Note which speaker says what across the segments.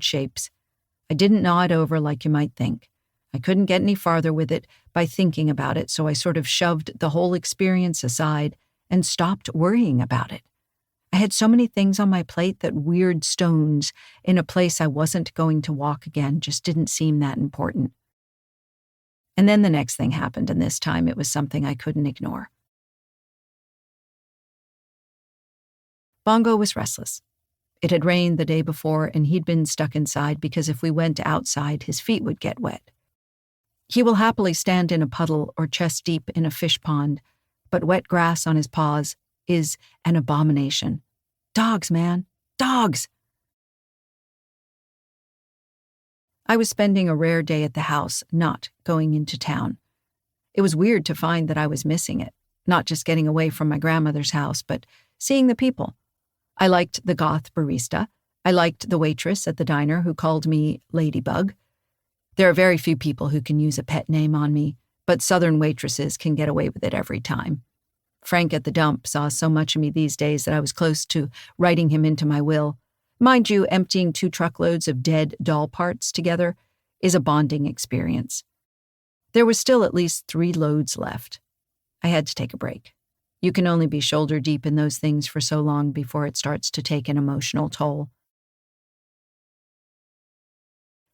Speaker 1: shapes. I didn't gnaw it over like you might think. I couldn't get any farther with it by thinking about it, so I sort of shoved the whole experience aside and stopped worrying about it. I had so many things on my plate that weird stones in a place I wasn't going to walk again just didn't seem that important. And then the next thing happened, and this time it was something I couldn't ignore. Bongo was restless. It had rained the day before, and he'd been stuck inside because if we went outside, his feet would get wet. He will happily stand in a puddle or chest deep in a fish pond, but wet grass on his paws is an abomination. Dogs, man. Dogs! I was spending a rare day at the house, not going into town. It was weird to find that I was missing it, not just getting away from my grandmother's house, but seeing the people. I liked the goth barista. I liked the waitress at the diner who called me Ladybug. There are very few people who can use a pet name on me, but Southern waitresses can get away with it every time. Frank at the dump saw so much of me these days that I was close to writing him into my will. Mind you, emptying 2 truckloads of dead doll parts together is a bonding experience. There was still at least 3 loads left. I had to take a break. You can only be shoulder deep in those things for so long before it starts to take an emotional toll.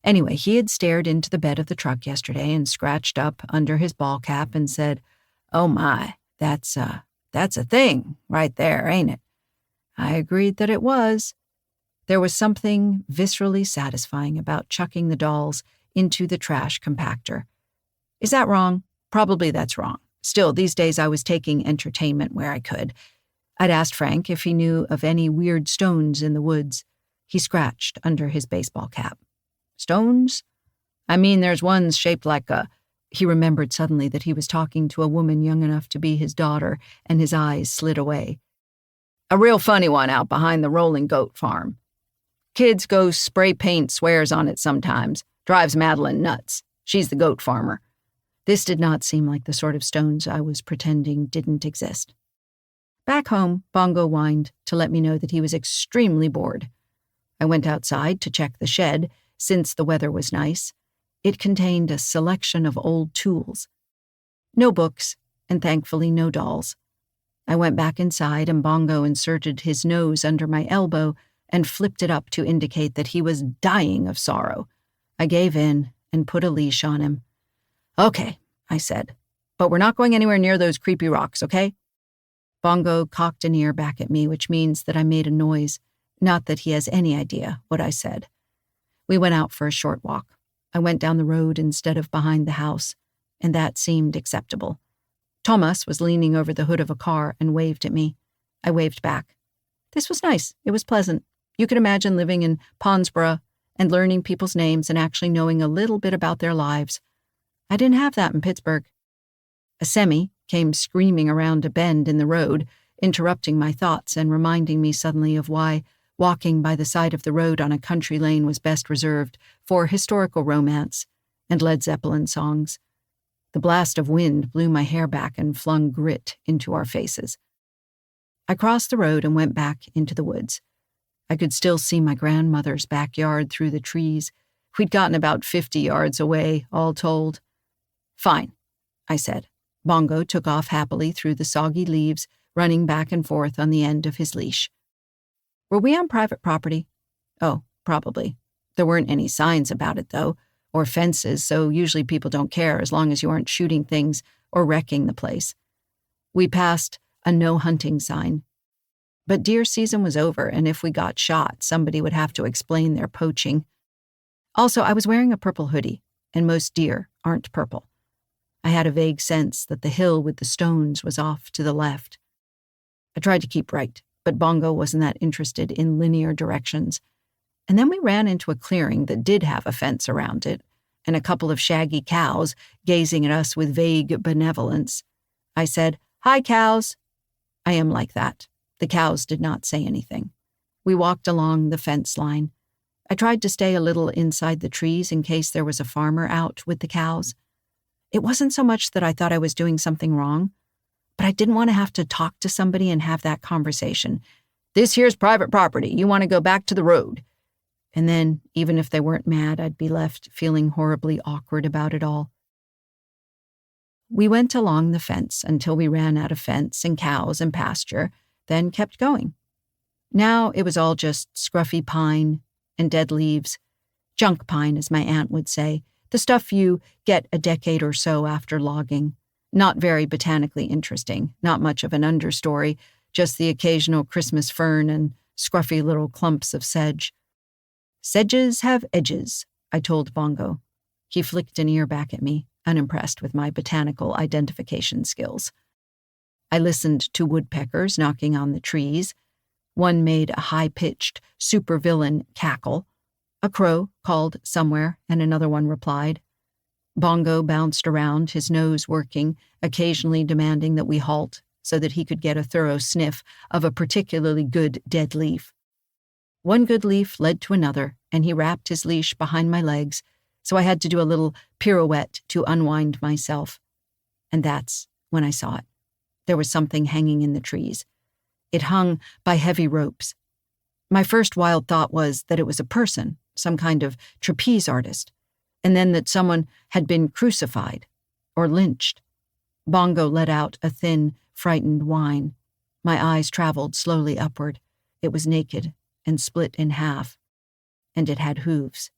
Speaker 1: Anyway, he had stared into the bed of the truck yesterday and scratched up under his ball cap and said, "Oh my, that's a thing right there, ain't it?" I agreed that it was. There was something viscerally satisfying about chucking the dolls into the trash compactor. Is that wrong? Probably that's wrong. Still, these days I was taking entertainment where I could. I'd asked Frank if he knew of any weird stones in the woods. He scratched under his baseball cap. Stones? I mean, there's ones shaped like a... He remembered suddenly that he was talking to a woman young enough to be his daughter, and his eyes slid away. A real funny one out behind the rolling goat farm. Kids go spray paint swears on it sometimes. Drives Madeline nuts. She's the goat farmer. This did not seem like the sort of stones I was pretending didn't exist. Back home, Bongo whined to let me know that he was extremely bored. I went outside to check the shed, since the weather was nice. It contained a selection of old tools. No books, and thankfully no dolls. I went back inside, and Bongo inserted his nose under my elbow and flipped it up to indicate that he was dying of sorrow. I gave in and put a leash on him. "Okay," I said, "but we're not going anywhere near those creepy rocks, okay?" Bongo cocked an ear back at me, which means that I made a noise, not that he has any idea what I said. We went out for a short walk. I went down the road instead of behind the house, and that seemed acceptable. Thomas was leaning over the hood of a car and waved at me. I waved back. This was nice. It was pleasant. You could imagine living in Ponsborough and learning people's names and actually knowing a little bit about their lives. I didn't have that in Pittsburgh. A semi came screaming around a bend in the road, interrupting my thoughts and reminding me suddenly of why walking by the side of the road on a country lane was best reserved for historical romance and Led Zeppelin songs. The blast of wind blew my hair back and flung grit into our faces. I crossed the road and went back into the woods. I could still see my grandmother's backyard through the trees. We'd gotten about 50 yards away, all told. "Fine," I said. Bongo took off happily through the soggy leaves, running back and forth on the end of his leash. Were we on private property? Oh, probably. There weren't any signs about it, though, or fences, so usually people don't care as long as you aren't shooting things or wrecking the place. We passed a no hunting sign. But deer season was over, and if we got shot, somebody would have to explain their poaching. Also, I was wearing a purple hoodie, and most deer aren't purple. I had a vague sense that the hill with the stones was off to the left. I tried to keep right, but Bongo wasn't that interested in linear directions. And then we ran into a clearing that did have a fence around it, and a couple of shaggy cows gazing at us with vague benevolence. I said, "Hi, cows." I am like that. The cows did not say anything. We walked along the fence line. I tried to stay a little inside the trees in case there was a farmer out with the cows. It wasn't so much that I thought I was doing something wrong, but I didn't want to have to talk to somebody and have that conversation. "This here's private property. You want to go back to the road." And then, even if they weren't mad, I'd be left feeling horribly awkward about it all. We went along the fence until we ran out of fence and cows and pasture, then kept going. Now it was all just scruffy pine and dead leaves. Junk pine, as my aunt would say, the stuff you get a decade or so after logging. Not very botanically interesting, not much of an understory, just the occasional Christmas fern and scruffy little clumps of sedge. Sedges have edges, I told Bongo. He flicked an ear back at me, unimpressed with my botanical identification skills. I listened to woodpeckers knocking on the trees. One made a high-pitched supervillain cackle. A crow called somewhere, and another one replied. Bongo bounced around, his nose working, occasionally demanding that we halt so that he could get a thorough sniff of a particularly good dead leaf. One good leaf led to another, and he wrapped his leash behind my legs, so I had to do a little pirouette to unwind myself. And that's when I saw it. There was something hanging in the trees. It hung by heavy ropes. My first wild thought was that it was a person, some kind of trapeze artist, and then that someone had been crucified or lynched. Bongo let out a thin, frightened whine. My eyes traveled slowly upward. It was naked and split in half, and it had hooves.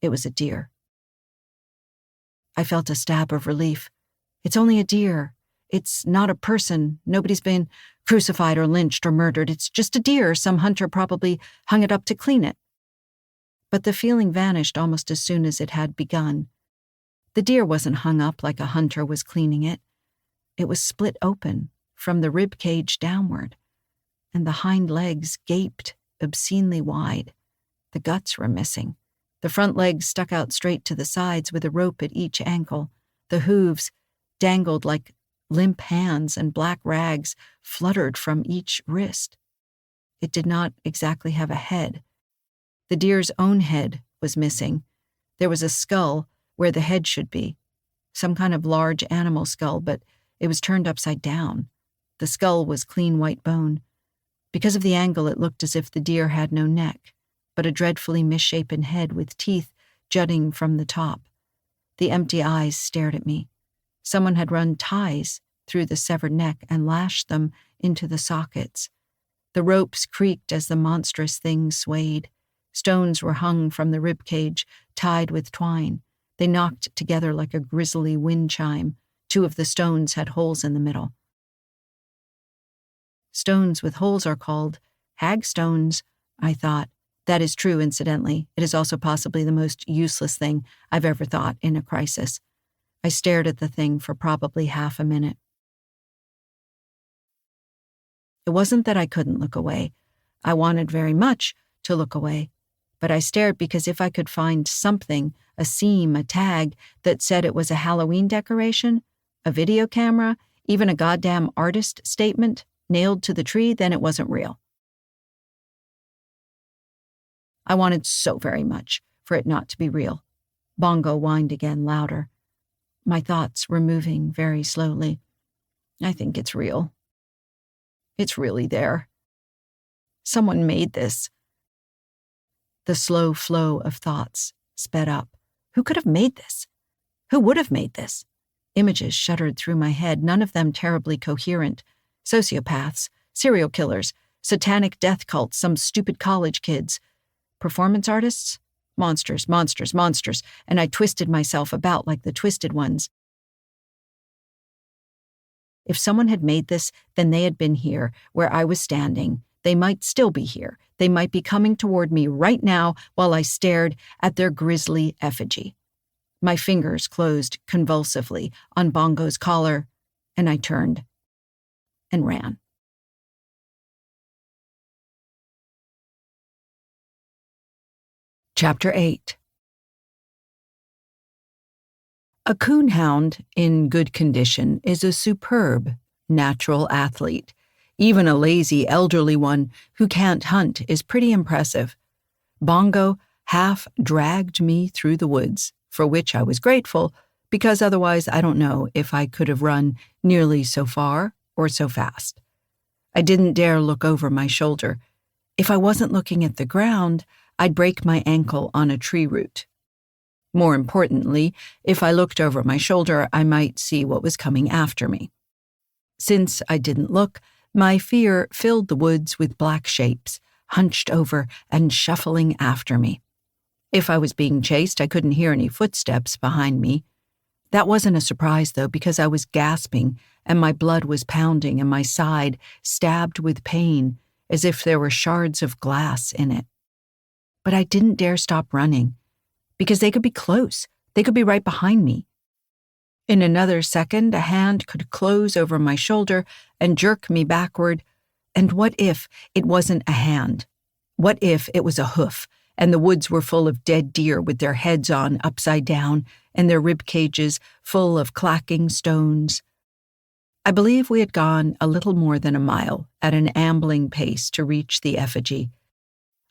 Speaker 1: It was a deer. I felt a stab of relief. It's only a deer. It's not a person. Nobody's been crucified or lynched or murdered. It's just a deer. Some hunter probably hung it up to clean it. But the feeling vanished almost as soon as it had begun. The deer wasn't hung up like a hunter was cleaning it. It was split open from the rib cage downward, and the hind legs gaped obscenely wide. The guts were missing. The front legs stuck out straight to the sides with a rope at each ankle. The hooves dangled like limp hands, and black rags fluttered from each wrist. It did not exactly have a head. The deer's own head was missing. There was a skull where the head should be, some kind of large animal skull, but it was turned upside down. The skull was clean white bone. Because of the angle, it looked as if the deer had no neck, but a dreadfully misshapen head with teeth jutting from the top. The empty eyes stared at me. Someone had run ties through the severed neck and lashed them into the sockets. The ropes creaked as the monstrous thing swayed. Stones were hung from the ribcage, tied with twine. They knocked together like a grisly wind chime. Two of the stones had holes in the middle. Stones with holes are called hagstones, I thought. That is true, incidentally. It is also possibly the most useless thing I've ever thought in a crisis. I stared at the thing for probably half a minute. It wasn't that I couldn't look away. I wanted very much to look away. But I stared because if I could find something, a seam, a tag, that said it was a Halloween decoration, a video camera, even a goddamn artist statement nailed to the tree, then it wasn't real. I wanted so very much for it not to be real. Bongo whined again, louder. My thoughts were moving very slowly. I think it's real. It's really there. Someone made this. The slow flow of thoughts sped up. Who could have made this? Who would have made this? Images shuddered through my head, none of them terribly coherent. Sociopaths, serial killers, satanic death cults, some stupid college kids. Performance artists? Monsters, monsters, monsters, and I twisted myself about like the twisted ones. If someone had made this, then they had been here, where I was standing. They might still be here. They might be coming toward me right now while I stared at their grisly effigy. My fingers closed convulsively on Bongo's collar, and I turned and ran. Chapter 8. A coonhound in good condition is a superb, natural athlete. Even a lazy, elderly one who can't hunt is pretty impressive. Bongo half dragged me through the woods, for which I was grateful, because otherwise I don't know if I could have run nearly so far or so fast. I didn't dare look over my shoulder. If I wasn't looking at the ground, I'd break my ankle on a tree root. More importantly, if I looked over my shoulder, I might see what was coming after me. Since I didn't look, my fear filled the woods with black shapes, hunched over and shuffling after me. If I was being chased, I couldn't hear any footsteps behind me. That wasn't a surprise, though, because I was gasping and my blood was pounding and my side stabbed with pain, as if there were shards of glass in it. But I didn't dare stop running, because they could be close. They could be right behind me. In another second, a hand could close over my shoulder and jerk me backward. And what if it wasn't a hand? What if it was a hoof, and the woods were full of dead deer with their heads on upside down and their rib cages full of clacking stones? I believe we had gone a little more than a mile at an ambling pace to reach the effigy.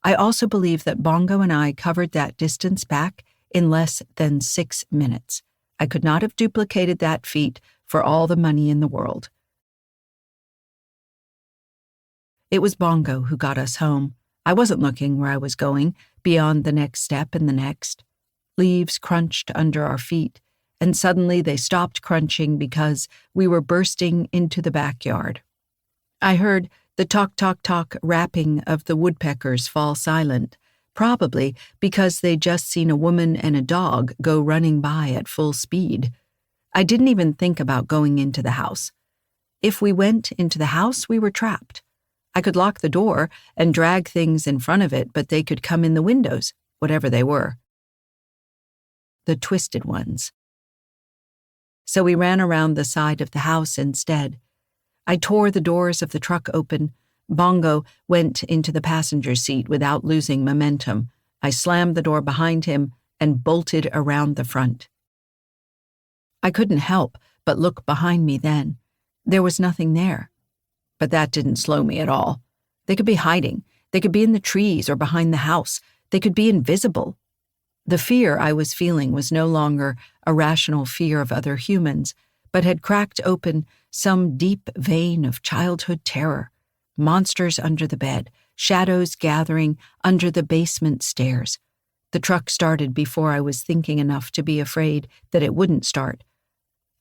Speaker 1: I also believe that Bongo and I covered that distance back in less than 6 minutes. I could not have duplicated that feat for all the money in the world. It was Bongo who got us home. I wasn't looking where I was going, beyond the next step and the next. Leaves crunched under our feet, and suddenly they stopped crunching because we were bursting into the backyard. I heard the talk rapping of the woodpeckers fall silent, probably because they'd just seen a woman and a dog go running by at full speed. I didn't even think about going into the house. If we went into the house, we were trapped. I could lock the door and drag things in front of it, but they could come in the windows, whatever they were. The twisted ones. So we ran around the side of the house instead. I tore the doors of the truck open. Bongo went into the passenger seat without losing momentum. I slammed the door behind him and bolted around the front. I couldn't help but look behind me then. There was nothing there. But that didn't slow me at all. They could be hiding. They could be in the trees or behind the house. They could be invisible. The fear I was feeling was no longer a rational fear of other humans, but had cracked open some deep vein of childhood terror. Monsters under the bed, shadows gathering under the basement stairs. The truck started before I was thinking enough to be afraid that it wouldn't start.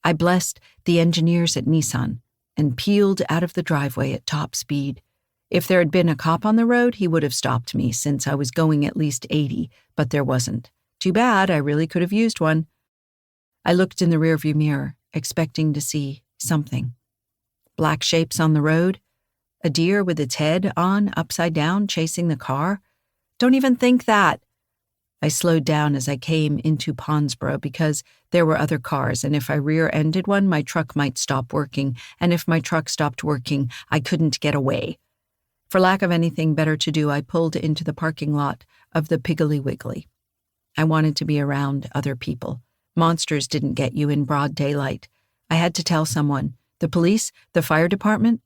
Speaker 1: I blessed the engineers at Nissan and peeled out of the driveway at top speed. If there had been a cop on the road, he would have stopped me since I was going at least 80, but there wasn't. Too bad, I really could have used one. I looked in the rearview mirror, expecting to see something. Black shapes on the road, a deer with its head on, upside down, chasing the car. Don't even think that. I slowed down as I came into Ponsboro because there were other cars, and if I rear-ended one, my truck might stop working, and if my truck stopped working, I couldn't get away. For lack of anything better to do, I pulled into the parking lot of the Piggly Wiggly. I wanted to be around other people. Monsters didn't get you in broad daylight. I had to tell someone. The police? The fire department?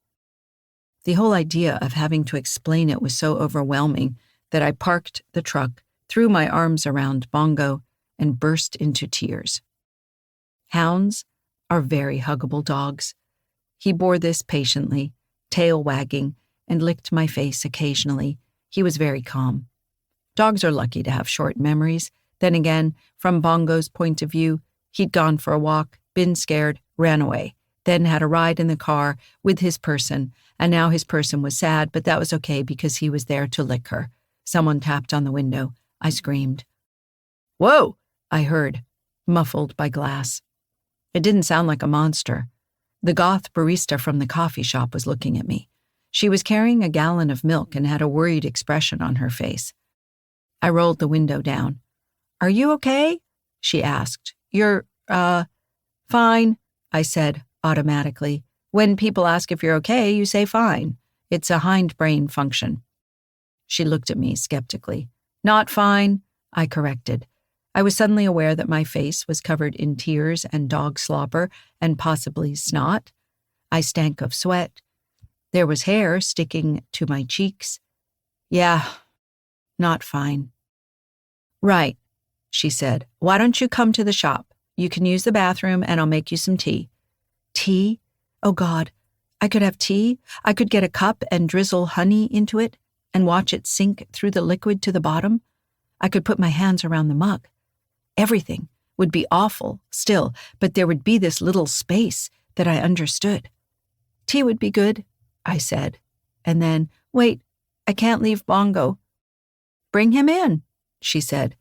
Speaker 1: The whole idea of having to explain it was so overwhelming that I parked the truck, threw my arms around Bongo, and burst into tears. Hounds are very huggable dogs. He bore this patiently, tail wagging, and licked my face occasionally. He was very calm. Dogs are lucky to have short memories. Then again, from Bongo's point of view, he'd gone for a walk, been scared, ran away, then had a ride in the car with his person, and now his person was sad, but that was okay because he was there to lick her. Someone tapped on the window. I screamed. "Whoa!" I heard, muffled by glass. It didn't sound like a monster. The goth barista from the coffee shop was looking at me. She was carrying a gallon of milk and had a worried expression on her face. I rolled the window down. "Are you okay?" she asked. "You're, fine," I said automatically. When people ask if you're okay, you say fine. It's a hindbrain function. She looked at me skeptically. "Not fine," I corrected. I was suddenly aware that my face was covered in tears and dog slobber and possibly snot. I stank of sweat. There was hair sticking to my cheeks. "Yeah, not fine." "Right," she said. "Why don't you come to the shop? You can use the bathroom and I'll make you some tea." Tea? Oh God, I could have tea? I could get a cup and drizzle honey into it? and watch it sink through the liquid to the bottom. I could put my hands around the mug. Everything would be awful still, but there would be this little space that I understood. Tea would be good, I said. And then, wait, I can't leave Bongo. Bring him in, she said.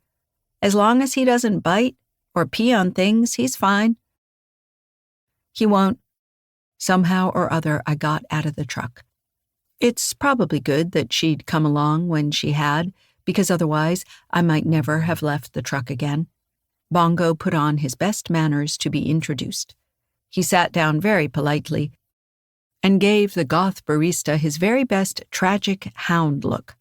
Speaker 1: As long as he doesn't bite or pee on things, he's fine. He won't. Somehow or other, I got out of the truck. It's probably good that she'd come along when she had, because otherwise I might never have left the truck again. Bongo put on his best manners to be introduced. He sat down very politely and gave the goth barista his very best tragic hound look.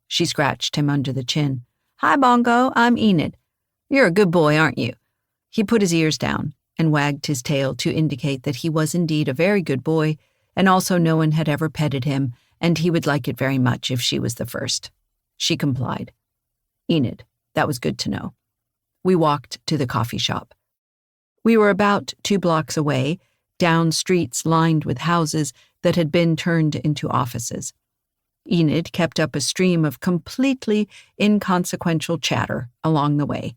Speaker 1: She scratched him under the chin. Hi, Bongo, I'm Enid. You're a good boy, aren't you? He put his ears down and wagged his tail to indicate that he was indeed a very good boy, and also no one had ever petted him, and he would like it very much if she was the first. She complied. Enid, that was good to know. We walked to the coffee shop. We were about 2 blocks away, down streets lined with houses that had been turned into offices. Enid kept up a stream of completely inconsequential chatter along the way.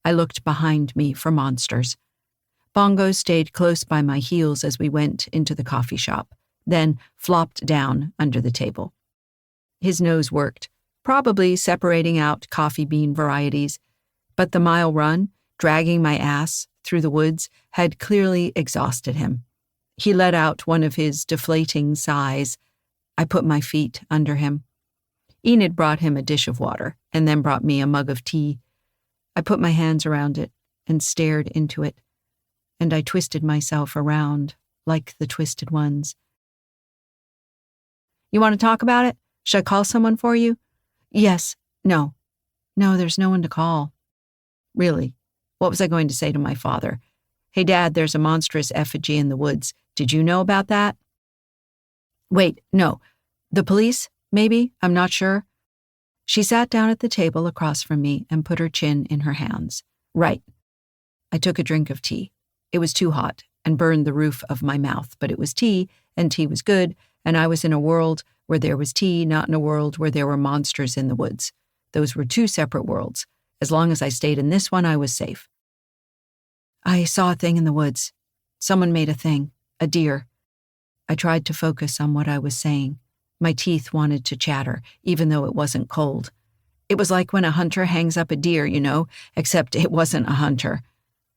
Speaker 1: I looked behind me for monsters. Bongo stayed close by my heels as we went into the coffee shop, then flopped down under the table. His nose worked, probably separating out coffee bean varieties, but the mile run, dragging my ass through the woods, had clearly exhausted him. He let out one of his deflating sighs. I put my feet under him. Enid brought him a dish of water and then brought me a mug of tea. I put my hands around it and stared into it, and I twisted myself around like the twisted ones. You want to talk about it? Should I call someone for you? Yes. No. No, there's no one to call. Really? What was I going to say to my father? Hey, Dad, there's a monstrous effigy in the woods. Did you know about that? Wait, no. The police, maybe? I'm not sure. She sat down at the table across from me and put her chin in her hands. Right. I took a drink of tea. It was too hot and burned the roof of my mouth, but it was tea, and tea was good, and I was in a world where there was tea, not in a world where there were monsters in the woods. Those were 2 separate worlds. As long as I stayed in this one, I was safe. I saw a thing in the woods. Someone made a thing, a deer. I tried to focus on what I was saying. My teeth wanted to chatter, even though it wasn't cold. It was like when a hunter hangs up a deer, except it wasn't a hunter.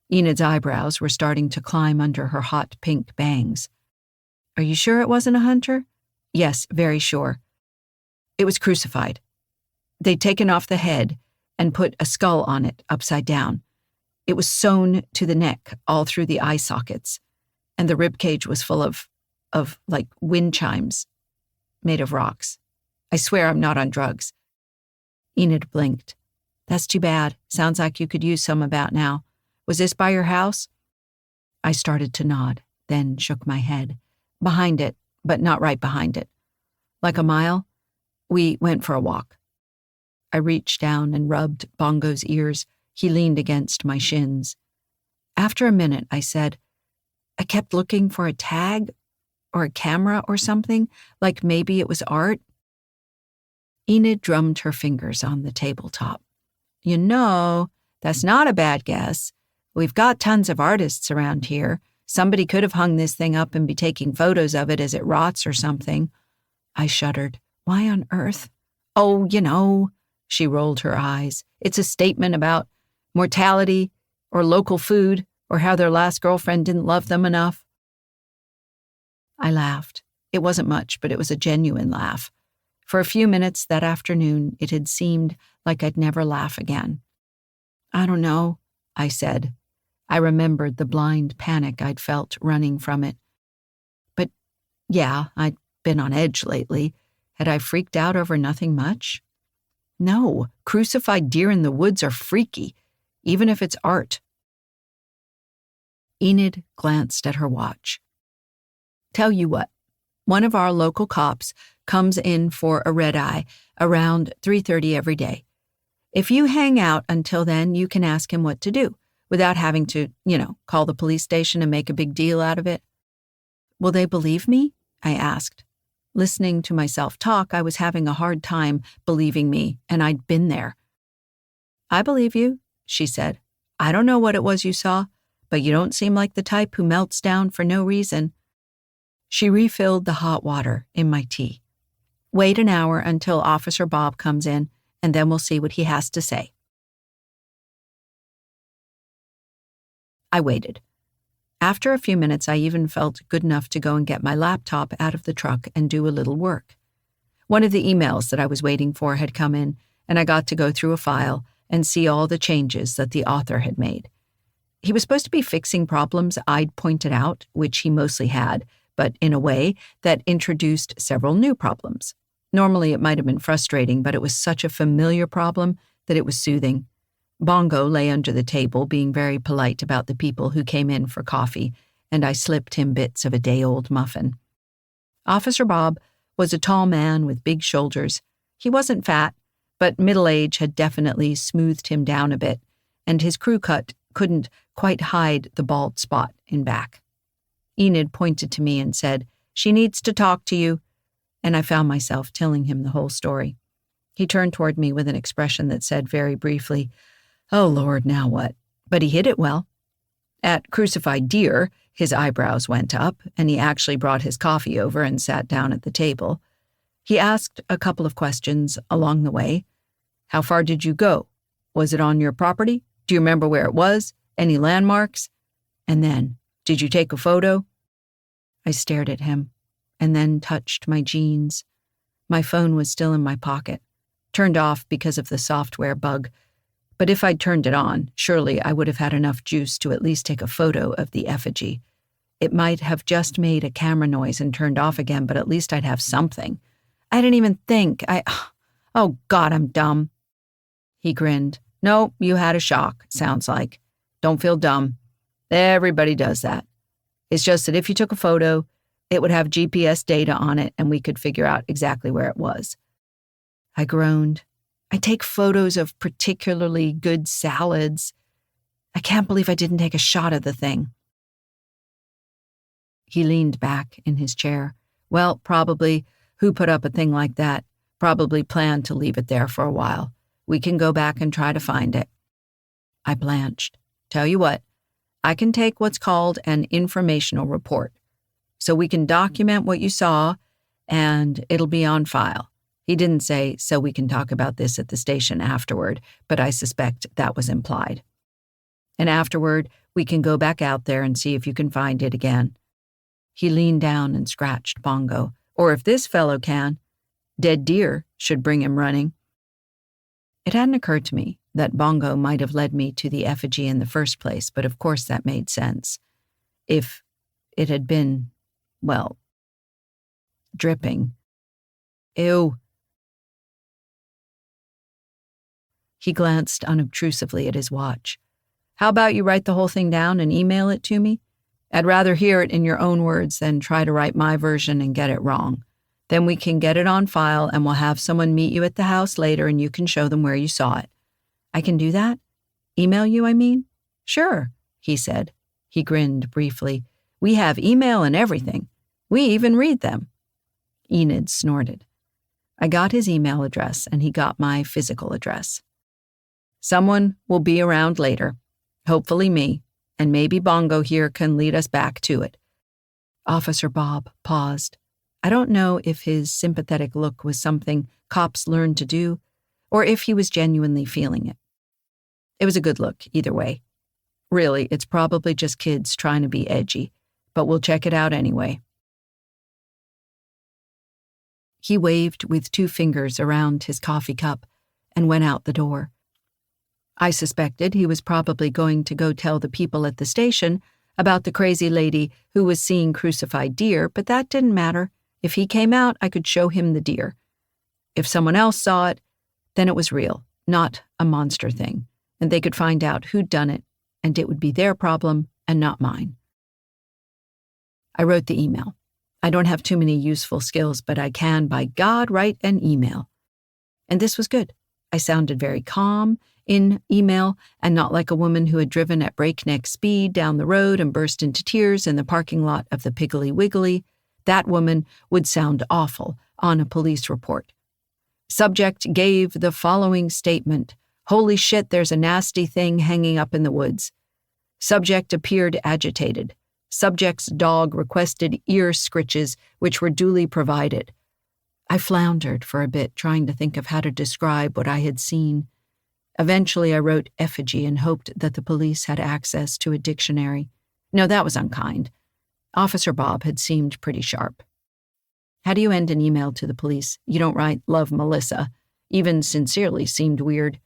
Speaker 1: Enid's eyebrows were starting to climb under her hot pink bangs. Are you sure it wasn't a hunter? Yes, very sure. It was crucified. They'd taken off the head and put a skull on it upside down. It was sewn to the neck all through the eye sockets, and the rib cage was full of like wind chimes made of rocks. I swear I'm not on drugs. Enid blinked. That's too bad. Sounds like you could use some about now. Was this by your house? I started to nod, then shook my head. Behind it, but not right behind it. Like a mile? We went for a walk. I reached down and rubbed Bongo's ears. He leaned against my shins. After a minute, I said, I kept looking for a tag or a camera or something, like maybe it was art. Enid drummed her fingers on the tabletop. That's not a bad guess. We've got tons of artists around here. Somebody could have hung this thing up and be taking photos of it as it rots or something. I shuddered. Why on earth? Oh, she rolled her eyes. It's a statement about mortality or local food or how their last girlfriend didn't love them enough. I laughed. It wasn't much, but it was a genuine laugh. For a few minutes that afternoon, it had seemed like I'd never laugh again. I don't know, I said. I remembered the blind panic I'd felt running from it. But yeah, I'd been on edge lately. Had I freaked out over nothing much? No, crucified deer in the woods are freaky, even if it's art. Enid glanced at her watch. Tell you what, one of our local cops comes in for a red-eye around 3:30 every day. If you hang out until then, you can ask him what to do, without having to, call the police station and make a big deal out of it. Will they believe me? I asked. Listening to myself talk, I was having a hard time believing me, and I'd been there. "I believe you," she said. "I don't know what it was you saw, but you don't seem like the type who melts down for no reason." She refilled the hot water in my tea. "Wait an hour until Officer Bob comes in, and then we'll see what he has to say." I waited. After a few minutes, I even felt good enough to go and get my laptop out of the truck and do a little work. One of the emails that I was waiting for had come in, and I got to go through a file and see all the changes that the author had made. He was supposed to be fixing problems I'd pointed out, which he mostly had, but in a way that introduced several new problems. Normally it might have been frustrating, but it was such a familiar problem that it was soothing. Bongo lay under the table, being very polite about the people who came in for coffee, and I slipped him bits of a day-old muffin. Officer Bob was a tall man with big shoulders. He wasn't fat, but middle age had definitely smoothed him down a bit, and his crew cut couldn't quite hide the bald spot in back. Enid pointed to me and said, "She needs to talk to you," and I found myself telling him the whole story. He turned toward me with an expression that said very briefly, "Oh, Lord, now what?" But he hid it well. At Crucified Deer, his eyebrows went up, and he actually brought his coffee over and sat down at the table. He asked a couple of questions along the way. "How far did you go? Was it on your property? Do you remember where it was? Any landmarks?" And then, "Did you take a photo?" I stared at him, and then touched my jeans. My phone was still in my pocket, turned off because of the software bug. But if I'd turned it on, surely I would have had enough juice to at least take a photo of the effigy. It might have just made a camera noise and turned off again, but at least I'd have something. I didn't even think. Oh God, I'm dumb. He grinned. "No, you had a shock, sounds like. Don't feel dumb. Everybody does that. It's just that if you took a photo, it would have GPS data on it and we could figure out exactly where it was." I groaned. "I take photos of particularly good salads. I can't believe I didn't take a shot of the thing." He leaned back in his chair. "Well, probably. Who put up a thing like that? Probably planned to leave it there for a while. We can go back and try to find it." I blanched. "Tell you what, I can take what's called an informational report. So we can document what you saw, and it'll be on file." He didn't say, "So we can talk about this at the station afterward," but I suspect that was implied. "And afterward, we can go back out there and see if you can find it again." He leaned down and scratched Bongo. "Or if this fellow can, dead deer should bring him running." It hadn't occurred to me that Bongo might have led me to the effigy in the first place, but of course that made sense. If it had been, well, dripping. Ew. He glanced unobtrusively at his watch. "How about you write the whole thing down and email it to me? I'd rather hear it in your own words than try to write my version and get it wrong. Then we can get it on file and we'll have someone meet you at the house later and you can show them where you saw it." "I can do that? Email you, I mean?" "Sure," he said. He grinned briefly. "We have email and everything. We even read them." Enid snorted. I got his email address and he got my physical address. "Someone will be around later. Hopefully me, and maybe Bongo here can lead us back to it." Officer Bob paused. I don't know if his sympathetic look was something cops learn to do, or if he was genuinely feeling it. It was a good look, either way. Really, it's probably just kids trying to be edgy, but we'll check it out anyway. He waved with 2 fingers around his coffee cup and went out the door. I suspected he was probably going to go tell the people at the station about the crazy lady who was seeing crucified deer, but that didn't matter. If he came out, I could show him the deer. If someone else saw it, then it was real, not a monster thing, and they could find out who'd done it, and it would be their problem and not mine. I wrote the email. I don't have too many useful skills, but I can, by God, write an email. And this was good. I sounded very calm in email and not like a woman who had driven at breakneck speed down the road and burst into tears in the parking lot of the Piggly Wiggly. That woman would sound awful on a police report. Subject gave the following statement. Holy shit, there's a nasty thing hanging up in the woods. Subject appeared agitated. Subject's dog requested ear scritches, which were duly provided. I floundered for a bit, trying to think of how to describe what I had seen. Eventually, I wrote effigy and hoped that the police had access to a dictionary. No, that was unkind. Officer Bob had seemed pretty sharp. How do you end an email to the police? You don't write, "Love Melissa." Even sincerely seemed weird.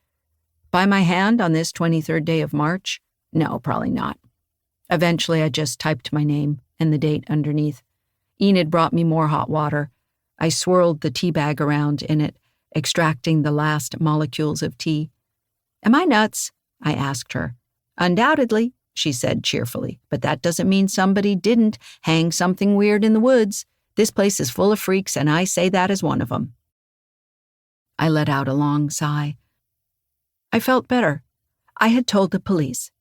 Speaker 1: By my hand on this 23rd day of March? No, probably not. Eventually, I just typed my name and the date underneath. Enid brought me more hot water. I swirled the tea bag around in it, extracting the last molecules of tea. Am I nuts? I asked her. Undoubtedly, she said cheerfully, but that doesn't mean somebody didn't hang something weird in the woods. This place is full of freaks, and I say that as one of them. I let out a long sigh. I felt better. I had told the police.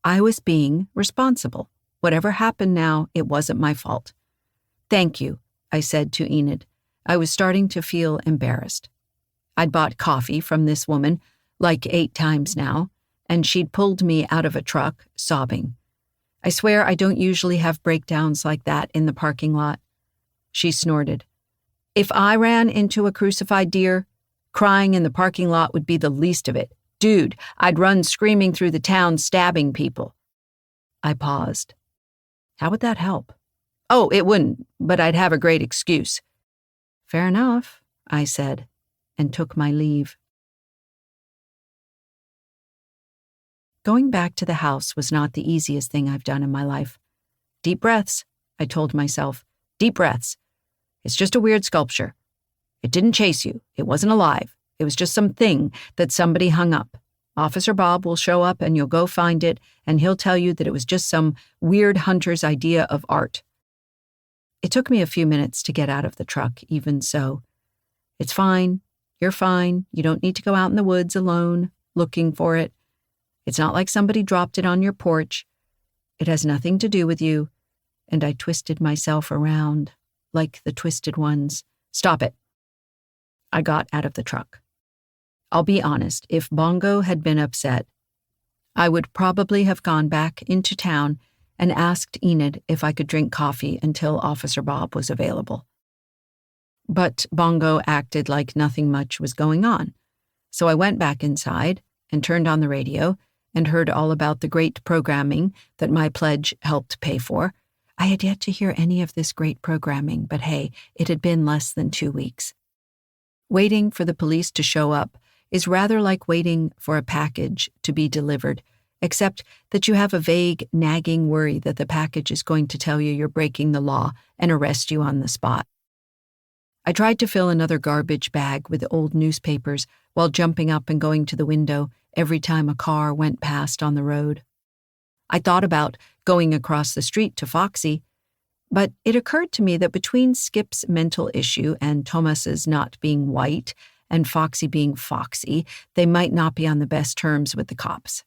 Speaker 1: I was being responsible. Whatever happened now, it wasn't my fault. Thank you, I said to Enid. I was starting to feel embarrassed. I'd bought coffee from this woman, like 8 times now, and she'd pulled me out of a truck, sobbing. I swear I don't usually have breakdowns like that in the parking lot. She snorted. If I ran into a crucified deer, crying in the parking lot would be the least of it. Dude, I'd run screaming through the town stabbing people. I paused. How would that help? Oh, it wouldn't, but I'd have a great excuse. Fair enough, I said, and took my leave. Going back to the house was not the easiest thing I've done in my life. Deep breaths, I told myself. Deep breaths. It's just a weird sculpture. It didn't chase you. It wasn't alive. It was just some thing that somebody hung up. Officer Bob will show up and you'll go find it, and he'll tell you that it was just some weird hunter's idea of art. It took me a few minutes to get out of the truck, even so. It's fine. You're fine. You don't need to go out in the woods alone, looking for it. It's not like somebody dropped it on your porch. It has nothing to do with you. And I twisted myself around, like the twisted ones. Stop it. I got out of the truck. I'll be honest, if Bongo had been upset, I would probably have gone back into town and asked Enid if I could drink coffee until Officer Bob was available. But Bongo acted like nothing much was going on, so I went back inside and turned on the radio and heard all about the great programming that my pledge helped pay for. I had yet to hear any of this great programming, but hey, it had been less than 2 weeks. Waiting for the police to show up is rather like waiting for a package to be delivered, except that you have a vague, nagging worry that the package is going to tell you you're breaking the law and arrest you on the spot. I tried to fill another garbage bag with old newspapers while jumping up and going to the window every time a car went past on the road. I thought about going across the street to Foxy, but it occurred to me that between Skip's mental issue and Thomas's not being white and Foxy being Foxy, they might not be on the best terms with the cops.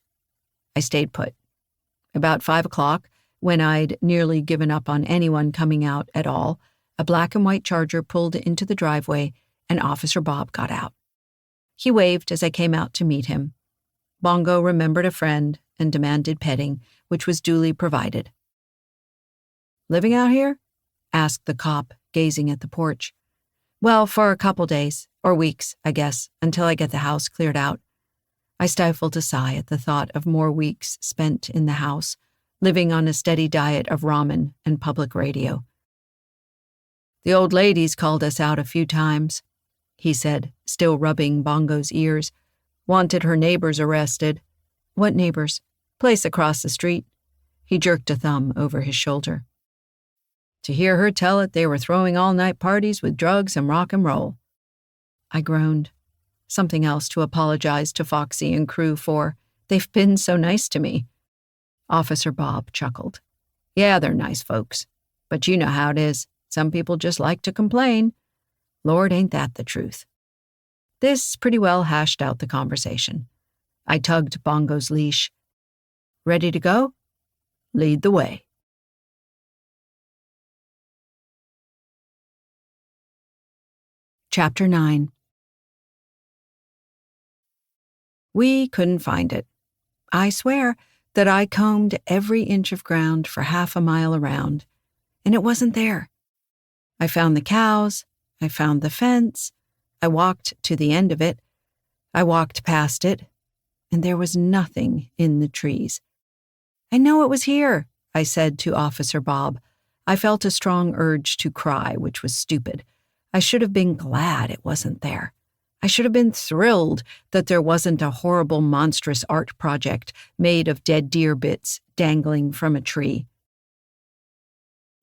Speaker 1: I stayed put. About 5 o'clock, when I'd nearly given up on anyone coming out at all, a black and white Charger pulled into the driveway and Officer Bob got out. He waved as I came out to meet him. Bongo remembered a friend and demanded petting, which was duly provided. Living out here? Asked the cop, gazing at the porch. Well, for a couple days, or weeks, I guess, until I get the house cleared out. I stifled a sigh at the thought of more weeks spent in the house, living on a steady diet of ramen and public radio. The old lady's called us out a few times, he said, still rubbing Bongo's ears. Wanted her neighbors arrested. What neighbors? Place across the street. He jerked a thumb over his shoulder. To hear her tell it, they were throwing all-night parties with drugs and rock and roll. I groaned. Something else to apologize to Foxy and crew for. They've been so nice to me. Officer Bob chuckled. Yeah, they're nice folks. But you know how it is. Some people just like to complain. Lord, ain't that the truth. This pretty well hashed out the conversation. I tugged Bongo's leash. Ready to go? Lead the way. Chapter 9. We couldn't find it. I swear that I combed every inch of ground for half a mile around, and it wasn't there. I found the cows, I found the fence, I walked to the end of it, I walked past it, and there was nothing in the trees. I know it was here, I said to Officer Bob. I felt a strong urge to cry, which was stupid. I should have been glad it wasn't there. I should have been thrilled that there wasn't a horrible, monstrous art project made of dead deer bits dangling from a tree.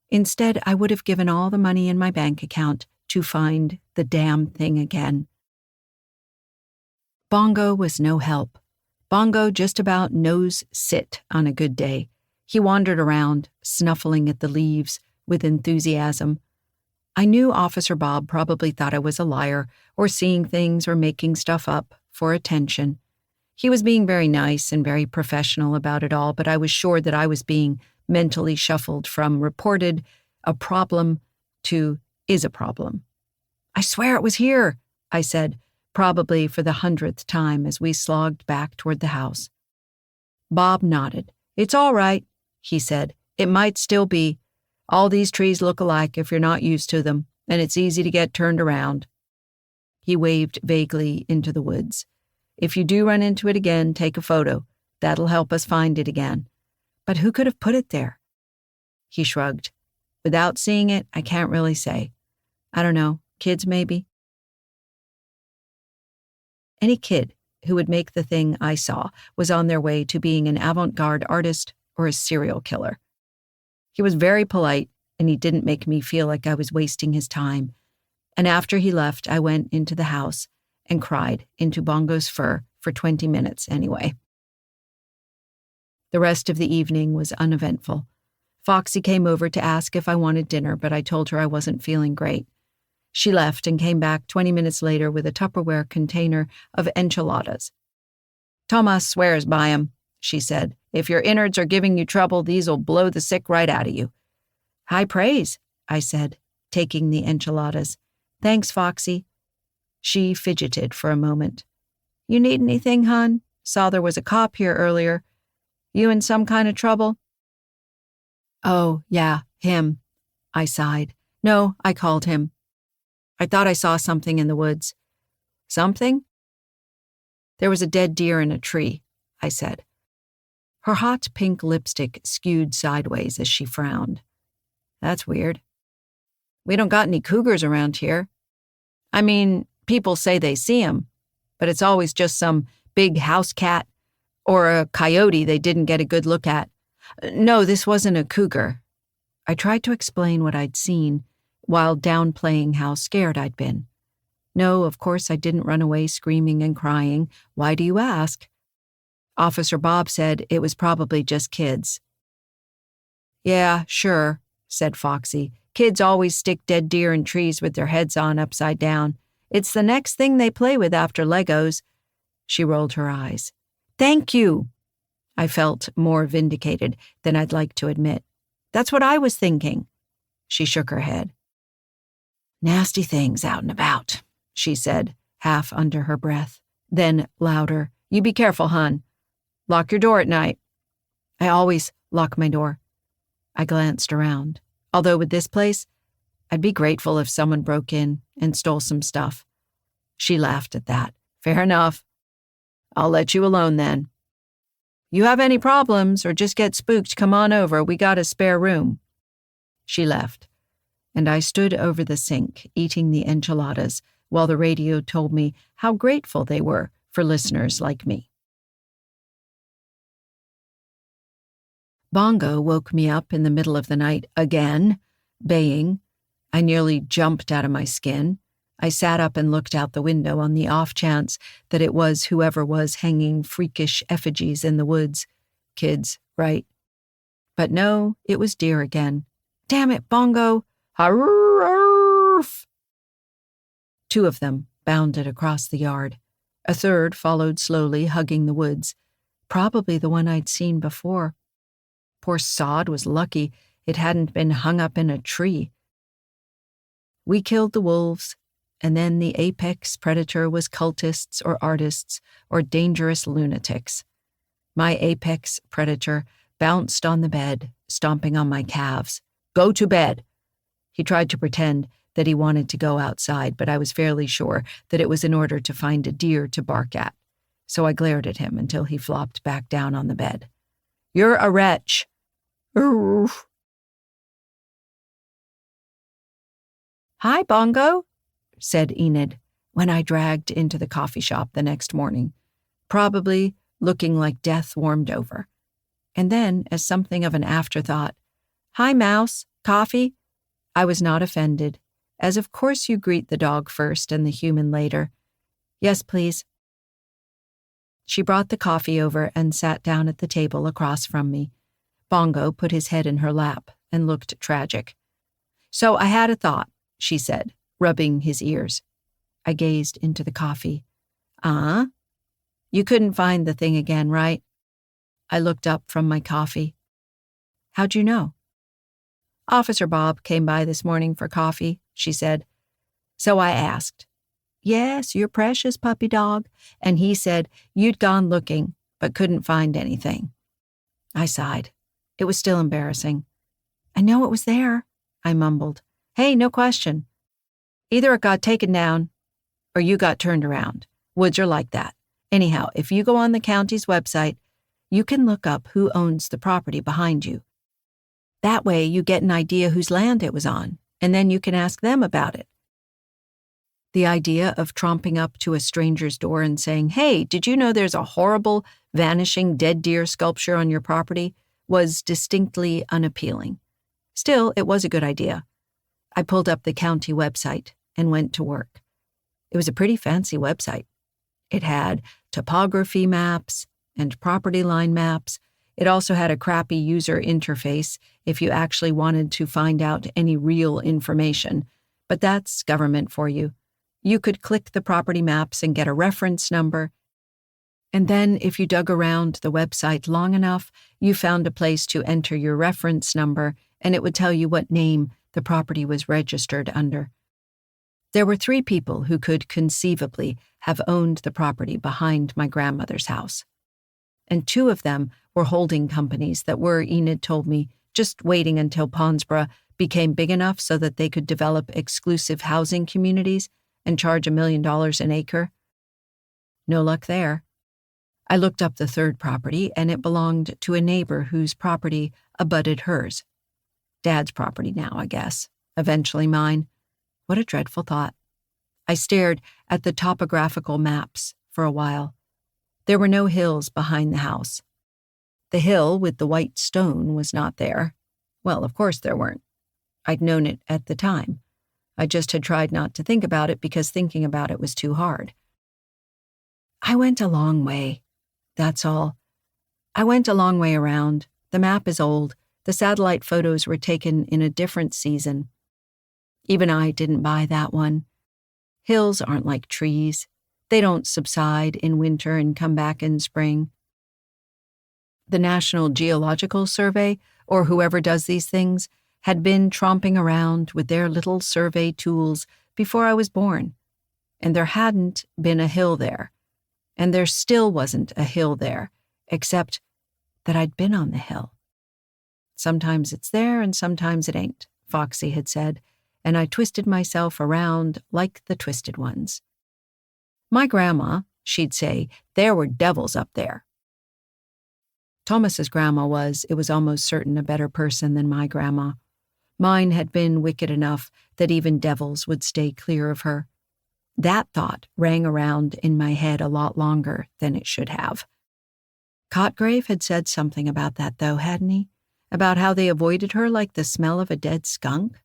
Speaker 1: Instead, I would have given all the money in my bank account to find the damn thing again. Bongo was no help. Bongo just about nose sit on a good day. He wandered around, snuffling at the leaves with enthusiasm. I knew Officer Bob probably thought I was a liar or seeing things or making stuff up for attention. He was being very nice and very professional about it all, but I was sure that I was being mentally shuffled from reported a problem to is a problem. I swear it was here, I said, probably for the 100th time as we slogged back toward the house. Bob nodded. It's all right, he said. It might still be. All these trees look alike if you're not used to them, and it's easy to get turned around. He waved vaguely into the woods. If you do run into it again, take a photo. That'll help us find it again. But who could have put it there? He shrugged. Without seeing it, I can't really say. I don't know, kids maybe? Any kid who would make the thing I saw was on their way to being an avant-garde artist or a serial killer. He was very polite, and he didn't make me feel like I was wasting his time. And after he left, I went into the house and cried into Bongo's fur for 20 minutes anyway. The rest of the evening was uneventful. Foxy came over to ask if I wanted dinner, but I told her I wasn't feeling great. She left and came back 20 minutes later with a Tupperware container of enchiladas. Tomas swears by 'em, she said. If your innards are giving you trouble, these'll blow the sick right out of you. High praise, I said, taking the enchiladas. Thanks, Foxy. She fidgeted for a moment. You need anything, hon? Saw there was a cop here earlier. You in some kind of trouble? Oh, yeah, him. I sighed. No, I called him. I thought I saw something in the woods. Something? There was a dead deer in a tree, I said. Her hot pink lipstick skewed sideways as she frowned. That's weird. We don't got any cougars around here. I mean, people say they see 'em, but it's always just some big house cat or a coyote they didn't get a good look at. No, this wasn't a cougar. I tried to explain what I'd seen while downplaying how scared I'd been. No, of course I didn't run away screaming and crying. Why do you ask? Officer Bob said it was probably just kids. Yeah, sure, said Foxy. Kids always stick dead deer in trees with their heads on upside down. It's the next thing they play with after Legos. She rolled her eyes. Thank you. I felt more vindicated than I'd like to admit. That's what I was thinking. She shook her head. Nasty things out and about, she said, half under her breath. Then, louder, you be careful, hon. Lock your door at night. I always lock my door. I glanced around. Although with this place, I'd be grateful if someone broke in and stole some stuff. She laughed at that. Fair enough. I'll let you alone then. You have any problems or just get spooked, come on over. We got a spare room. She left, and I stood over the sink, eating the enchiladas, while the radio told me how grateful they were for listeners like me. Bongo woke me up in the middle of the night again, baying. I nearly jumped out of my skin. I sat up and looked out the window on the off chance that it was whoever was hanging freakish effigies in the woods. Kids, right? But no, it was deer again. Damn it, Bongo! Harrrrrrrrrf! 2 of them bounded across the yard. A third followed slowly, hugging the woods. Probably the one I'd seen before. Poor sod was lucky it hadn't been hung up in a tree. We killed the wolves, And then the apex predator was cultists or artists or dangerous lunatics. My apex predator bounced on the bed, stomping on my calves. "Go to bed!" He tried to pretend that he wanted to go outside, but I was fairly sure that it was in order to find a deer to bark at. So I glared at him until he flopped back down on the bed. "You're a wretch." "Oof." "Hi, Bongo," said Enid when I dragged into the coffee shop the next morning, probably looking like death warmed over. And then, as something of an afterthought, "Hi, Mouse. Coffee?" I was not offended, as of course you greet the dog first and the human later. "Yes, please." She brought the coffee over and sat down at the table across from me. Bongo put his head in her lap and looked tragic. "So I had a thought," she said, rubbing his ears. I gazed into the coffee. "Uh-huh. You couldn't find the thing again, right?" I looked up from my coffee. "How'd you know?" "Officer Bob came by this morning for coffee," she said. "So I asked, 'Yes, your precious puppy dog,' and he said you'd gone looking but couldn't find anything." I sighed. It was still embarrassing. "I know it was there," I mumbled. "Hey, no question. Either it got taken down or you got turned around. Woods are like that. Anyhow, if you go on the county's website, you can look up who owns the property behind you. That way you get an idea whose land it was on, and then you can ask them about it." The idea of tromping up to a stranger's door and saying, "Hey, did you know there's a horrible, vanishing dead deer sculpture on your property?" was distinctly unappealing. Still, it was a good idea. I pulled up the county website and went to work. It was a pretty fancy website. It had topography maps and property line maps. It also had a crappy user interface if you actually wanted to find out any real information, but that's government for you. You could click the property maps and get a reference number, and then if you dug around the website long enough, you found a place to enter your reference number, and it would tell you what name the property was registered under. There were 3 people who could conceivably have owned the property behind my grandmother's house. And 2 of them were holding companies that were, Enid told me, just waiting until Ponsborough became big enough so that they could develop exclusive housing communities and charge $1 million an acre. No luck there. I looked up the 3rd property, and it belonged to a neighbor whose property abutted hers. Dad's property now, I guess. Eventually mine. What a dreadful thought. I stared at the topographical maps for a while. There were no hills behind the house. The hill with the white stone was not there. Well, of course there weren't. I'd known it at the time. I just had tried not to think about it because thinking about it was too hard. I went a long way. That's all. I went a long way around. The map is old. The satellite photos were taken in a different season. Even I didn't buy that one. Hills aren't like trees. They don't subside in winter and come back in spring. The National Geological Survey, or whoever does these things, had been tromping around with their little survey tools before I was born. And there hadn't been a hill there. And there still wasn't a hill there, except that I'd been on the hill. Sometimes it's there and sometimes it ain't, Foxy had said, and I twisted myself around like the twisted ones. My grandma, she'd say, there were devils up there. Thomas's grandma was, it was almost certain, a better person than my grandma. Mine had been wicked enough that even devils would stay clear of her. That thought rang around in my head a lot longer than it should have. Cotgrave had said something about that, though, hadn't he? About how they avoided her like the smell of a dead skunk?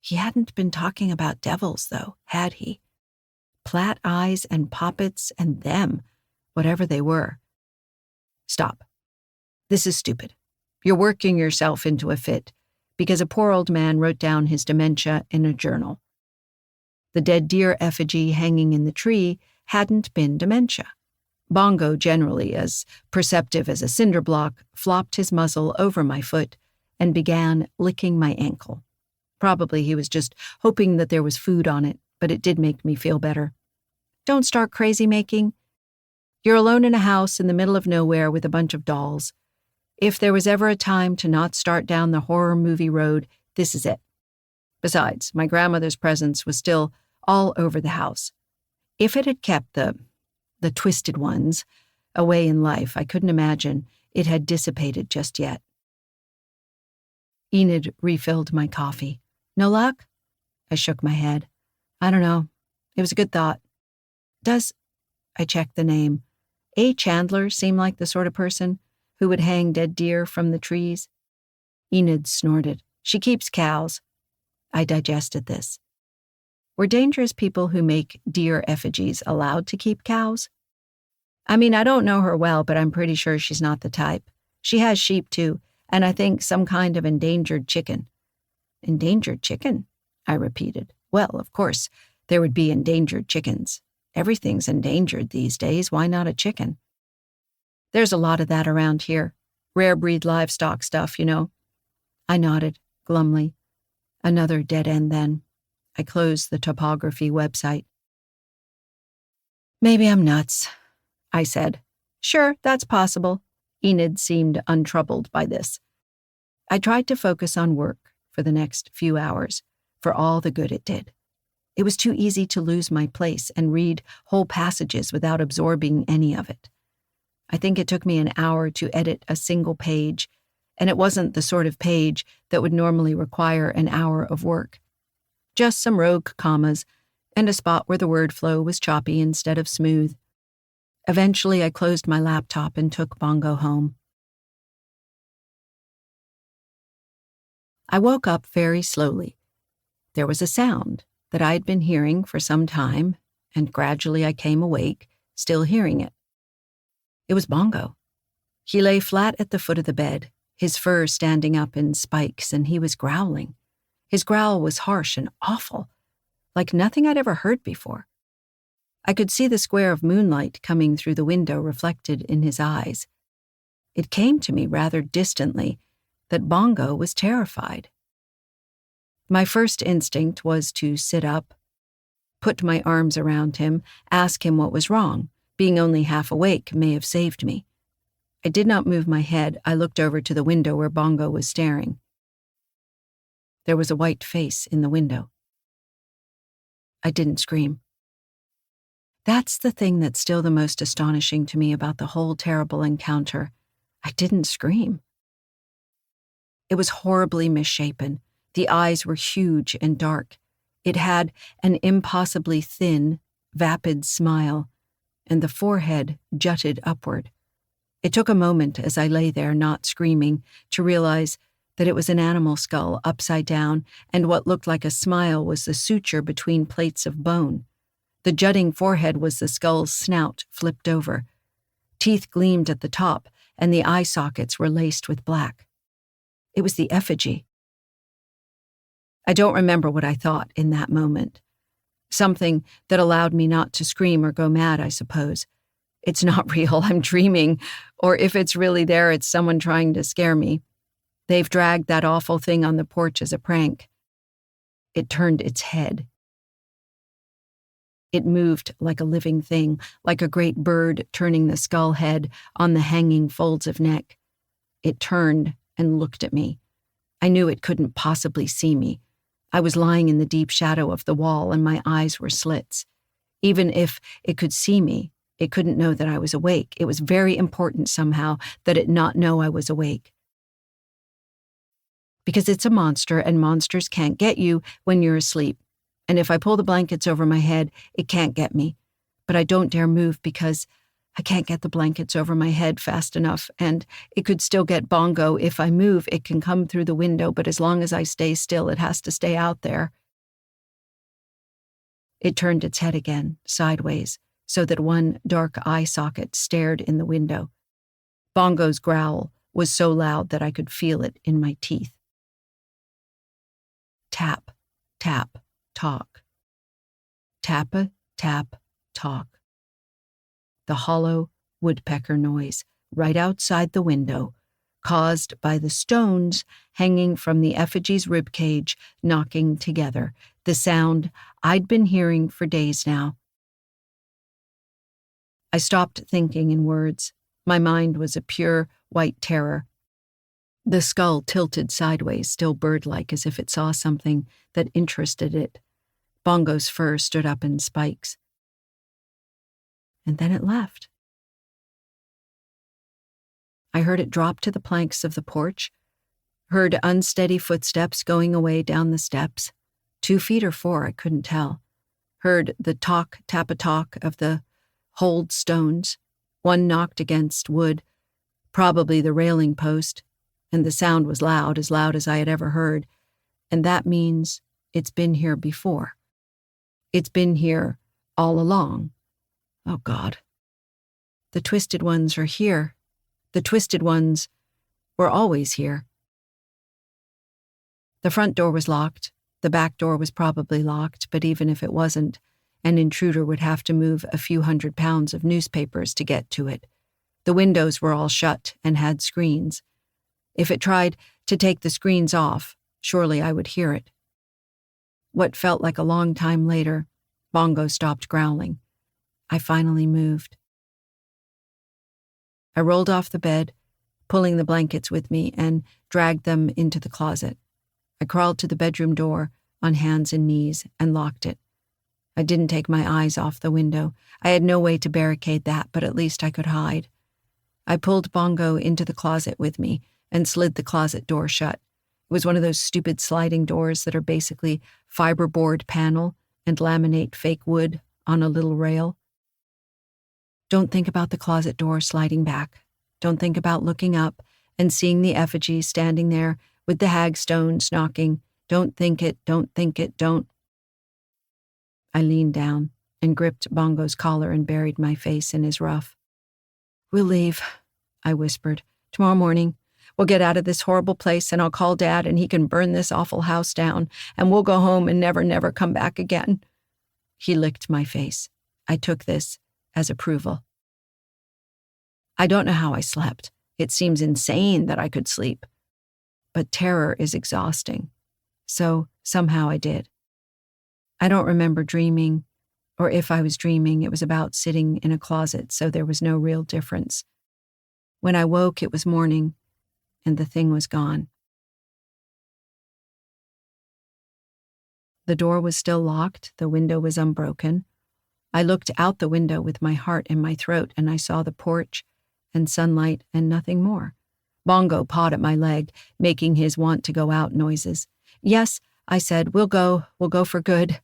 Speaker 1: He hadn't been talking about devils, though, had he? Plat eyes and poppets and them, whatever they were. Stop. This is stupid. You're working yourself into a fit because a poor old man wrote down his dementia in a journal. The dead deer effigy hanging in the tree hadn't been dementia. Bongo, generally as perceptive as a cinder block, flopped his muzzle over my foot and began licking my ankle. Probably he was just hoping that there was food on it, but it did make me feel better. Don't start crazy making. You're alone in a house in the middle of nowhere with a bunch of dolls. If there was ever a time to not start down the horror movie road, this is it. Besides, my grandmother's presence was still all over the house. If it had kept the twisted ones away in life, I couldn't imagine it had dissipated just yet. Enid refilled my coffee. No luck? I shook my head. I don't know. It was a good thought. I checked the name. A. Chandler seem like the sort of person who would hang dead deer from the trees? Enid snorted. She keeps cows. I digested this. Were dangerous people who make deer effigies allowed to keep cows? I mean, I don't know her well, but I'm pretty sure she's not the type. She has sheep, too, and I think some kind of endangered chicken. Endangered chicken? I repeated. Well, of course, there would be endangered chickens. Everything's endangered these days. Why not a chicken? There's a lot of that around here. Rare breed livestock stuff, you know. I nodded, glumly. Another dead end, then. I closed the topography website. Maybe I'm nuts, I said. Sure, that's possible. Enid seemed untroubled by this. I tried to focus on work for the next few hours, for all the good it did. It was too easy to lose my place and read whole passages without absorbing any of it. I think it took me an hour to edit a single page, and it wasn't the sort of page that would normally require an hour of work. Just some rogue commas and a spot where the word flow was choppy instead of smooth. Eventually, I closed my laptop and took Bongo home. I woke up very slowly. There was a sound that I had been hearing for some time, and gradually I came awake, still hearing it. It was Bongo. He lay flat at the foot of the bed, his fur standing up in spikes, and he was growling. His growl was harsh and awful, like nothing I'd ever heard before. I could see the square of moonlight coming through the window reflected in his eyes. It came to me rather distantly that Bongo was terrified. My first instinct was to sit up, put my arms around him, ask him what was wrong. Being only half awake may have saved me. I did not move my head. I looked over to the window where Bongo was staring. There was a white face in the window. I didn't scream. That's the thing that's still the most astonishing to me about the whole terrible encounter. I didn't scream. It was horribly misshapen. The eyes were huge and dark. It had an impossibly thin, vapid smile, and the forehead jutted upward. It took a moment as I lay there not screaming to realize that it was an animal skull upside down, and what looked like a smile was the suture between plates of bone. The jutting forehead was the skull's snout flipped over. Teeth gleamed at the top, and the eye sockets were laced with black. It was the effigy. I don't remember what I thought in that moment. Something that allowed me not to scream or go mad, I suppose. It's not real, I'm dreaming, or if it's really there, it's someone trying to scare me. They've dragged that awful thing on the porch as a prank. It turned its head. It moved like a living thing, like a great bird turning the skull head on the hanging folds of neck. It turned and looked at me. I knew it couldn't possibly see me. I was lying in the deep shadow of the wall and my eyes were slits. Even if it could see me, it couldn't know that I was awake. It was very important somehow that it not know I was awake. Because it's a monster and monsters can't get you when you're asleep. And if I pull the blankets over my head, it can't get me. But I don't dare move because I can't get the blankets over my head fast enough, and it could still get Bongo. If I move, it can come through the window, but as long as I stay still, it has to stay out there. It turned its head again, sideways, so that one dark eye socket stared in the window. Bongo's growl was so loud that I could feel it in my teeth. Tap, tap, talk. Tappa, tap, talk. The hollow woodpecker noise right outside the window, caused by the stones hanging from the effigy's ribcage knocking together, the sound I'd been hearing for days now. I stopped thinking in words. My mind was a pure white terror. The skull tilted sideways, still bird-like, as if it saw something that interested it. Bongo's fur stood up in spikes. And then it left. I heard it drop to the planks of the porch, heard unsteady footsteps going away down the steps, 2 feet or 4, I couldn't tell. Heard the tap-a-talk of the hold stones. One knocked against wood, probably the railing post, and the sound was loud as I had ever heard, and that means it's been here before. It's been here all along. Oh, God. The twisted ones are here. The twisted ones were always here. The front door was locked. The back door was probably locked, but even if it wasn't, an intruder would have to move a few 100 pounds of newspapers to get to it. The windows were all shut and had screens. If it tried to take the screens off, surely I would hear it. What felt like a long time later, Bongo stopped growling. I finally moved. I rolled off the bed, pulling the blankets with me, and dragged them into the closet. I crawled to the bedroom door on hands and knees and locked it. I didn't take my eyes off the window. I had no way to barricade that, but at least I could hide. I pulled Bongo into the closet with me and slid the closet door shut. It was one of those stupid sliding doors that are basically fiberboard panel and laminate fake wood on a little rail. Don't think about the closet door sliding back. Don't think about looking up and seeing the effigy standing there with the hagstones knocking. Don't think it, don't think it, don't. I leaned down and gripped Bongo's collar and buried my face in his ruff. "We'll leave," I whispered. "Tomorrow morning. We'll get out of this horrible place and I'll call Dad and he can burn this awful house down and we'll go home and never come back again." He licked my face. I took this as approval. I don't know how I slept. It seems insane that I could sleep. But terror is exhausting. So somehow I did. I don't remember dreaming, or if I was dreaming, it was about sitting in a closet, so there was no real difference. When I woke, it was morning, and the thing was gone. The door was still locked, the window was unbroken. I looked out the window with my heart in my throat, and I saw the porch and sunlight and nothing more. Bongo pawed at my leg, making his want-to-go-out noises. "Yes," I said, we'll go for good."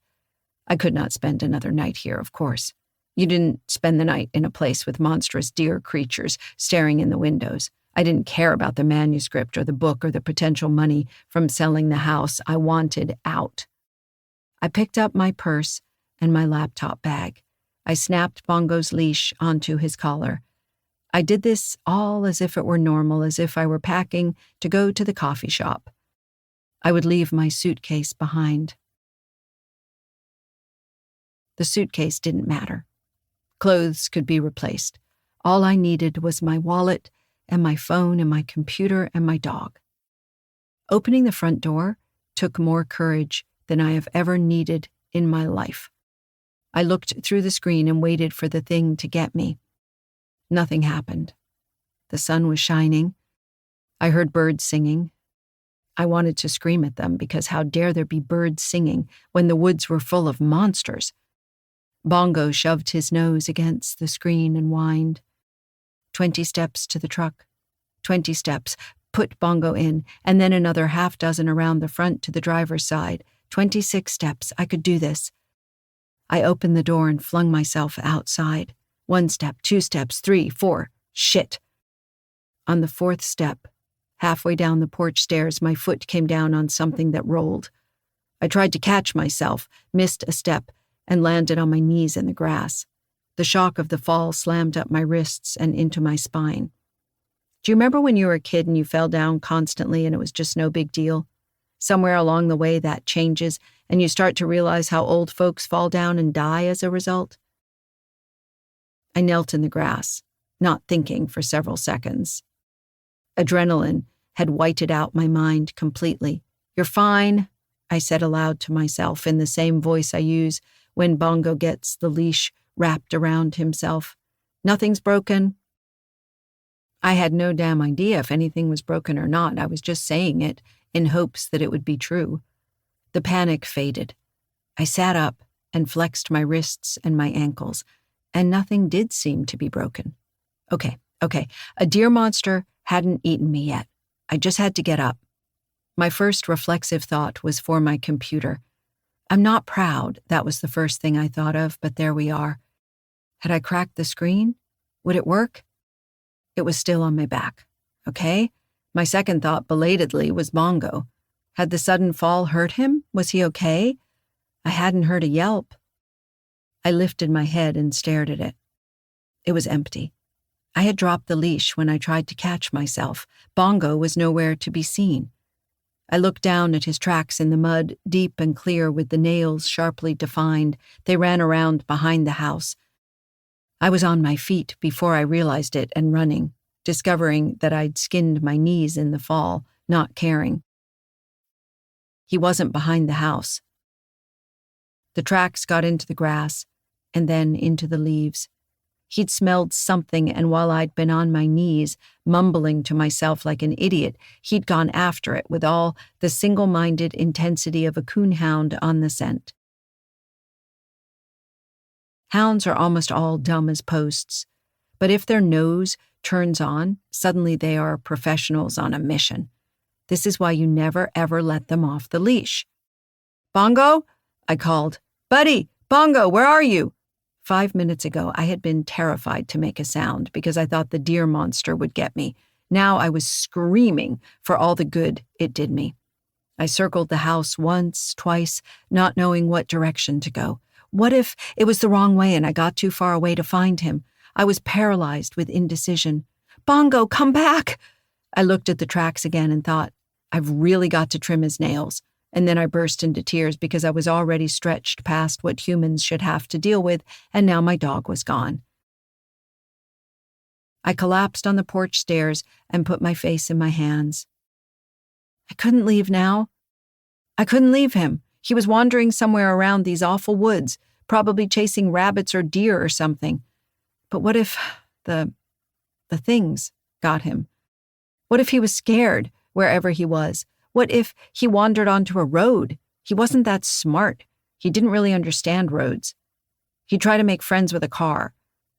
Speaker 1: I could not spend another night here, of course. You didn't spend the night in a place with monstrous deer creatures staring in the windows. I didn't care about the manuscript or the book or the potential money from selling the house. I wanted out. I picked up my purse and my laptop bag. I snapped Bongo's leash onto his collar. I did this all as if it were normal, as if I were packing to go to the coffee shop. I would leave my suitcase behind. The suitcase didn't matter. Clothes could be replaced. All I needed was my wallet and my phone and my computer and my dog. Opening the front door took more courage than I have ever needed in my life. I looked through the screen and waited for the thing to get me. Nothing happened. The sun was shining. I heard birds singing. I wanted to scream at them because how dare there be birds singing when the woods were full of monsters? Bongo shoved his nose against the screen and whined. 20 steps to the truck. 20 steps. Put Bongo in, and then another half dozen around the front to the driver's side. 26 steps. I could do this. I opened the door and flung myself outside. 1 step, 2 steps, 3, 4. Shit. On the 4th step, halfway down the porch stairs, my foot came down on something that rolled. I tried to catch myself, missed a step, and landed on my knees in the grass. The shock of the fall slammed up my wrists and into my spine. Do you remember when you were a kid and you fell down constantly and it was just no big deal? Somewhere along the way that changes and you start to realize how old folks fall down and die as a result? I knelt in the grass, not thinking for several seconds. Adrenaline had whited out my mind completely. "You're fine," I said aloud to myself in the same voice I use when Bongo gets the leash wrapped around himself. Nothing's broken. I had no damn idea if anything was broken or not. I was just saying it in hopes that it would be true. The panic faded. I sat up and flexed my wrists and my ankles, and nothing did seem to be broken. Okay. A deer monster hadn't eaten me yet. I just had to get up. My first reflexive thought was for my computer. I'm not proud, that was the first thing I thought of, but there we are. Had I cracked the screen? Would it work? It was still on my back. Okay. My second thought, belatedly, was Bongo. Had the sudden fall hurt him? Was he okay? I hadn't heard a yelp. I lifted my head and stared at it. It was empty. I had dropped the leash when I tried to catch myself. Bongo was nowhere to be seen. I looked down at his tracks in the mud, deep and clear with the nails sharply defined. They ran around behind the house. I was on my feet before I realized it and running, discovering that I'd skinned my knees in the fall, not caring. He wasn't behind the house. The tracks got into the grass and then into the leaves. He'd smelled something, and while I'd been on my knees, mumbling to myself like an idiot, he'd gone after it with all the single-minded intensity of a coonhound on the scent. Hounds are almost all dumb as posts, but if their nose turns on, suddenly they are professionals on a mission. This is why you never, ever let them off the leash. Bongo? I called. Buddy, Bongo, where are you? 5 minutes ago, I had been terrified to make a sound because I thought the deer monster would get me. Now I was screaming for all the good it did me. I circled the house once, twice, not knowing what direction to go. What if it was the wrong way and I got too far away to find him? I was paralyzed with indecision. Bongo, come back! I looked at the tracks again and thought, I've really got to trim his nails. And then I burst into tears because I was already stretched past what humans should have to deal with, and now my dog was gone. I collapsed on the porch stairs and put my face in my hands. I couldn't leave now. I couldn't leave him. He was wandering somewhere around these awful woods, probably chasing rabbits or deer or something. But what if the things got him? What if he was scared wherever he was? What if he wandered onto a road? He wasn't that smart. He didn't really understand roads. He'd try to make friends with a car.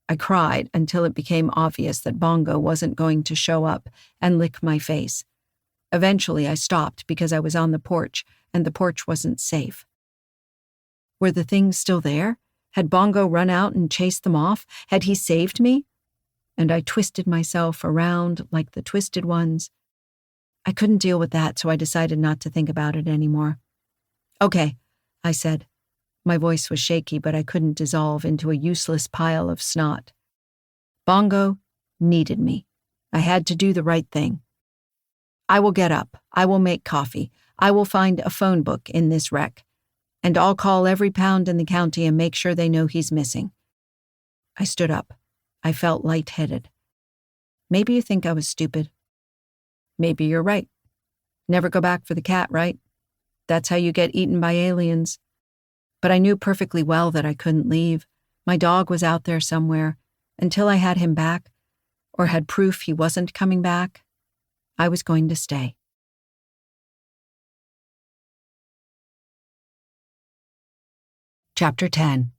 Speaker 1: I cried until it became obvious that Bongo wasn't going to show up and lick my face. Eventually, I stopped because I was on the porch, and the porch wasn't safe. Were the things still there? Had Bongo run out and chased them off? Had he saved me? And I twisted myself around like the twisted ones. I couldn't deal with that, so I decided not to think about it anymore. Okay, I said. My voice was shaky, but I couldn't dissolve into a useless pile of snot. Bongo needed me. I had to do the right thing. I will get up. I will make coffee. I will find a phone book in this wreck. And I'll call every pound in the county and make sure they know he's missing. I stood up. I felt lightheaded. Maybe you think I was stupid. Maybe you're right. Never go back for the cat, right? That's how you get eaten by aliens. But I knew perfectly well that I couldn't leave. My dog was out there somewhere. Until I had him back, or had proof he wasn't coming back, I was going to stay. Chapter 10.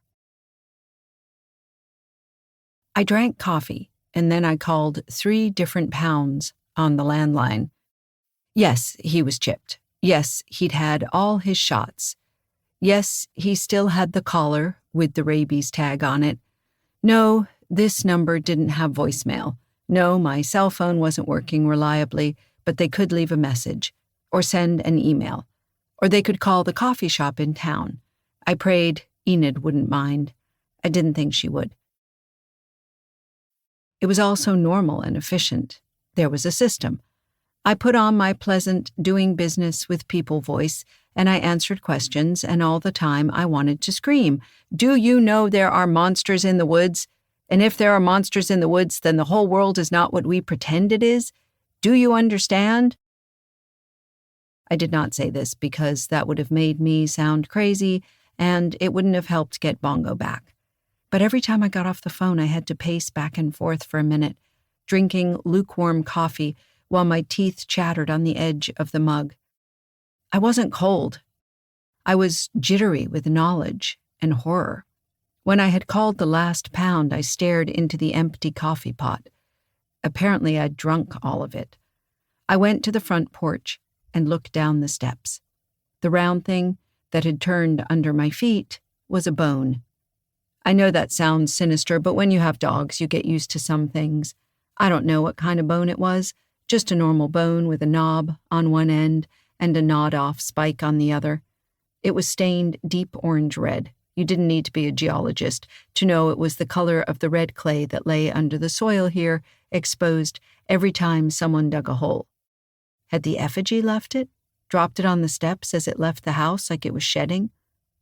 Speaker 1: I drank coffee, and then I called 3 different pounds on the landline. Yes, he was chipped. Yes, he'd had all his shots. Yes, he still had the collar with the rabies tag on it. No, this number didn't have voicemail. No, my cell phone wasn't working reliably, but they could leave a message, or send an email, or they could call the coffee shop in town. I prayed Enid wouldn't mind. I didn't think she would. It was all so normal and efficient. There was a system. I put on my pleasant doing business with people voice, and I answered questions, and all the time I wanted to scream, "Do you know there are monsters in the woods? And if there are monsters in the woods, then the whole world is not what we pretend it is? Do you understand?" I did not say this because that would have made me sound crazy and it wouldn't have helped get Bongo back. But every time I got off the phone, I had to pace back and forth for a minute, drinking lukewarm coffee while my teeth chattered on the edge of the mug. I wasn't cold. I was jittery with knowledge and horror. When I had called the last pound, I stared into the empty coffee pot. Apparently, I'd drunk all of it. I went to the front porch and looked down the steps. The round thing that had turned under my feet was a bone. I know that sounds sinister, but when you have dogs, you get used to some things. I don't know what kind of bone it was, just a normal bone with a knob on one end and a gnawed-off spike on the other. It was stained deep orange red. You didn't need to be a geologist to know it was the color of the red clay that lay under the soil here, exposed every time someone dug a hole. Had the effigy left it? Dropped it on the steps as it left the house like it was shedding?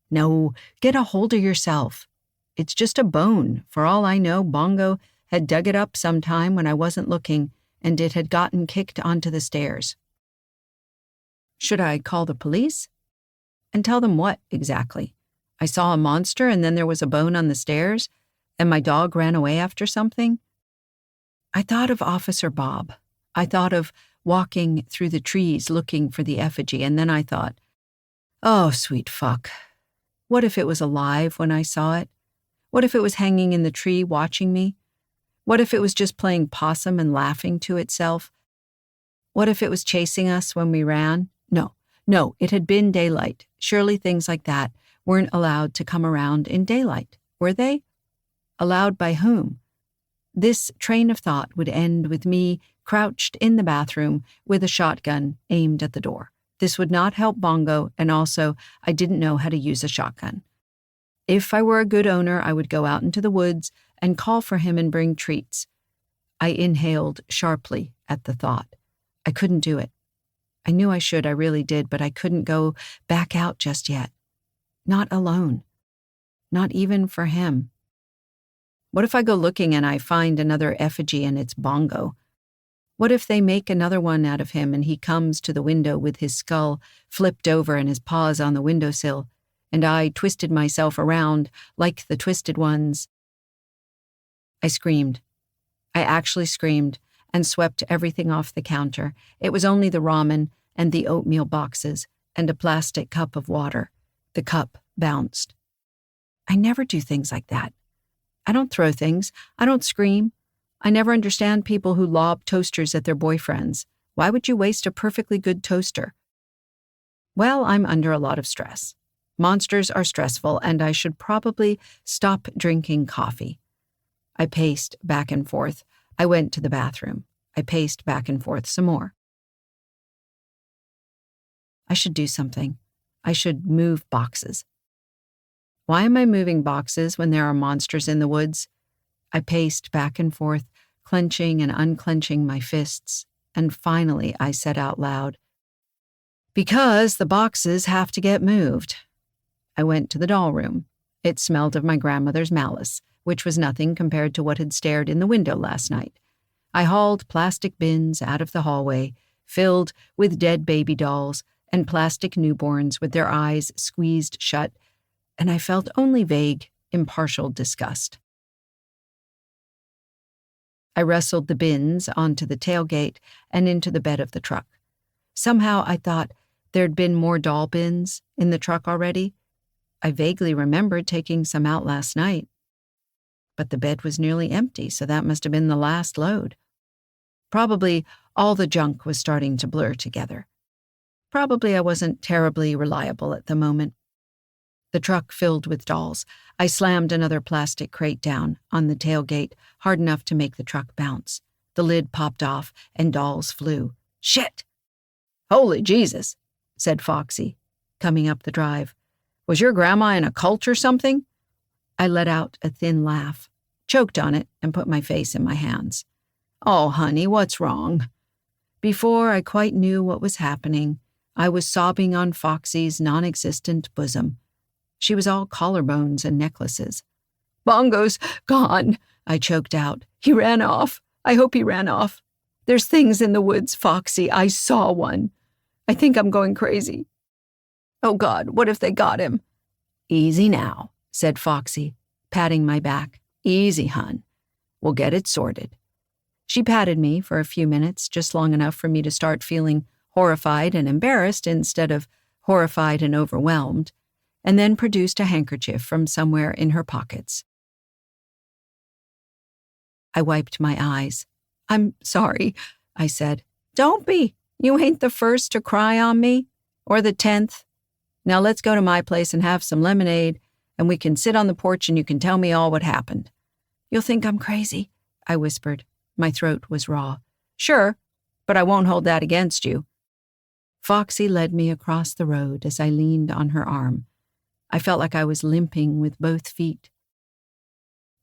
Speaker 1: No, get a hold of yourself. It's just a bone. For all I know, Bongo had dug it up sometime when I wasn't looking, and it had gotten kicked onto the stairs. Should I call the police? And tell them what, exactly? I saw a monster and then there was a bone on the stairs, and my dog ran away after something? I thought of Officer Bob. I thought of walking through the trees looking for the effigy, and then I thought, oh, sweet fuck. What if it was alive when I saw it? What if it was hanging in the tree watching me? What if it was just playing possum and laughing to itself? What if it was chasing us when we ran? No, it had been daylight. Surely things like that weren't allowed to come around in daylight, were they? Allowed by whom? This train of thought would end with me crouched in the bathroom with a shotgun aimed at the door. This would not help Bongo, and also I didn't know how to use a shotgun. If I were a good owner, I would go out into the woods and call for him and bring treats. I inhaled sharply at the thought. I couldn't do it. I knew I should, I really did, but I couldn't go back out just yet. Not alone. Not even for him. What if I go looking and I find another effigy and it's Bongo? What if they make another one out of him and he comes to the window with his skull flipped over and his paws on the windowsill, and I twisted myself around like the twisted ones? I screamed. I actually screamed and swept everything off the counter. It was only the ramen and the oatmeal boxes and a plastic cup of water. The cup bounced. I never do things like that. I don't throw things. I don't scream. I never understand people who lob toasters at their boyfriends. Why would you waste a perfectly good toaster? Well, I'm under a lot of stress. Monsters are stressful, and I should probably stop drinking coffee. I paced back and forth. I went to the bathroom. I paced back and forth some more. I should do something. I should move boxes. Why am I moving boxes when there are monsters in the woods? I paced back and forth, clenching and unclenching my fists, and finally I said out loud, because the boxes have to get moved. I went to the doll room. It smelled of my grandmother's malice, which was nothing compared to what had stared in the window last night. I hauled plastic bins out of the hallway, filled with dead baby dolls and plastic newborns with their eyes squeezed shut, and I felt only vague, impartial disgust. I wrestled the bins onto the tailgate and into the bed of the truck. Somehow I thought there'd been more doll bins in the truck already. I vaguely remembered taking some out last night. But the bed was nearly empty, so that must have been the last load. Probably all the junk was starting to blur together. Probably I wasn't terribly reliable at the moment. The truck filled with dolls. I slammed another plastic crate down on the tailgate, hard enough to make the truck bounce. The lid popped off, and dolls flew. Shit! Holy Jesus, said Foxy, coming up the drive. Was your grandma in a cult or something? I let out a thin laugh, choked on it, and put my face in my hands. Oh, honey, what's wrong? Before I quite knew what was happening, I was sobbing on Foxy's non-existent bosom. She was all collarbones and necklaces. Bongo's gone, I choked out. He ran off. I hope he ran off. There's things in the woods, Foxy. I saw one. I think I'm going crazy. Oh God, what if they got him? Easy now, said Foxy, patting my back. Easy, hun. We'll get it sorted. She patted me for a few minutes, just long enough for me to start feeling horrified and embarrassed instead of horrified and overwhelmed, and then produced a handkerchief from somewhere in her pockets. I wiped my eyes. I'm sorry, I said. Don't be. You ain't the first to cry on me, or the 10th. Now let's go to my place and have some lemonade, and we can sit on the porch and you can tell me all what happened. You'll think I'm crazy, I whispered. My throat was raw. Sure, but I won't hold that against you. Foxy led me across the road as I leaned on her arm. I felt like I was limping with both feet.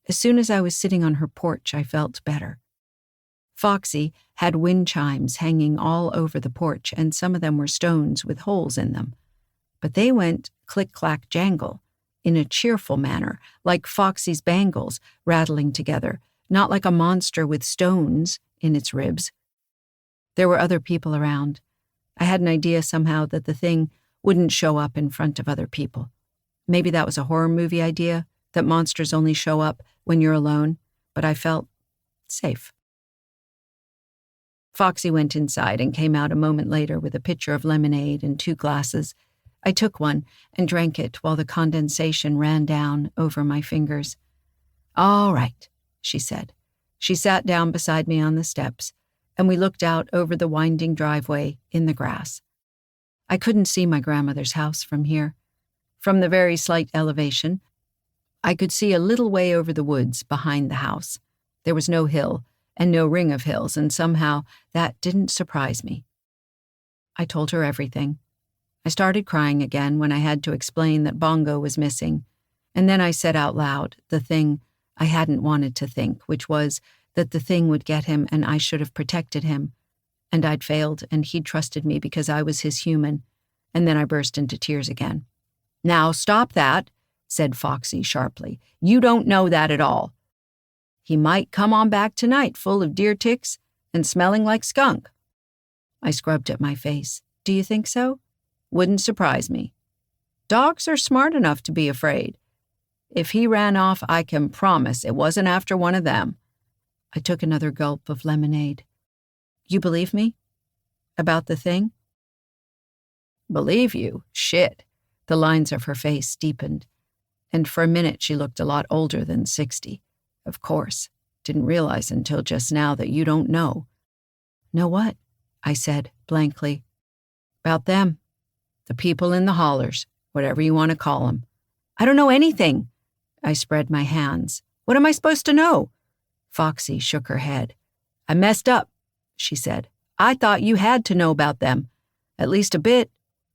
Speaker 1: As soon as I was sitting on her porch, I felt better. Foxy had wind chimes hanging all over the porch, and some of them were stones with holes in them. But they went click-clack-jangle in a cheerful manner, like Foxy's bangles rattling together, not like a monster with stones in its ribs. There were other people around. I had an idea somehow that the thing wouldn't show up in front of other people. Maybe that was a horror movie idea, that monsters only show up when you're alone, but I felt safe. Foxy went inside and came out a moment later with a pitcher of lemonade and 2 glasses. I took one and drank it while the condensation ran down over my fingers. All right, she said. She sat down beside me on the steps, and we looked out over the winding driveway in the grass. I couldn't see my grandmother's house from here. From the very slight elevation, I could see a little way over the woods behind the house. There was no hill and no ring of hills, and somehow that didn't surprise me. I told her everything. I started crying again when I had to explain that Bongo was missing, and then I said out loud the thing I hadn't wanted to think, which was that the thing would get him and I should have protected him, and I'd failed and he'd trusted me because I was his human, and then I burst into tears again. Now stop that, said Foxy sharply. You don't know that at all. He might come on back tonight full of deer ticks and smelling like skunk. I scrubbed at my face. Do you think so? Wouldn't surprise me. Dogs are smart enough to be afraid. If he ran off, I can promise it wasn't after one of them. I took another gulp of lemonade. You believe me? About the thing? Believe you? Shit. The lines of her face deepened, and for a minute she looked a lot older than 60. Of course. Didn't realize until just now that you don't know. Know what? I said blankly. About them. The people in the hollers, whatever you want to call them. I don't know anything. I spread my hands. What am I supposed to know? Foxy shook her head. I messed up, she said. I thought you had to know about them. At least a bit.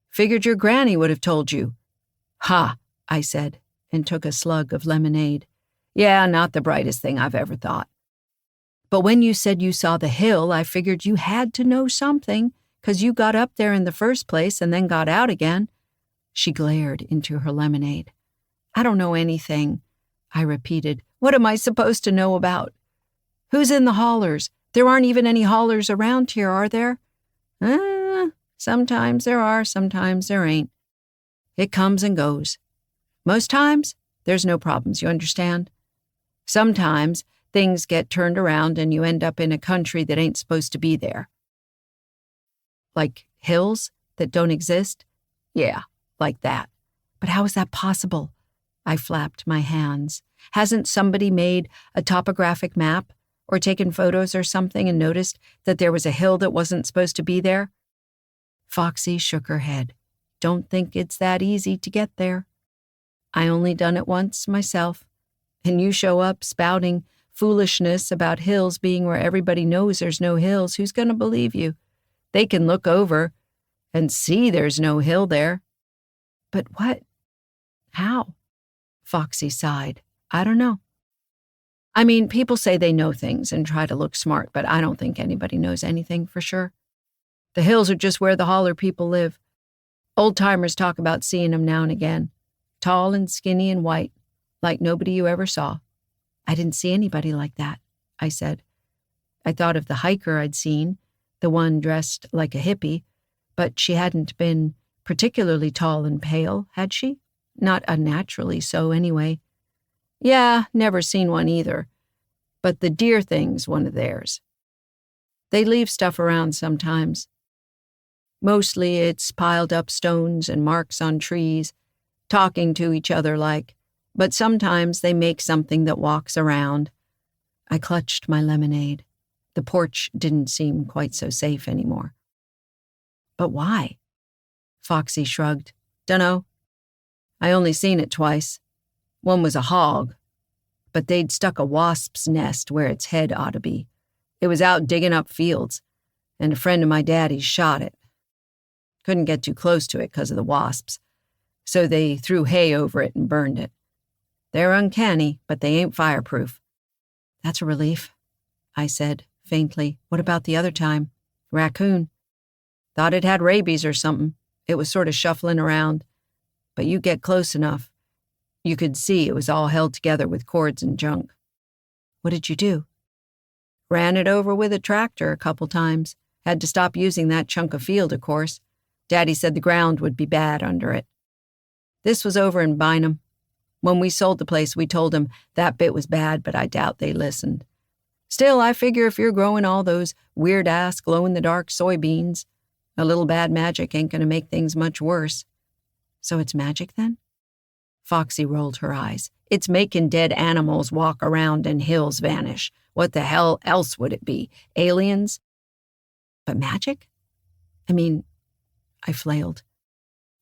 Speaker 1: Figured your granny would have told you. Ha, I said, and took a slug of lemonade. Yeah, not the brightest thing I've ever thought. But when you said you saw the hill, I figured you had to know something, 'cause you got up there in the first place and then got out again. She glared into her lemonade. I don't know anything, I repeated. What am I supposed to know about? Who's in the hollers? There aren't even any hollers around here, are there? Sometimes there are, sometimes there ain't. It comes and goes. Most times, there's no problems, you understand? Sometimes, things get turned around and you end up in a country that ain't supposed to be there. Like hills that don't exist? Yeah, like that. But how is that possible? I flapped my hands. Hasn't somebody made a topographic map or taken photos or something and noticed that there was a hill that wasn't supposed to be there? Foxy shook her head. Don't think it's that easy to get there. I only done it once myself. And you show up spouting foolishness about hills being where everybody knows there's no hills. Who's going to believe you? They can look over and see there's no hill there. But what? How? Foxy sighed. I don't know. I mean, people say they know things and try to look smart, but I don't think anybody knows anything for sure. The hills are just where the holler people live. Old-timers talk about seeing them now and again. Tall and skinny and white, like nobody you ever saw. I didn't see anybody like that, I said. I thought of the hiker I'd seen, the one dressed like a hippie, But she hadn't been particularly tall and pale, had she? Not unnaturally so, anyway. Yeah, never seen one either. But the deer thing's one of theirs. They leave stuff around sometimes. Mostly it's piled up stones and marks on trees, talking to each other like, but sometimes they make something that walks around. I clutched my lemonade. The porch didn't seem quite so safe anymore. But why? Foxy shrugged. Dunno. I only seen it twice. One was a hog, but they'd stuck a wasp's nest where its head ought to be. It was out digging up fields, and a friend of my daddy's shot it. Couldn't get too close to it because of the wasps, so they threw hay over it and burned it. They're uncanny, but they ain't fireproof. That's a relief, I said, faintly. What about the other time? Raccoon. Thought it had rabies or something. It was sort of shuffling around. But you get close enough, you could see it was all held together with cords and junk. What did you do? Ran it over with a tractor a couple times. Had to stop using that chunk of field, of course. Daddy said the ground would be bad under it. This was over in Bynum. When we sold the place, we told them that bit was bad, but I doubt they listened. Still, I figure if you're growing all those weird-ass glow-in-the-dark soybeans, a little bad magic ain't gonna make things much worse. So it's magic, then? Foxy rolled her eyes. It's making dead animals walk around and hills vanish. What the hell else would it be? Aliens? But magic? I flailed.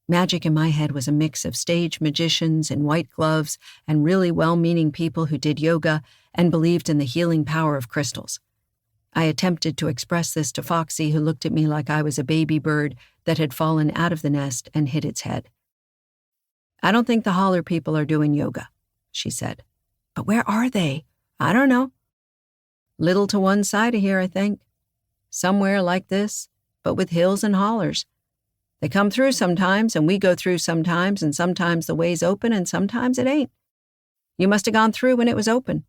Speaker 1: Magic in my head was a mix of stage magicians in white gloves and really well-meaning people who did yoga and believed in the healing power of crystals. I attempted to express this to Foxy, who looked at me like I was a baby bird that had fallen out of the nest and hit its head. I don't think the holler people are doing yoga, she said. But where are they? I don't know. Little to one side of here, I think. Somewhere like this, but with hills and hollers. They come through sometimes, and we go through sometimes, and sometimes the way's open, and sometimes it ain't. You must have gone through when it was open.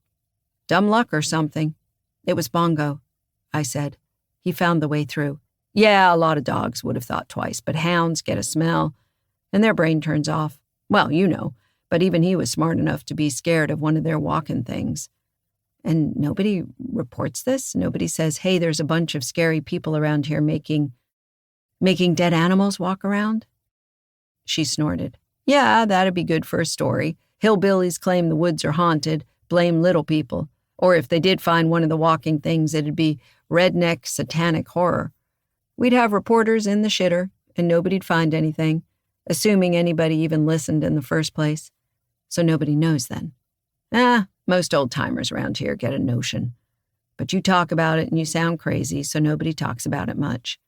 Speaker 1: Dumb luck or something. It was Bongo, I said. He found the way through. Yeah, a lot of dogs would have thought twice, but hounds get a smell, and their brain turns off. Well, you know, but even he was smart enough to be scared of one of their walking things. And nobody reports this? Nobody says, hey, there's a bunch of scary people around here making dead animals walk around? She snorted. Yeah, that'd be good for a story. Hillbillies claim the woods are haunted, blame little people. Or if they did find one of the walking things, it'd be redneck satanic horror. We'd have reporters in the shitter, and nobody'd find anything, assuming anybody even listened in the first place. So nobody knows then. Most old-timers around here get a notion. But you talk about it and you sound crazy, so nobody talks about it much.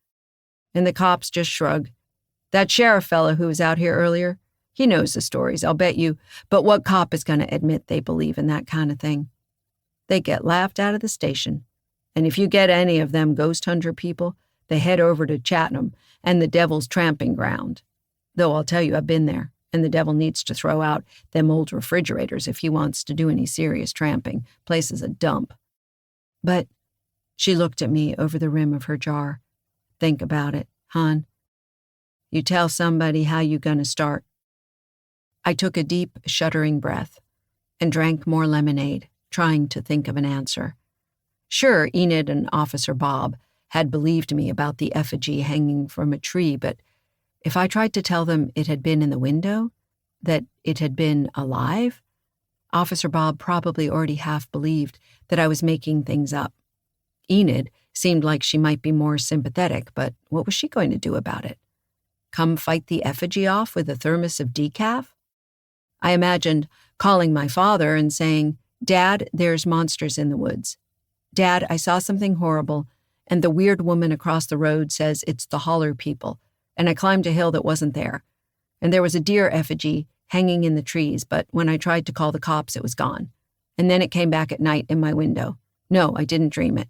Speaker 1: And the cops just shrug. That sheriff fella who was out here earlier, he knows the stories, I'll bet you, but what cop is going to admit they believe in that kind of thing? They get laughed out of the station. And if you get any of them ghost hunter people, they head over to Chattanam and the devil's tramping ground. Though I'll tell you, I've been there, and the devil needs to throw out them old refrigerators if he wants to do any serious tramping. Place is a dump. But she looked at me over the rim of her jar. Think about it, hon. You tell somebody how you gonna start. I took a deep, shuddering breath and drank more lemonade, trying to think of an answer. Sure, Enid and Officer Bob had believed me about the effigy hanging from a tree, but if I tried to tell them it had been in the window, that it had been alive, Officer Bob probably already half believed that I was making things up. Enid seemed like she might be more sympathetic, but what was she going to do about it? Come fight the effigy off with a thermos of decaf? I imagined calling my father and saying, Dad, there's monsters in the woods. Dad, I saw something horrible, and the weird woman across the road says it's the holler people, and I climbed a hill that wasn't there. And there was a deer effigy hanging in the trees, but when I tried to call the cops, it was gone. And then it came back at night in my window. No, I didn't dream it.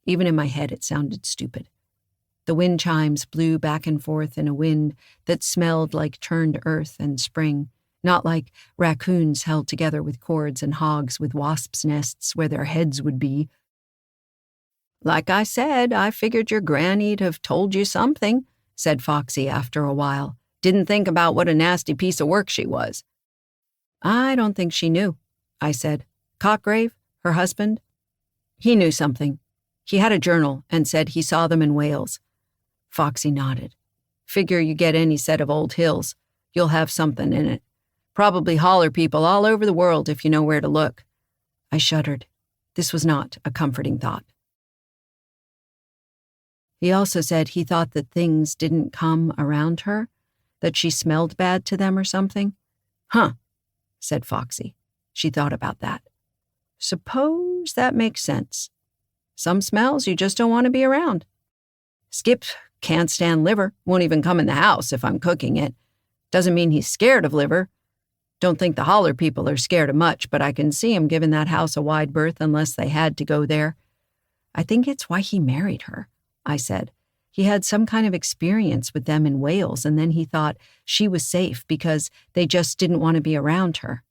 Speaker 1: Even in my head, it sounded stupid. The wind chimes blew back and forth in a wind that smelled like turned earth and spring, not like raccoons held together with cords and hogs with wasps' nests where their heads would be. Like I said, I figured your granny'd have told you something, said Foxy after a while. Didn't think about what a nasty piece of work she was. I don't think she knew, I said. Cotgrave, her husband? He knew something. He had a journal and said he saw them in Wales. Foxy nodded. Figure you get any set of old hills, you'll have something in it. Probably holler people all over the world if you know where to look. I shuddered. This was not a comforting thought. He also said he thought that things didn't come around her, that she smelled bad to them or something. Huh, said Foxy. She thought about that. Suppose that makes sense. Some smells you just don't want to be around. Skip can't stand liver, won't even come in the house if I'm cooking it. Doesn't mean he's scared of liver. Don't think the holler people are scared of much, but I can see him giving that house a wide berth unless they had to go there. I think it's why he married her, I said. He had some kind of experience with them in Wales, and then he thought she was safe because they just didn't want to be around her.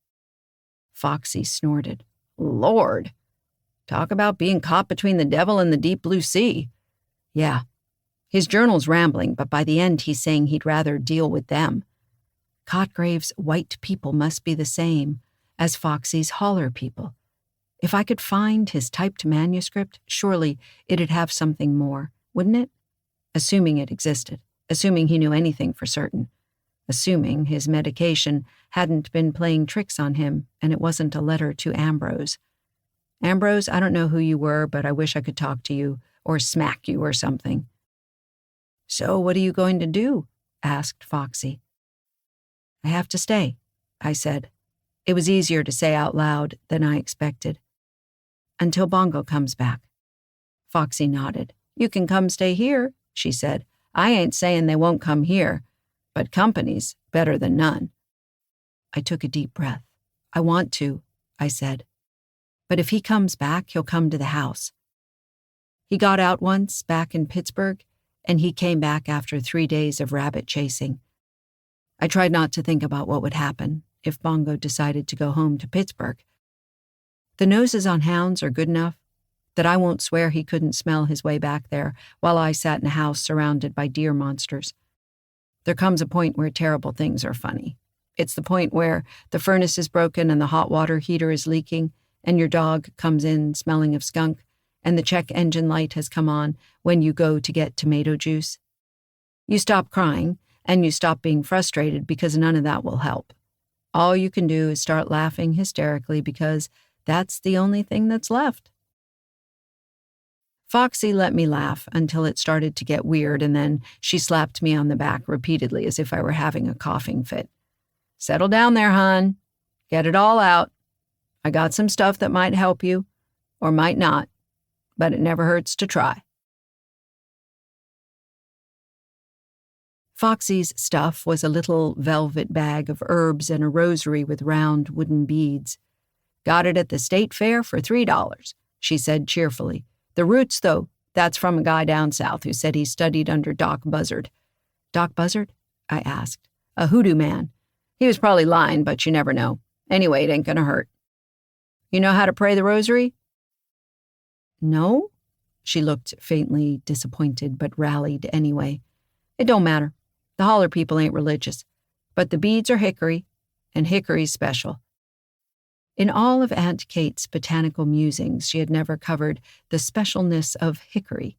Speaker 1: Foxy snorted. Lord, talk about being caught between the devil and the deep blue sea. Yeah, his journal's rambling, but by the end he's saying he'd rather deal with them. Cotgrave's white people must be the same as Foxy's holler people. If I could find his typed manuscript, surely it'd have something more, wouldn't it? Assuming it existed, assuming he knew anything for certain, assuming his medication hadn't been playing tricks on him and it wasn't a letter to Ambrose. Ambrose, I don't know who you were, but I wish I could talk to you or smack you or something. So what are you going to do? Asked Foxy. I have to stay, I said. It was easier to say out loud than I expected. Until Bongo comes back. Foxy nodded. You can come stay here, she said. I ain't saying they won't come here, but company's better than none. I took a deep breath. I want to, I said. But if he comes back, he'll come to the house. He got out once, back in Pittsburgh, and he came back after 3 days of rabbit chasing. I tried not to think about what would happen if Bongo decided to go home to Pittsburgh. The noses on hounds are good enough that I won't swear he couldn't smell his way back there while I sat in a house surrounded by deer monsters. There comes a point where terrible things are funny. It's the point where the furnace is broken and the hot water heater is leaking, and your dog comes in smelling of skunk, and the check engine light has come on when you go to get tomato juice. You stop crying, and you stop being frustrated because none of that will help. All you can do is start laughing hysterically because that's the only thing that's left. Foxy let me laugh until it started to get weird, and then she slapped me on the back repeatedly as if I were having a coughing fit. Settle down there, hon. Get it all out. I got some stuff that might help you, or might not, but it never hurts to try. Foxy's stuff was a little velvet bag of herbs and a rosary with round wooden beads. Got it at the state fair for $3, she said cheerfully. The roots, though, that's from a guy down south who said he studied under Doc Buzzard. Doc Buzzard? I asked. A hoodoo man. He was probably lying, but you never know. Anyway, it ain't gonna hurt. You know how to pray the rosary? No? She looked faintly disappointed, but rallied anyway. It don't matter. The holler people ain't religious. But the beads are hickory, and hickory's special. In all of Aunt Kate's botanical musings, she had never covered the specialness of hickory.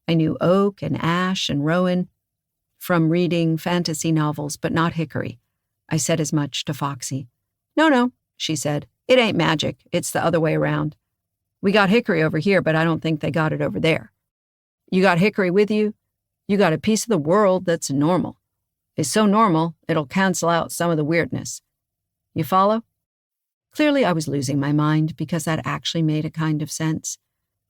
Speaker 1: I knew oak and ash and rowan from reading fantasy novels, but not hickory. I said as much to Foxy. No, she said. It ain't magic. It's the other way around. We got hickory over here, but I don't think they got it over there. You got hickory with you? You got a piece of the world that's normal. It's so normal, it'll cancel out some of the weirdness. You follow? Clearly I was losing my mind because that actually made a kind of sense.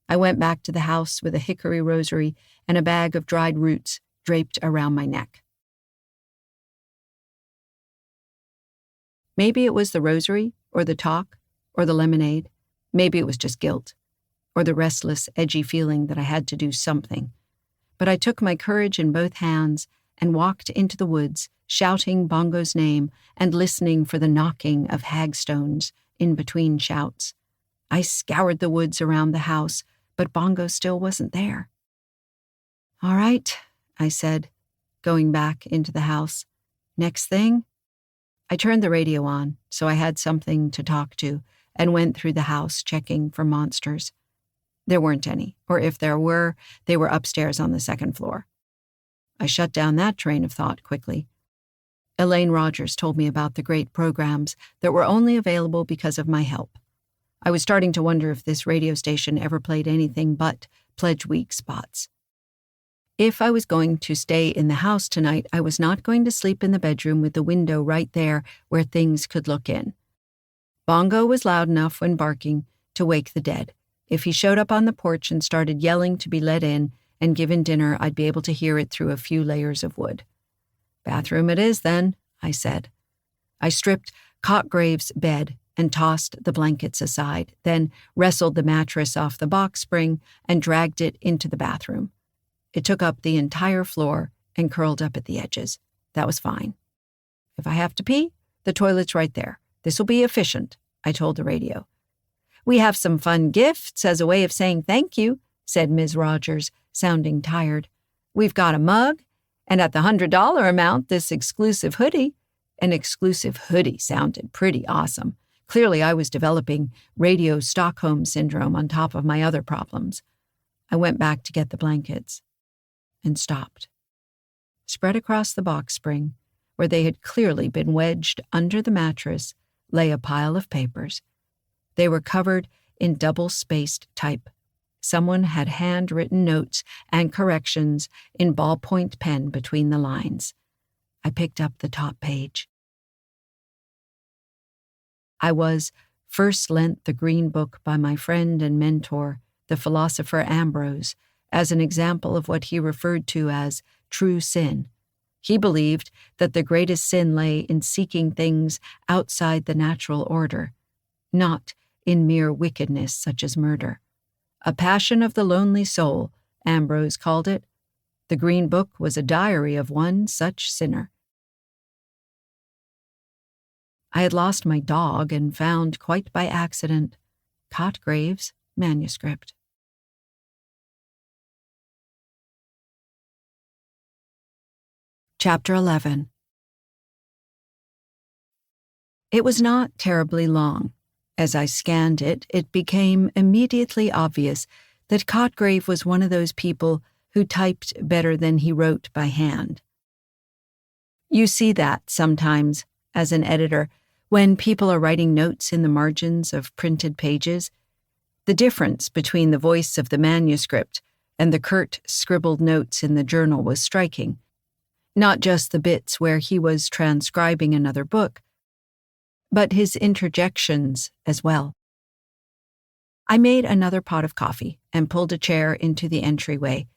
Speaker 1: I went back to the house with a hickory rosary and a bag of dried roots draped around my neck. Maybe it was the rosary, or the talk, or the lemonade. Maybe it was just guilt, or the restless, edgy feeling that I had to do something. But I took my courage in both hands and walked into the woods, shouting Bongo's name and listening for the knocking of hagstones in between shouts. I scoured the woods around the house, but Bongo still wasn't there. All right, I said. going back into the house. Next thing, I turned the radio on so I had something to talk to and went through the house checking for monsters. There weren't any, or if there were, they were upstairs on the second floor. I shut down that train of thought quickly. Elaine Rogers told me about the great programs that were only available because of my help. I was starting to wonder if this radio station ever played anything but Pledge Week spots. If I was going to stay in the house tonight, I was not going to sleep in the bedroom with the window right there where things could look in. Bongo was loud enough when barking to wake the dead. If he showed up on the porch and started yelling to be let in and given dinner, I'd be able to hear it through a few layers of wood. "Bathroom it is, then," I said. I stripped Cotgrave's bed and tossed the blankets aside, then wrestled the mattress off the box spring and dragged it into the bathroom. It took up the entire floor and curled up at the edges. That was fine. "If I have to pee, the toilet's right there. This'll be efficient," I told the radio. "We have some fun gifts as a way of saying thank you," said Ms. Rogers, sounding tired. "We've got a mug, and at the $100 amount, this exclusive hoodie." An exclusive hoodie sounded pretty awesome. Clearly, I was developing radio Stockholm syndrome on top of my other problems. I went back to get the blankets and stopped. Spread across the box spring, where they had clearly been wedged under the mattress, lay a pile of papers. They were covered in double-spaced type. Someone had handwritten notes and corrections in ballpoint pen between the lines. I picked up the top page. I was first lent the Green Book by my friend and mentor, the philosopher Ambrose, as an example of what he referred to as true sin. He believed that the greatest sin lay in seeking things outside the natural order, not in mere wickedness such as murder. A passion of the lonely soul, Ambrose called it. The Green Book was a diary of one such sinner. I had lost my dog and found, quite by accident, Cotgrave's manuscript. Chapter 11. It was not terribly long. As I scanned it, it became immediately obvious that Cotgrave was one of those people who typed better than he wrote by hand. You see that sometimes, as an editor, when people are writing notes in the margins of printed pages. The difference between the voice of the manuscript and the curt, scribbled notes in the journal was striking. Not just the bits where he was transcribing another book, but his interjections as well. I made another pot of coffee and pulled a chair into the entryway.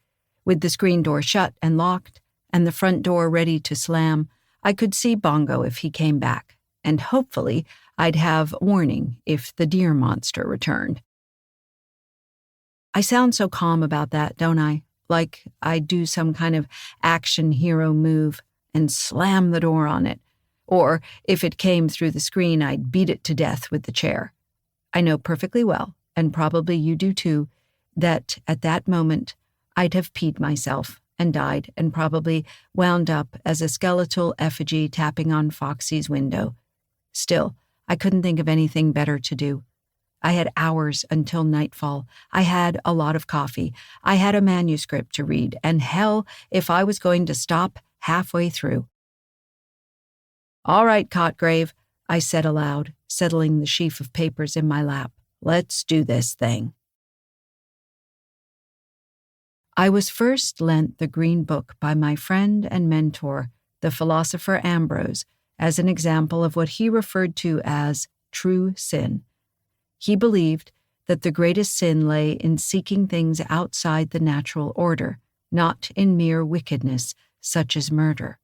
Speaker 1: With the screen door shut and locked, and the front door ready to slam, I could see Bongo if he came back, and hopefully I'd have warning if the deer monster returned. I sound so calm about that, don't I? Like I'd do some kind of action hero move and slam the door on it. Or, if it came through the screen, I'd beat it to death with the chair. I know perfectly well, and probably you do too, that at that moment I'd have peed myself and died and probably wound up as a skeletal effigy tapping on Foxy's window. Still, I couldn't think of anything better to do. I had hours until nightfall. I had a lot of coffee. I had a manuscript to read, and hell if I was going to stop halfway through. "All right, Cotgrave," I said aloud, settling the sheaf of papers in my lap. "Let's do this thing." I was first lent the Green Book by my friend and mentor, the philosopher Ambrose, as an example of what he referred to as true sin. He believed that the greatest sin lay in seeking things outside the natural order, not in mere wickedness, such as murder.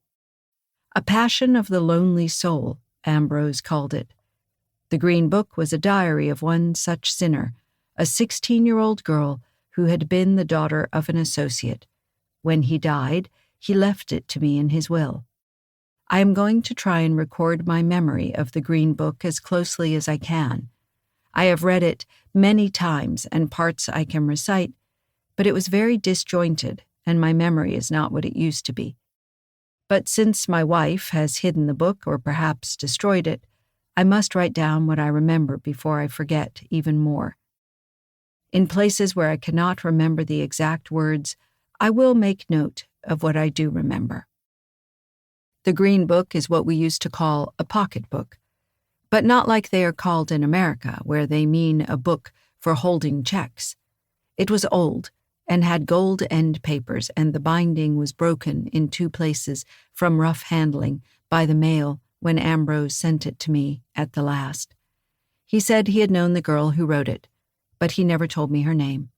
Speaker 1: A passion of the lonely soul, Ambrose called it. The Green Book was a diary of one such sinner, a 16-year-old girl who had been the daughter of an associate. When he died, he left it to me in his will. I am going to try and record my memory of the Green Book as closely as I can. I have read it many times and parts I can recite, but it was very disjointed, and my memory is not what it used to be. But since my wife has hidden the book or perhaps destroyed it, I must write down what I remember before I forget even more. In places where I cannot remember the exact words, I will make note of what I do remember. The green book is what we used to call a pocketbook, but not like they are called in America, where they mean a book for holding checks. It was old and had gold-end papers, and the binding was broken in 2 places from rough handling by the mail when Ambrose sent it to me at the last. He said he had known the girl who wrote it, but he never told me her name.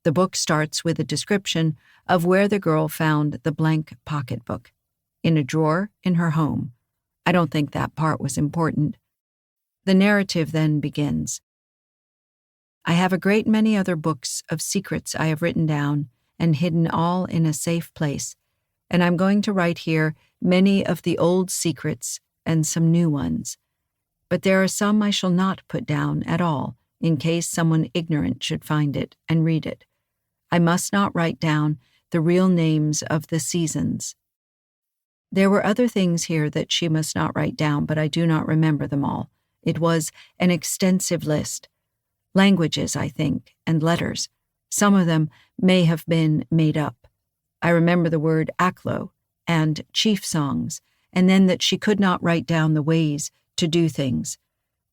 Speaker 1: The book starts with a description of where the girl found the blank pocketbook, in a drawer in her home. I don't think that part was important. The narrative then begins. I have a great many other books of secrets I have written down and hidden all in a safe place, and I'm going to write here many of the old secrets and some new ones. But there are some I shall not put down at all, in case someone ignorant should find it and read it. I must not write down the real names of the seasons. There were other things here that she must not write down, but I do not remember them all. It was an extensive list. Languages, I think, and letters. Some of them may have been made up. I remember the word aklo and chief songs, and then that she could not write down the ways to do things.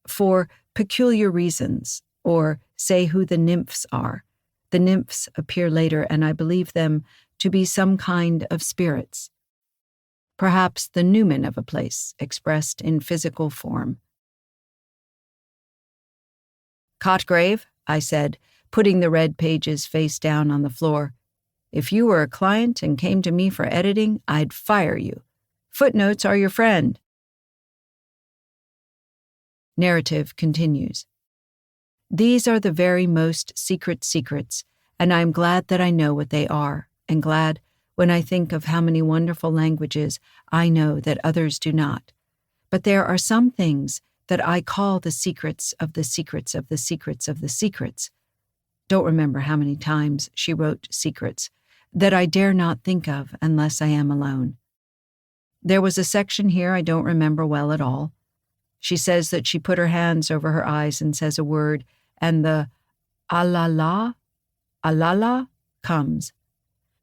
Speaker 1: For peculiar reasons, or say who the nymphs are. The nymphs appear later, and I believe them to be some kind of spirits. Perhaps the numen of a place, expressed in physical form. Cotgrave, I said, putting the red pages face down on the floor. If you were a client and came to me for editing, I'd fire you. Footnotes are your friend. Narrative continues. These are the very most secret secrets, and I am glad that I know what they are, and glad when I think of how many wonderful languages I know that others do not. But there are some things that I call the secrets of the secrets of the secrets of the secrets. Don't remember how many times she wrote secrets, that I dare not think of unless I am alone. There was a section here I don't remember well at all. She says that she put her hands over her eyes and says a word, and the alala comes.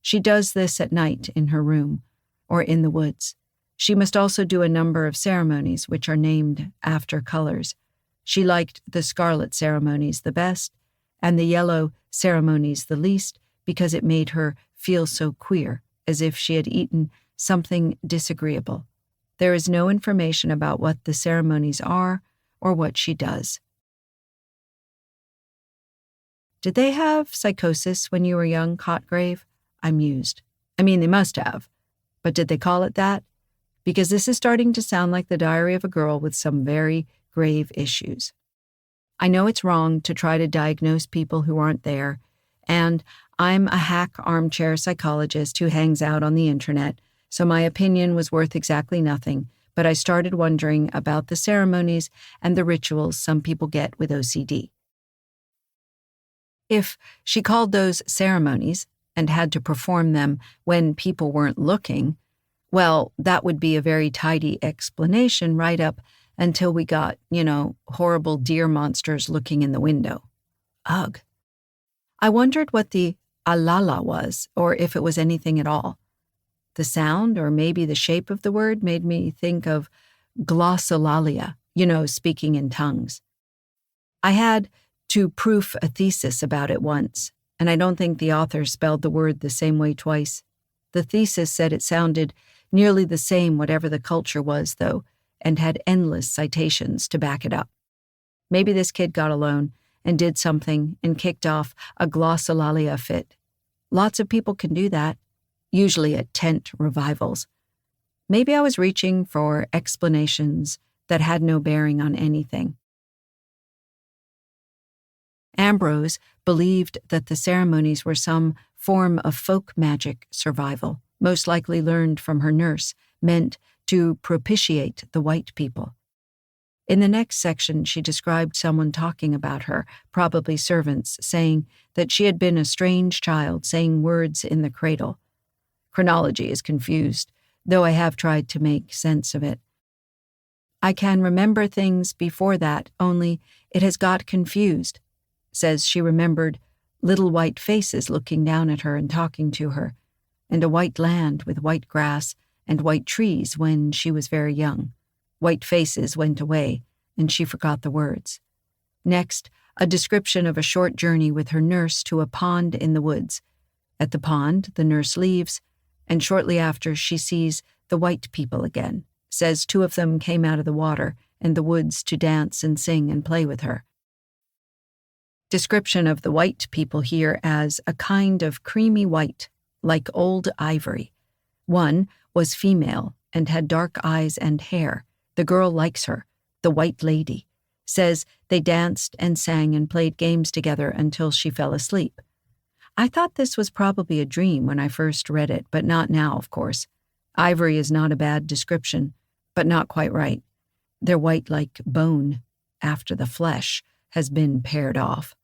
Speaker 1: She does this at night in her room, or in the woods. She must also do a number of ceremonies which are named after colors. She liked the scarlet ceremonies the best, and the yellow ceremonies the least, because it made her feel so queer, as if she had eaten something disagreeable. There is no information about what the ceremonies are or what she does. Did they have psychosis when you were young, Cotgrave? I mused. I mean, they must have. But did they call it that? Because this is starting to sound like the diary of a girl with some very grave issues. I know it's wrong to try to diagnose people who aren't there, and I'm a hack armchair psychologist who hangs out on the internet, so my opinion was worth exactly nothing, but I started wondering about the ceremonies and the rituals some people get with OCD. If she called those ceremonies and had to perform them when people weren't looking, well, that would be a very tidy explanation right up until we got, horrible deer monsters looking in the window. Ugh. I wondered what the alala was, or if it was anything at all. The sound, or maybe the shape of the word, made me think of glossolalia, speaking in tongues. I had to proof a thesis about it once, and I don't think the author spelled the word the same way twice. The thesis said it sounded nearly the same whatever the culture was, though, and had endless citations to back it up. Maybe this kid got alone and did something and kicked off a glossolalia fit. Lots of people can do that, usually at tent revivals. Maybe I was reaching for explanations that had no bearing on anything. Ambrose believed that the ceremonies were some form of folk magic survival, most likely learned from her nurse, meant to propitiate the white people. In the next section, she described someone talking about her, probably servants, saying that she had been a strange child saying words in the cradle. Chronology is confused. though I have tried to make sense of it. I can remember things before that, only it has got confused. Says she remembered little white faces looking down at her and talking to her, and a white land with white grass and white trees when she was very young. White faces went away, and she forgot the words. Next, a description of a short journey with her nurse to a pond in the woods. At the pond, the nurse leaves, and shortly after she sees the white people again, says 2 of them came out of the water and the woods to dance and sing and play with her. Description of the white people here as a kind of creamy white, like old ivory. One was female and had dark eyes and hair. The girl likes her, the white lady. Says they danced and sang and played games together until she fell asleep. I thought this was probably a dream when I first read it, but not now, of course. Ivory is not a bad description, but not quite right. They're white like bone, after the flesh has been pared off.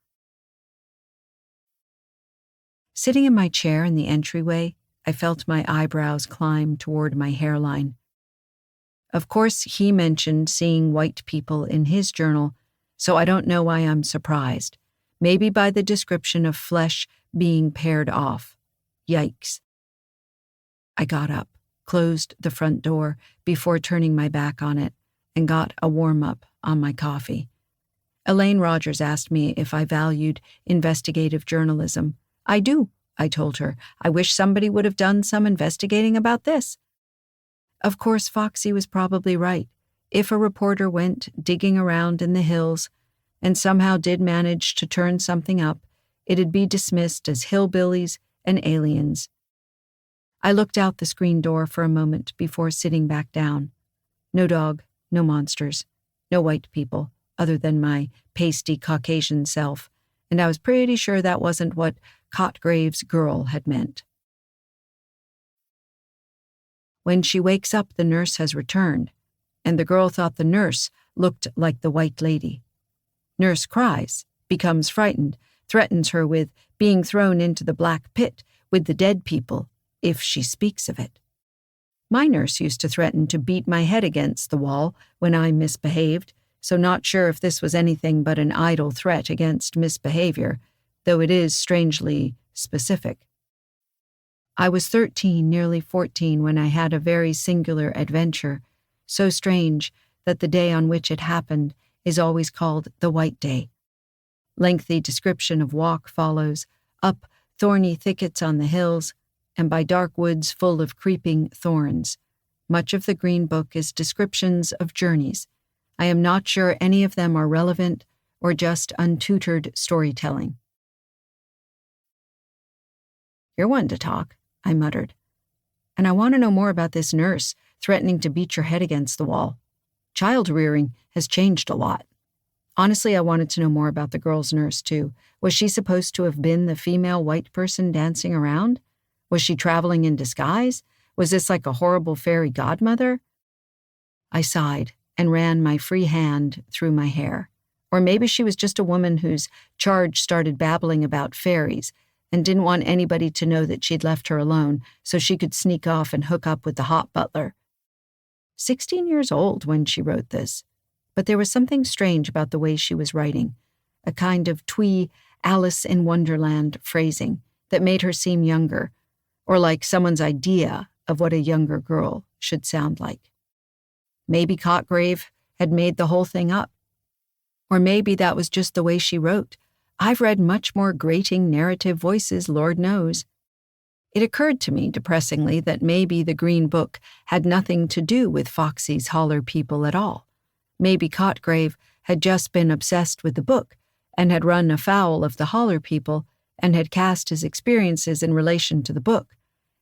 Speaker 1: Sitting in my chair in the entryway, I felt my eyebrows climb toward my hairline. Of course, he mentioned seeing white people in his journal, so I don't know why I'm surprised. Maybe by the description of flesh being pared off. Yikes. I got up, closed the front door before turning my back on it, and got a warm-up on my coffee. Elaine Rogers asked me if I valued investigative journalism. I do, I told her. I wish somebody would have done some investigating about this. Of course, Foxy was probably right. If a reporter went digging around in the hills and somehow did manage to turn something up, it'd be dismissed as hillbillies and aliens. I looked out the screen door for a moment before sitting back down. No dog, no monsters, no white people, other than my pasty Caucasian self, and I was pretty sure that wasn't what Cotgrave's girl had meant. When she wakes up, the nurse has returned, and the girl thought the nurse looked like the white lady. Nurse cries, becomes frightened, threatens her with being thrown into the black pit with the dead people if she speaks of it. My nurse used to threaten to beat my head against the wall when I misbehaved, so not sure if this was anything but an idle threat against misbehavior, though it is strangely specific. I was 13, nearly 14, when I had a very singular adventure, so strange that the day on which it happened is always called the White Day. Lengthy description of walk follows, up thorny thickets on the hills, and by dark woods full of creeping thorns. Much of the Green Book is descriptions of journeys. I am not sure any of them are relevant or just untutored storytelling. "You're one to talk," I muttered. "And I want to know more about this nurse threatening to beat your head against the wall. Child rearing has changed a lot." Honestly, I wanted to know more about the girl's nurse, too. Was she supposed to have been the female white person dancing around? Was she traveling in disguise? Was this like a horrible fairy godmother? I sighed and ran my free hand through my hair. Or maybe she was just a woman whose charge started babbling about fairies and didn't want anybody to know that she'd left her alone so she could sneak off and hook up with the hot butler. 16 years old when she wrote this, but there was something strange about the way she was writing, a kind of twee Alice in Wonderland phrasing that made her seem younger, or like someone's idea of what a younger girl should sound like. Maybe Cotgrave had made the whole thing up. Or maybe that was just the way she wrote. I've read much more grating narrative voices, Lord knows. It occurred to me, depressingly, that maybe the Green Book had nothing to do with Foxy's holler people at all. Maybe Cotgrave had just been obsessed with the book and had run afoul of the holler people and had cast his experiences in relation to the book.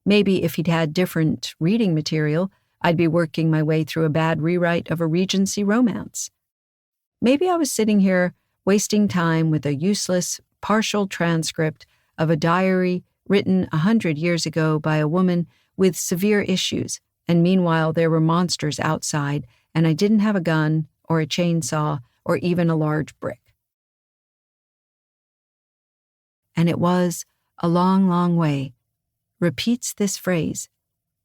Speaker 1: Maybe if he'd had different reading material, I'd be working my way through a bad rewrite of a Regency romance. Maybe I was sitting here wasting time with a useless, partial transcript of a diary written 100 years ago by a woman with severe issues, and meanwhile there were monsters outside, and I didn't have a gun or a chainsaw or even a large brick. And it was a long, long way. Repeats this phrase.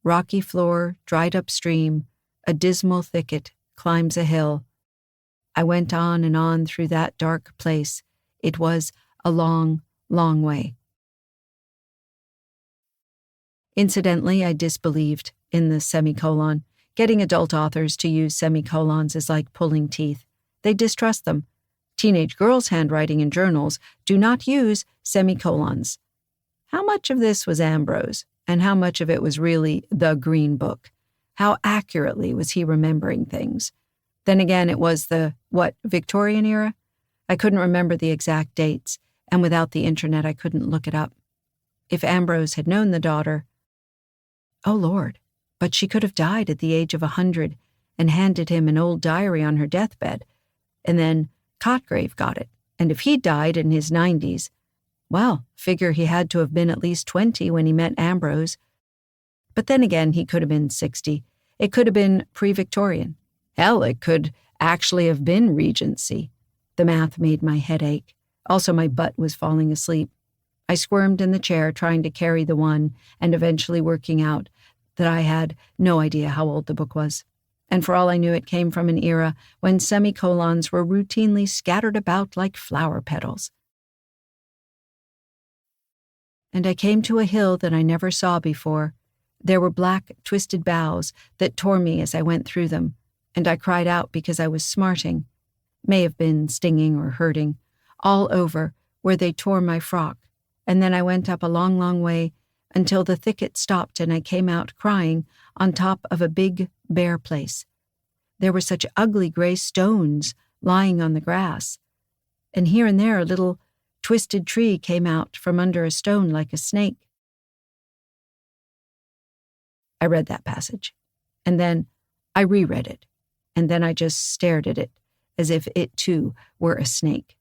Speaker 1: rocky floor, dried up stream, a dismal thicket, climbs a hill. I went on and on through that dark place. It was a long, long way. Incidentally, I disbelieved in the semicolon. Getting adult authors to use semicolons is like pulling teeth. They distrust them. Teenage girls' handwriting in journals do not use semicolons. How much of this was Ambrose, and how much of it was really the Green Book? How accurately was he remembering things? Then again, it was the, Victorian era? I couldn't remember the exact dates, and without the internet, I couldn't look it up. If Ambrose had known the daughter, oh Lord, but she could have died at the age of 100 and handed him an old diary on her deathbed, and then Cotgrave got it, and if he died in his 90s, well, figure he had to have been at least 20 when he met Ambrose. But then again, he could have been 60. It could have been pre-Victorian. Hell, it could actually have been Regency. The math made my head ache. Also, my butt was falling asleep. I squirmed in the chair trying to carry the one and eventually working out that I had no idea how old the book was. And for all I knew, it came from an era when semicolons were routinely scattered about like flower petals. And I came to a hill that I never saw before. There were black, twisted boughs that tore me as I went through them, and I cried out because I was smarting. May have been stinging or hurting, all over where they tore my frock, and then I went up a long, long way until the thicket stopped and I came out crying on top of a big, bare place. There were such ugly gray stones lying on the grass, and here and there a little twisted tree came out from under a stone like a snake. I read that passage, and then I reread it, and then I just stared at it as if it too were a snake.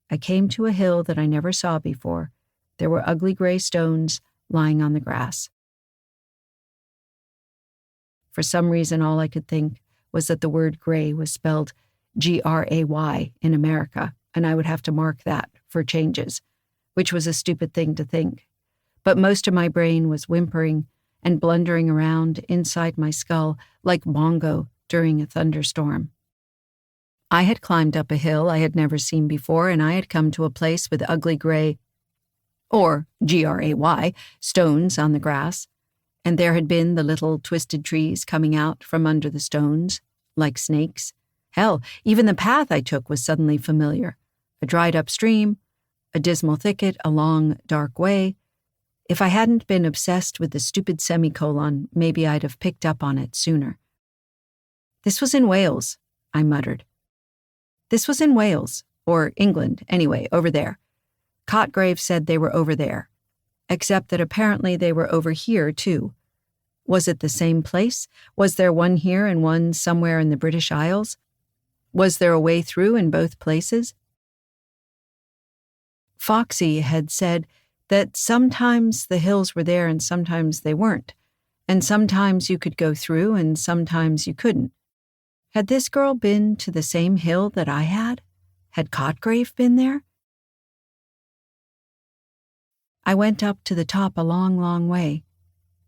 Speaker 1: I came to a hill that I never saw before. There were ugly gray stones lying on the grass. For some reason, all I could think was that the word gray was spelled Gray in America, and I would have to mark that for changes, which was a stupid thing to think. But most of my brain was whimpering and blundering around inside my skull like bongo during a thunderstorm. I had climbed up a hill I had never seen before, and I had come to a place with ugly gray, or Gray, stones on the grass, and there had been the little twisted trees coming out from under the stones, like snakes. Hell, even the path I took was suddenly familiar. A dried-up stream, a dismal thicket, a long, dark way. If I hadn't been obsessed with the stupid semicolon, maybe I'd have picked up on it sooner. This was in Wales, I muttered. This was in Wales, or England, anyway, over there. Cotgrave said they were over there, except that apparently they were over here, too. Was it the same place? Was there one here and one somewhere in the British Isles? Was there a way through in both places? Foxy had said that sometimes the hills were there and sometimes they weren't, and sometimes you could go through and sometimes you couldn't. Had this girl been to the same hill that I had? Had Cotgrave been there? I went up to the top a long, long way.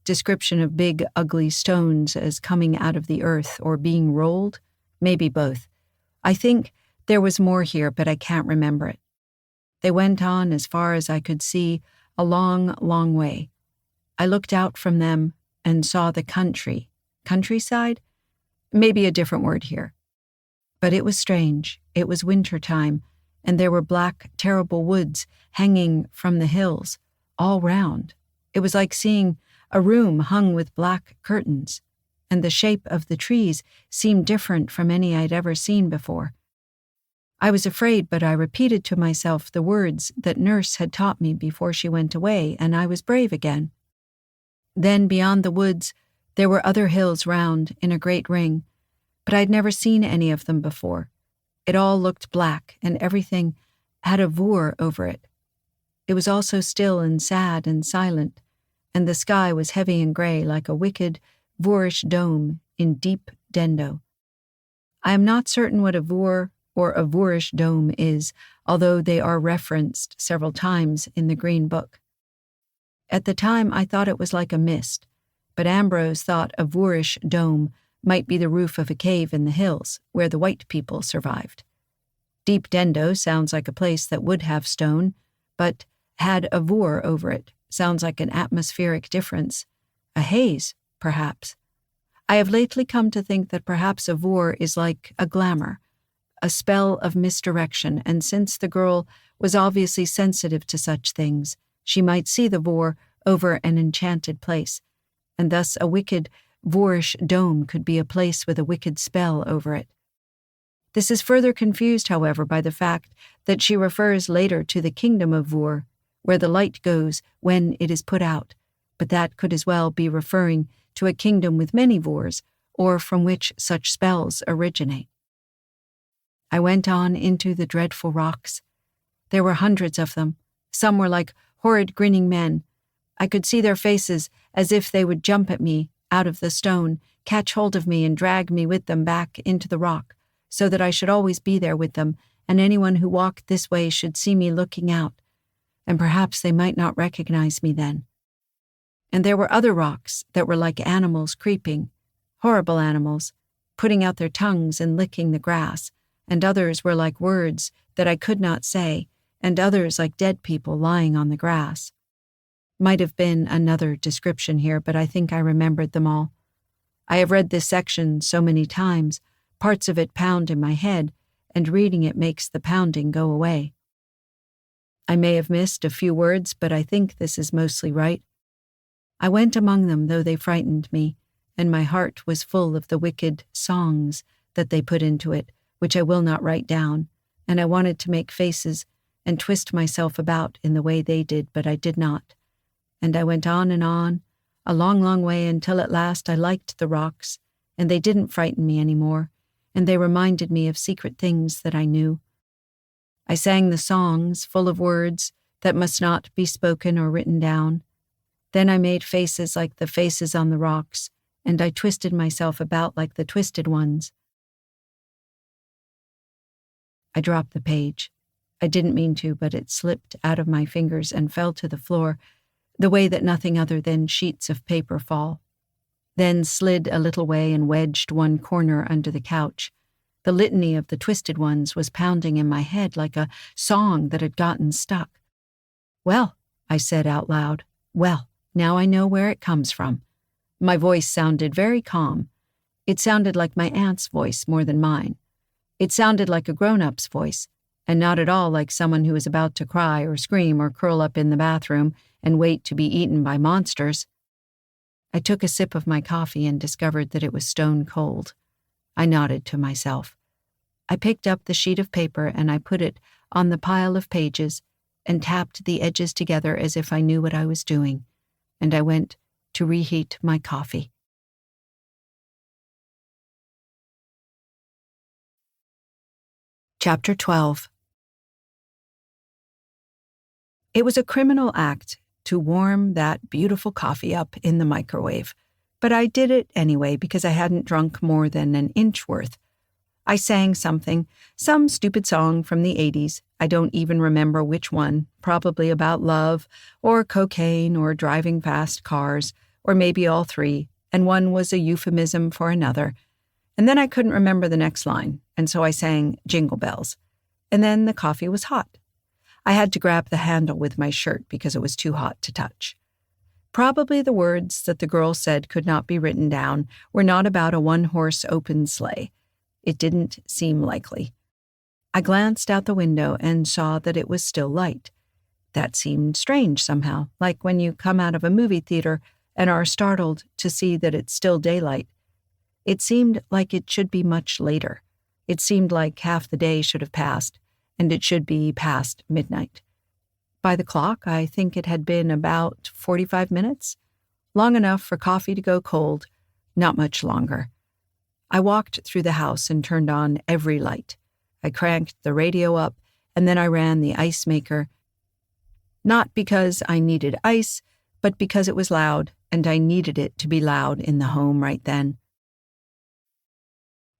Speaker 1: Description of big, ugly stones as coming out of the earth or being rolled? Maybe both. I think there was more here, but I can't remember it. They went on as far as I could see, a long, long way. I looked out from them and saw the country. Countryside? Maybe a different word here. But it was strange. It was winter time, and there were black, terrible woods hanging from the hills, all round. It was like seeing a room hung with black curtains, and the shape of the trees seemed different from any I'd ever seen before. I was afraid, but I repeated to myself the words that Nurse had taught me before she went away, and I was brave again. Then, beyond the woods, there were other hills round in a great ring, but I'd never seen any of them before. It all looked black, and everything had a vour over it. It was all so still and sad and silent, and the sky was heavy and gray like a wicked, vourish dome in deep Dendo. I am not certain what a vour or a vourish dome is, although they are referenced several times in the Green Book. At the time, I thought it was like a mist, but Ambrose thought a Voorish dome might be the roof of a cave in the hills where the white people survived. Deep Dendo sounds like a place that would have stone, but had a Voor over it sounds like an atmospheric difference. A haze, perhaps. I have lately come to think that perhaps a Voor is like a glamour, a spell of misdirection, and since the girl was obviously sensitive to such things, she might see the Voor over an enchanted place, and thus a wicked Voorish dome could be a place with a wicked spell over it. This is further confused, however, by the fact that she refers later to the kingdom of Voor, where the light goes when it is put out, but that could as well be referring to a kingdom with many Voors, or from which such spells originate. I went on into the dreadful rocks. There were hundreds of them. Some were like horrid grinning men. I could see their faces as if they would jump at me out of the stone, catch hold of me and drag me with them back into the rock, so that I should always be there with them, and anyone who walked this way should see me looking out, and perhaps they might not recognize me then. And there were other rocks that were like animals creeping, horrible animals, putting out their tongues and licking the grass, and others were like words that I could not say, and others like dead people lying on the grass. Might have been another description here, but I think I remembered them all. I have read this section so many times, parts of it pound in my head, and reading it makes the pounding go away. I may have missed a few words, but I think this is mostly right. I went among them, though they frightened me, and my heart was full of the wicked songs that they put into it, which I will not write down, and I wanted to make faces and twist myself about in the way they did, but I did not. And I went on, a long, long way, until at last I liked the rocks, and they didn't frighten me anymore, and they reminded me of secret things that I knew. I sang the songs, full of words that must not be spoken or written down. Then I made faces like the faces on the rocks, and I twisted myself about like the twisted ones. I dropped the page. I didn't mean to, but it slipped out of my fingers and fell to the floor, the way that nothing other than sheets of paper fall. Then slid a little way and wedged one corner under the couch. The litany of the twisted ones was pounding in my head like a song that had gotten stuck. "Well," I said out loud, "well, now I know where it comes from." My voice sounded very calm. It sounded like my aunt's voice more than mine. It sounded like a grown-up's voice, and not at all like someone who is about to cry or scream or curl up in the bathroom and wait to be eaten by monsters. I took a sip of my coffee and discovered that it was stone cold. I nodded to myself. I picked up the sheet of paper and I put it on the pile of pages and tapped the edges together as if I knew what I was doing, and I went to reheat my coffee. Chapter 12. It was a criminal act to warm that beautiful coffee up in the microwave, but I did it anyway because I hadn't drunk more than an inch worth. I sang something, some stupid song from the 80s. I don't even remember which one, probably about love, or cocaine, or driving fast cars, or maybe all three, and one was a euphemism for another. And then I couldn't remember the next line, and so I sang Jingle Bells. And then the coffee was hot. I had to grab the handle with my shirt because it was too hot to touch. Probably the words that the girl said could not be written down were not about a one-horse open sleigh. It didn't seem likely. I glanced out the window and saw that it was still light. That seemed strange somehow, like when you come out of a movie theater and are startled to see that it's still daylight. It seemed like it should be much later. It seemed like half the day should have passed, and it should be past midnight. By the clock, I think it had been about 45 minutes, long enough for coffee to go cold, not much longer. I walked through the house and turned on every light. I cranked the radio up, and then I ran the ice maker, not because I needed ice, but because it was loud, and I needed it to be loud in the home right then.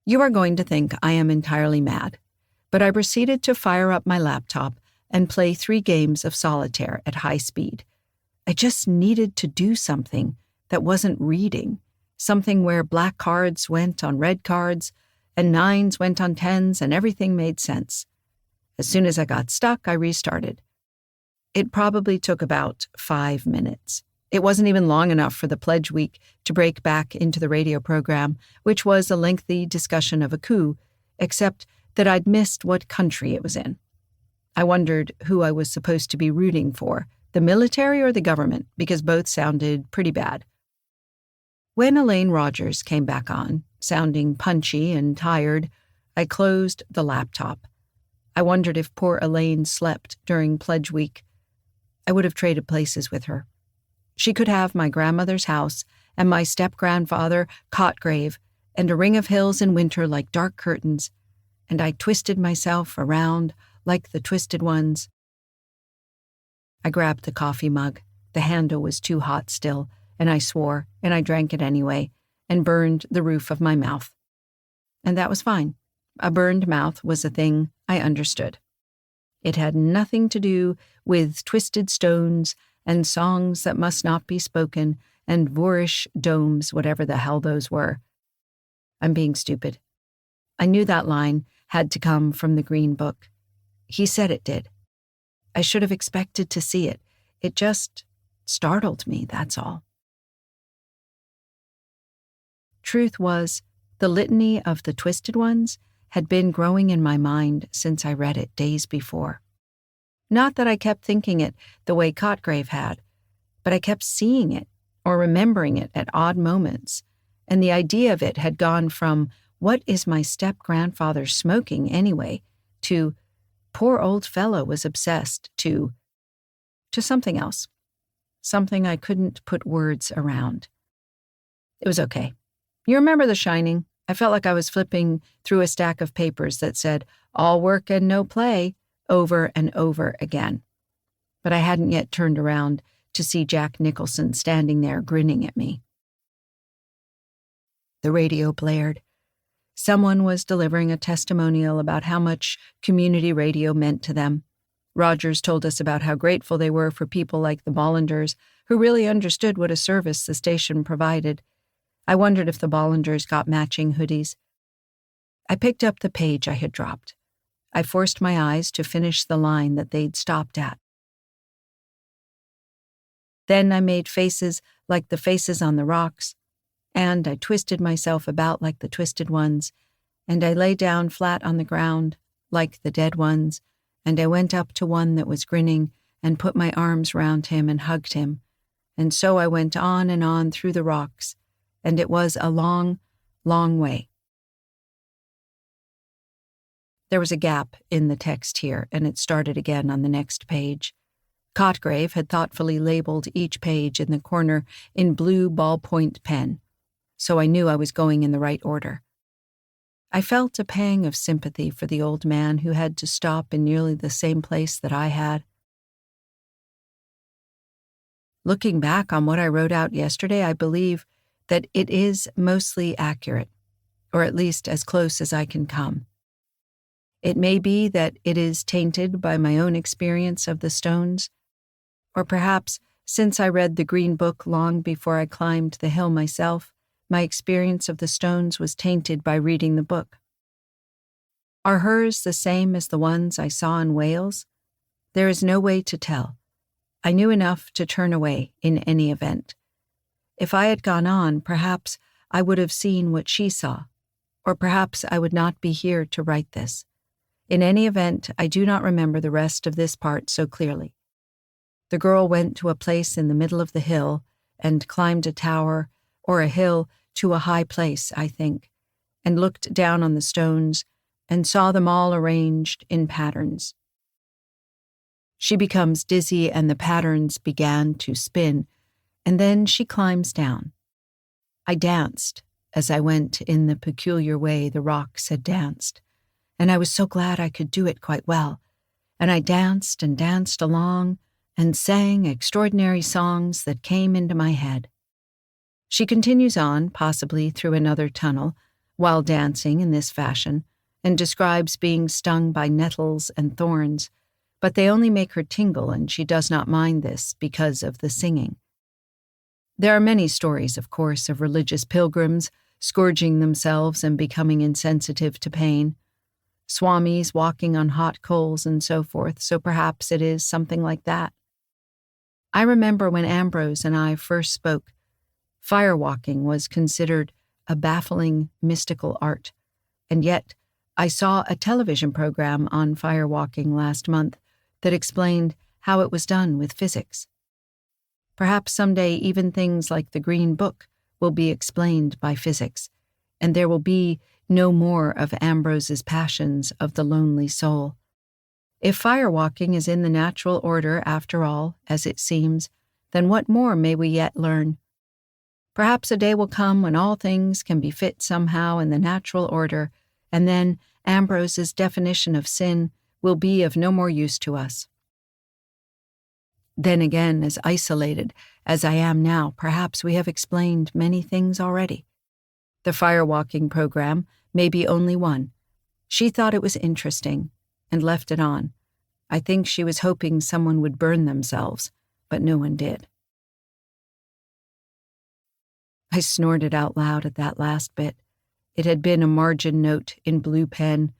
Speaker 1: You are going to think I am entirely mad, but I proceeded to fire up my laptop and play 3 games of solitaire at high speed. I just needed to do something, that wasn't reading, something where black cards went on red cards and 9s went on 10s and everything made sense. As soon as I got stuck, I restarted. It probably took about 5 minutes. It wasn't even long enough for the pledge week to break back into the radio program, which was a lengthy discussion of a coup, except that I'd missed what country it was in. I wondered who I was supposed to be rooting for, the military or the government, because both sounded pretty bad. When Elaine Rogers came back on, sounding punchy and tired, I closed the laptop. I wondered if poor Elaine slept during pledge week. I would have traded places with her. She could have my grandmother's house and my step-grandfather, Cotgrave, and a ring of hills in winter like dark curtains, and I twisted myself around like the twisted ones. I grabbed the coffee mug. The handle was too hot still, and I swore, and I drank it anyway, and burned the roof of my mouth. And that was fine. A burned mouth was a thing I understood. It had nothing to do with twisted stones and songs that must not be spoken and boorish domes, whatever the hell those were. I'm being stupid. I knew that line had to come from the Green Book. He said it did. I should have expected to see it. It just startled me, that's all. Truth was, the litany of the twisted ones had been growing in my mind since I read it days before. Not that I kept thinking it the way Cotgrave had, but I kept seeing it or remembering it at odd moments, and the idea of it had gone from, what is my step-grandfather smoking anyway, to, poor old fellow was obsessed, to something else, something I couldn't put words around. It was okay. You remember The Shining? I felt like I was flipping through a stack of papers that said, all work and no play, over and over again. But I hadn't yet turned around to see Jack Nicholson standing there grinning at me. The radio blared. Someone was delivering a testimonial about how much community radio meant to them. Rogers told us about how grateful they were for people like the Bollanders, who really understood what a service the station provided. I wondered if the Bollanders got matching hoodies. I picked up the page I had dropped. I forced my eyes to finish the line that they'd stopped at. Then I made faces like the faces on the rocks, and I twisted myself about like the twisted ones, and I lay down flat on the ground like the dead ones, and I went up to one that was grinning and put my arms round him and hugged him, and so I went on and on through the rocks, and it was a long, long way. There was a gap in the text here, and it started again on the next page. Cotgrave had thoughtfully labeled each page in the corner in blue ballpoint pen, so I knew I was going in the right order. I felt a pang of sympathy for the old man who had to stop in nearly the same place that I had. Looking back on what I wrote out yesterday, I believe that it is mostly accurate, or at least as close as I can come. It may be that it is tainted by my own experience of the stones, or perhaps, since I read the Green Book long before I climbed the hill myself, my experience of the stones was tainted by reading the book. Are hers the same as the ones I saw in Wales? There is no way to tell. I knew enough to turn away in any event. If I had gone on, perhaps I would have seen what she saw, or perhaps I would not be here to write this. In any event, I do not remember the rest of this part so clearly. The girl went to a place in the middle of the hill and climbed a tower or a hill to a high place, I think, and looked down on the stones and saw them all arranged in patterns. She becomes dizzy and the patterns began to spin, and then she climbs down. I danced as I went in the peculiar way the rocks had danced, and I was so glad I could do it quite well, and I danced and danced along and sang extraordinary songs that came into my head. She continues on, possibly through another tunnel, while dancing in this fashion, and describes being stung by nettles and thorns, but they only make her tingle, and she does not mind this because of the singing. There are many stories, of course, of religious pilgrims scourging themselves and becoming insensitive to pain, swamis walking on hot coals and so forth, so perhaps it is something like that. I remember when Ambrose and I first spoke, firewalking was considered a baffling, mystical art, and yet I saw a television program on firewalking last month that explained how it was done with physics. Perhaps someday even things like the Green Book will be explained by physics, and there will be no more of Ambrose's passions of the lonely soul. If firewalking is in the natural order after all, as it seems, then what more may we yet learn? Perhaps a day will come when all things can be fit somehow in the natural order, and then Ambrose's definition of sin will be of no more use to us. Then again, as isolated as I am now, perhaps we have explained many things already. The firewalking program may be only one. She thought it was interesting and left it on. I think she was hoping someone would burn themselves, but no one did. I snorted out loud at that last bit. It had been a margin note in blue pen.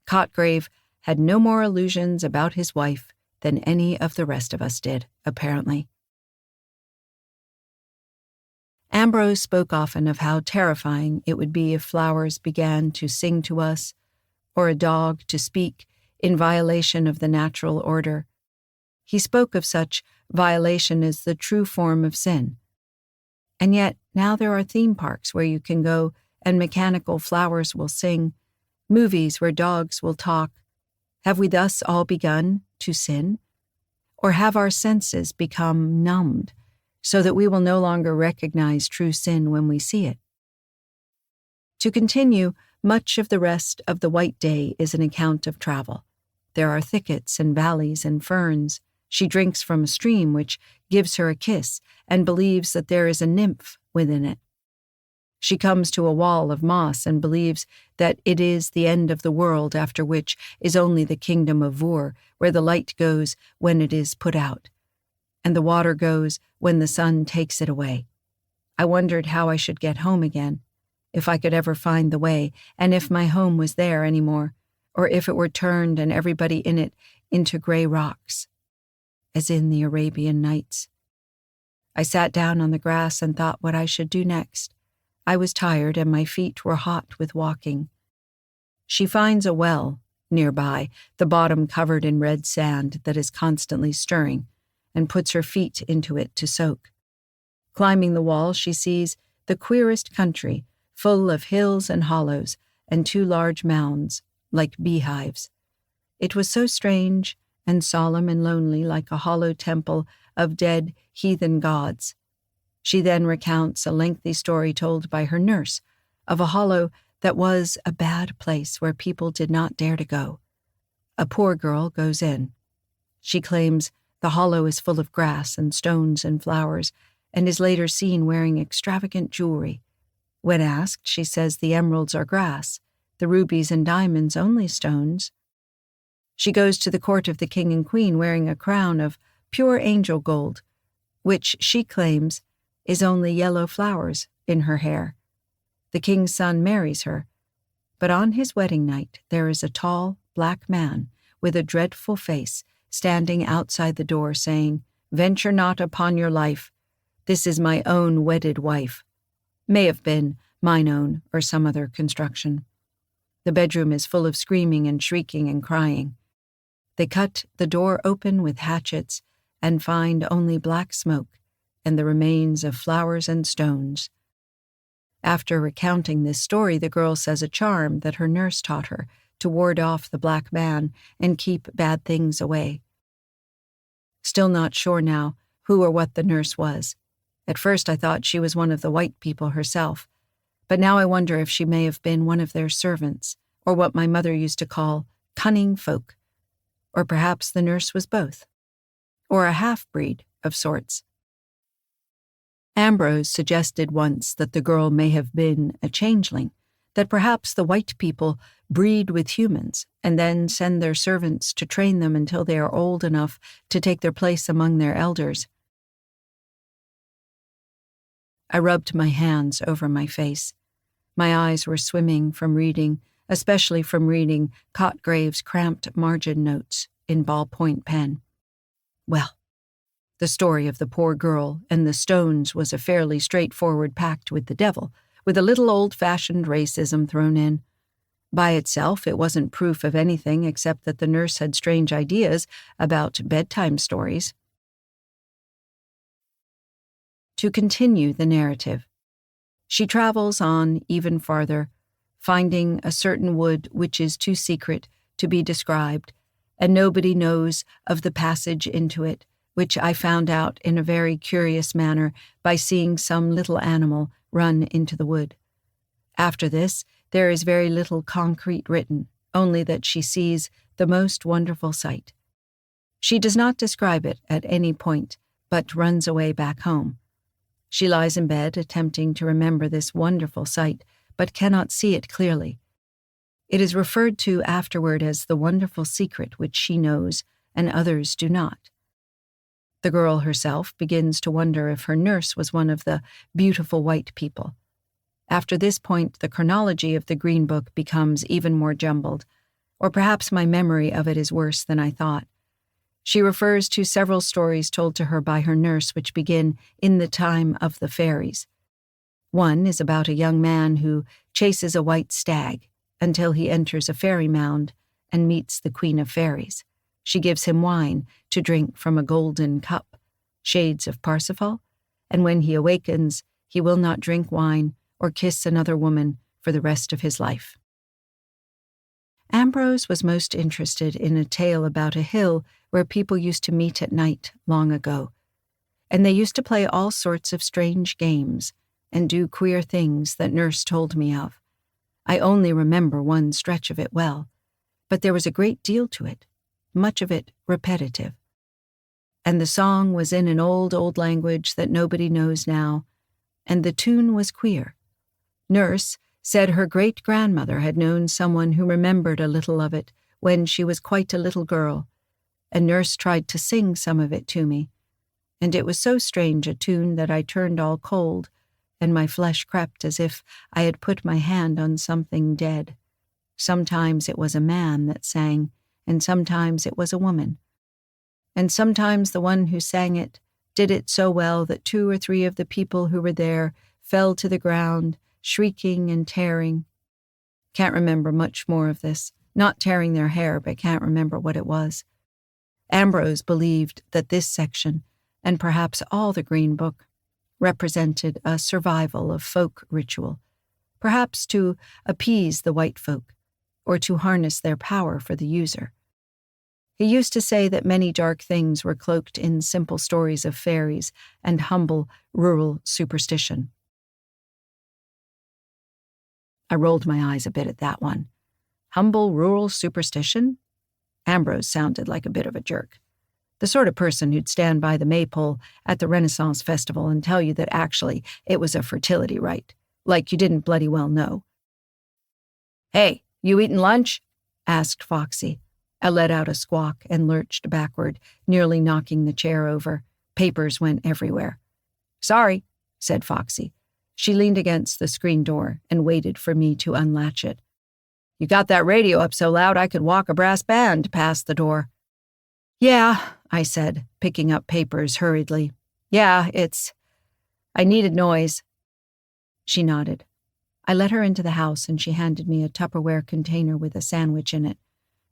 Speaker 1: Cotgrave had no more illusions about his wife than any of the rest of us did, apparently. Ambrose spoke often of how terrifying it would be if flowers began to sing to us, or a dog to speak in violation of the natural order. He spoke of such violation as the true form of sin. And yet, now there are theme parks where you can go and mechanical flowers will sing, movies where dogs will talk. Have we thus all begun to sin? Or have our senses become numbed so that we will no longer recognize true sin when we see it? To continue, much of the rest of the white day is an account of travel. There are thickets and valleys and ferns. She drinks from a stream which gives her a kiss and believes that there is a nymph within it. She comes to a wall of moss and believes that it is the end of the world, after which is only the kingdom of Vur, where the light goes when it is put out, and the water goes when the sun takes it away. I wondered how I should get home again, if I could ever find the way, and if my home was there any more, or if it were turned and everybody in it into gray rocks, as in the Arabian Nights. I sat down on the grass and thought what I should do next. I was tired and my feet were hot with walking. She finds a well nearby, the bottom covered in red sand that is constantly stirring, and puts her feet into it to soak. Climbing the wall, she sees the queerest country, full of hills and hollows, and 2 large mounds, like beehives. It was so strange and solemn and lonely, like a hollow temple of dead heathen gods. She then recounts a lengthy story told by her nurse of a hollow that was a bad place where people did not dare to go. A poor girl goes in. She claims the hollow is full of grass and stones and flowers, and is later seen wearing extravagant jewelry. When asked, she says the emeralds are grass, the rubies and diamonds only stones. She goes to the court of the king and queen wearing a crown of pure angel gold, which she claims is only yellow flowers in her hair. The king's son marries her, but on his wedding night there is a tall, black man with a dreadful face standing outside the door saying, "Venture not upon your life. This is my own wedded wife." May have been mine own or some other construction. The bedroom is full of screaming and shrieking and crying. They cut the door open with hatchets and find only black smoke and the remains of flowers and stones. After recounting this story, the girl says a charm that her nurse taught her to ward off the black man and keep bad things away. Still not sure now who or what the nurse was. At first I thought she was one of the white people herself, but now I wonder if she may have been one of their servants, or what my mother used to call cunning folk. Or perhaps the nurse was both, or a half-breed of sorts. Ambrose suggested once that the girl may have been a changeling, that perhaps the white people breed with humans and then send their servants to train them until they are old enough to take their place among their elders. I rubbed my hands over my face. My eyes were swimming from reading, especially from reading Cotgrave's cramped margin notes in ballpoint pen. Well, the story of the poor girl and the stones was a fairly straightforward pact with the devil, with a little old-fashioned racism thrown in. By itself, it wasn't proof of anything except that the nurse had strange ideas about bedtime stories. To continue the narrative, she travels on even farther, finding a certain wood which is too secret to be described, and nobody knows of the passage into it, which I found out in a very curious manner by seeing some little animal run into the wood. After this, there is very little concrete written, only that she sees the most wonderful sight. She does not describe it at any point, but runs away back home. She lies in bed attempting to remember this wonderful sight, but cannot see it clearly. It is referred to afterward as the wonderful secret which she knows and others do not. The girl herself begins to wonder if her nurse was one of the beautiful white people. After this point, the chronology of the Green Book becomes even more jumbled, or perhaps my memory of it is worse than I thought. She refers to several stories told to her by her nurse which begin in the time of the fairies. One is about a young man who chases a white stag until he enters a fairy mound and meets the Queen of Fairies. She gives him wine to drink from a golden cup, shades of Parsifal, and when he awakens, he will not drink wine or kiss another woman for the rest of his life. Ambrose was most interested in a tale about a hill where people used to meet at night long ago, and they used to play all sorts of strange games and do queer things that Nurse told me of. I only remember one stretch of it well, but there was a great deal to it, much of it repetitive. And the song was in an old language that nobody knows now, and the tune was queer. Nurse said her great-grandmother had known someone who remembered a little of it when she was quite a little girl, and Nurse tried to sing some of it to me, and it was so strange a tune that I turned all cold, and my flesh crept as if I had put my hand on something dead. Sometimes it was a man that sang, and sometimes it was a woman. And sometimes the one who sang it did it so well that 2 or 3 of the people who were there fell to the ground, shrieking and tearing. Can't remember much more of this. Not tearing their hair, but can't remember what it was. Ambrose believed that this section, and perhaps all the Green Book, represented a survival of folk ritual, perhaps to appease the white folk, or to harness their power for the user. He used to say that many dark things were cloaked in simple stories of fairies and humble rural superstition. I rolled my eyes a bit at that one. Humble rural superstition? Ambrose sounded like a bit of a jerk. The sort of person who'd stand by the maypole at the Renaissance Festival and tell you that actually it was a fertility rite, like you didn't bloody well know. "Hey, you eatin' lunch?" asked Foxy. I let out a squawk and lurched backward, nearly knocking the chair over. Papers went everywhere. "Sorry," said Foxy. She leaned against the screen door and waited for me to unlatch it. "You got that radio up so loud I could walk a brass band past the door." "Yeah," I said, picking up papers hurriedly. "Yeah, I needed noise." She nodded. I let her into the house and she handed me a Tupperware container with a sandwich in it.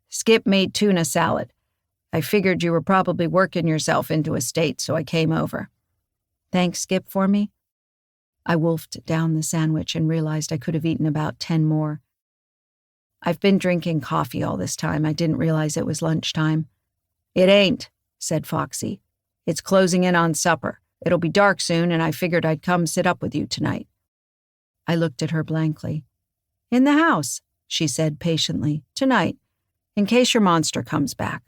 Speaker 1: "Skip made tuna salad. I figured you were probably working yourself into a state, so I came over." "Thanks, Skip, for me?" I wolfed down the sandwich and realized I could have eaten about 10 more. "I've been drinking coffee all this time. I didn't realize it was lunchtime." "It ain't," said Foxy. "It's closing in on supper. It'll be dark soon, and I figured I'd come sit up with you tonight." I looked at her blankly. "In the house," she said patiently, "tonight, in case your monster comes back."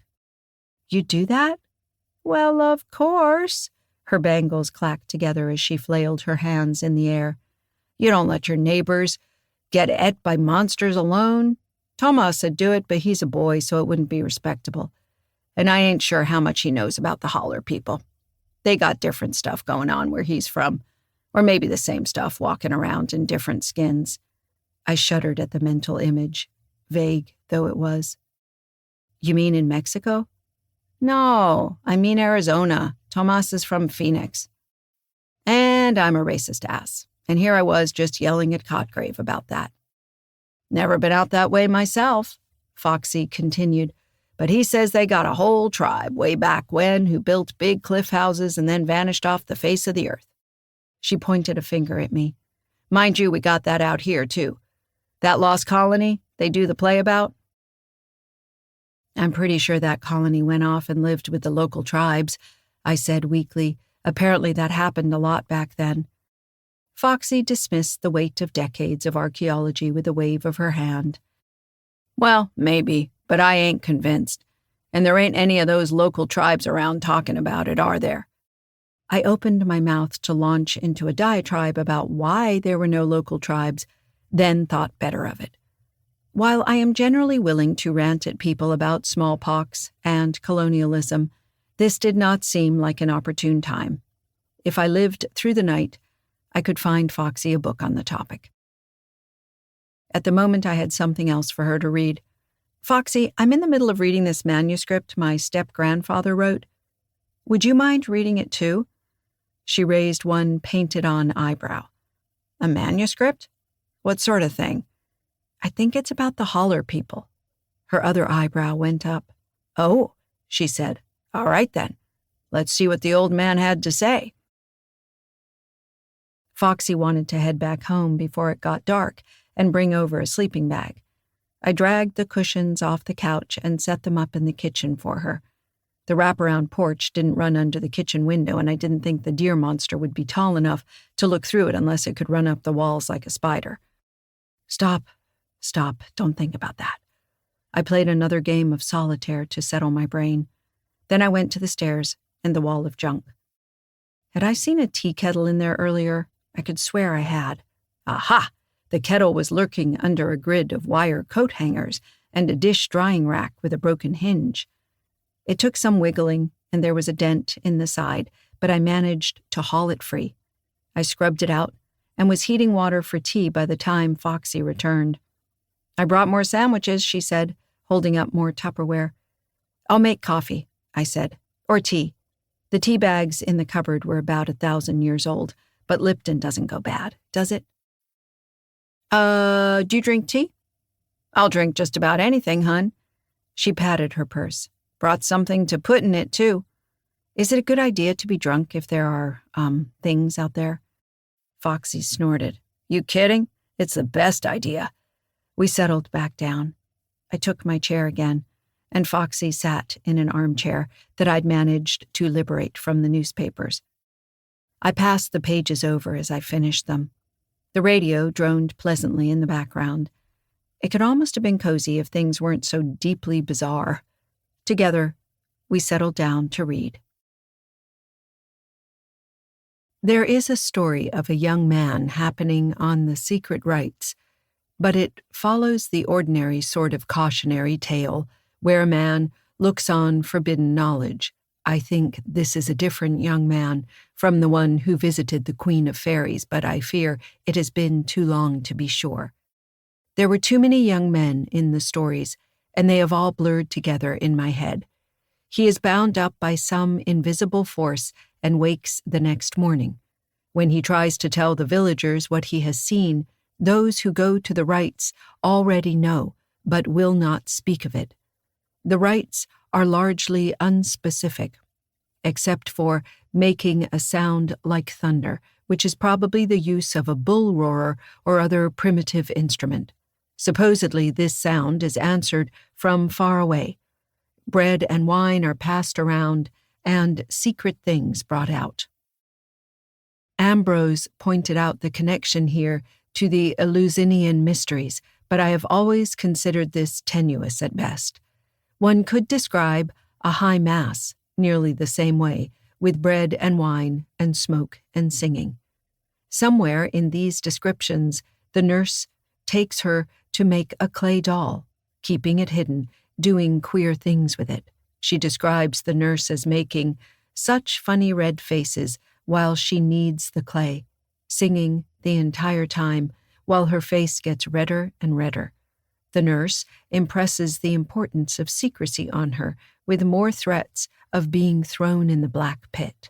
Speaker 1: "You do that?" "Well, of course." Her bangles clacked together as she flailed her hands in the air. "You don't let your neighbors get et by monsters alone. Tomas'd do it, but he's a boy, so it wouldn't be respectable. And I ain't sure how much he knows about the holler people. They got different stuff going on where he's from. Or maybe the same stuff walking around in different skins. I shuddered at the mental image, vague though it was. You mean in Mexico? No, I mean Arizona. Tomas is from Phoenix. And I'm a racist ass. And here I was just yelling at Cotgrave about that. Never been out that way myself, Foxy continued, but he says they got a whole tribe way back when who built big cliff houses and then vanished off the face of the earth. She pointed a finger at me. Mind you, we got that out here, too. That lost colony they do the play about? I'm pretty sure that colony went off and lived with the local tribes, I said weakly. Apparently that happened a lot back then. Foxy dismissed the weight of decades of archaeology with a wave of her hand. Well, maybe, but I ain't convinced. And there ain't any of those local tribes around talking about it, are there? I opened my mouth to launch into a diatribe about why there were no local tribes, then thought better of it. While I am generally willing to rant at people about smallpox and colonialism, this did not seem like an opportune time. If I lived through the night, I could find Foxy a book on the topic. At the moment, I had something else for her to read. Foxy, I'm in the middle of reading this manuscript my step-grandfather wrote. Would you mind reading it too? She raised one painted-on eyebrow. A manuscript? What sort of thing? I think it's about the Holler people. Her other eyebrow went up. Oh, she said. All right then. Let's see what the old man had to say. Foxy wanted to head back home before it got dark and bring over a sleeping bag. I dragged the cushions off the couch and set them up in the kitchen for her. The wraparound porch didn't run under the kitchen window, and I didn't think the deer monster would be tall enough to look through it unless it could run up the walls like a spider. Stop, don't think about that. I played another game of solitaire to settle my brain. Then I went to the stairs and the wall of junk. Had I seen a tea kettle in there earlier? I could swear I had. Aha! The kettle was lurking under a grid of wire coat hangers and a dish drying rack with a broken hinge. It took some wiggling, and there was a dent in the side, but I managed to haul it free. I scrubbed it out and was heating water for tea by the time Foxy returned. I brought more sandwiches, she said, holding up more Tupperware. I'll make coffee, I said, or tea. The tea bags in the cupboard were about 1,000 years old, but Lipton doesn't go bad, does it? Do you drink tea? I'll drink just about anything, hun. She patted her purse. Brought something to put in it, too. Is it a good idea to be drunk if there are, things out there? Foxy snorted. You kidding? It's the best idea. We settled back down. I took my chair again, and Foxy sat in an armchair that I'd managed to liberate from the newspapers. I passed the pages over as I finished them. The radio droned pleasantly in the background. It could almost have been cozy if things weren't so deeply bizarre. Together, we settled down to read. There is a story of a young man happening on the secret rites, but it follows the ordinary sort of cautionary tale where a man looks on forbidden knowledge. I think this is a different young man from the one who visited the Queen of Fairies, but I fear it has been too long to be sure. There were too many young men in the stories, and they have all blurred together in my head. He is bound up by some invisible force and wakes the next morning. When he tries to tell the villagers what he has seen, those who go to the rites already know, but will not speak of it. The rites are largely unspecific, except for making a sound like thunder, which is probably the use of a bull roarer or other primitive instrument. Supposedly, this sound is answered from far away. Bread and wine are passed around, and secret things brought out. Ambrose pointed out the connection here to the Eleusinian mysteries, but I have always considered this tenuous at best. One could describe a high mass nearly the same way, with bread and wine and smoke and singing. Somewhere in these descriptions, the nurse takes her to make a clay doll, keeping it hidden, doing queer things with it. She describes the nurse as making such funny red faces while she kneads the clay. singing the entire time while her face gets redder and redder. The nurse impresses the importance of secrecy on her with more threats of being thrown in the black pit.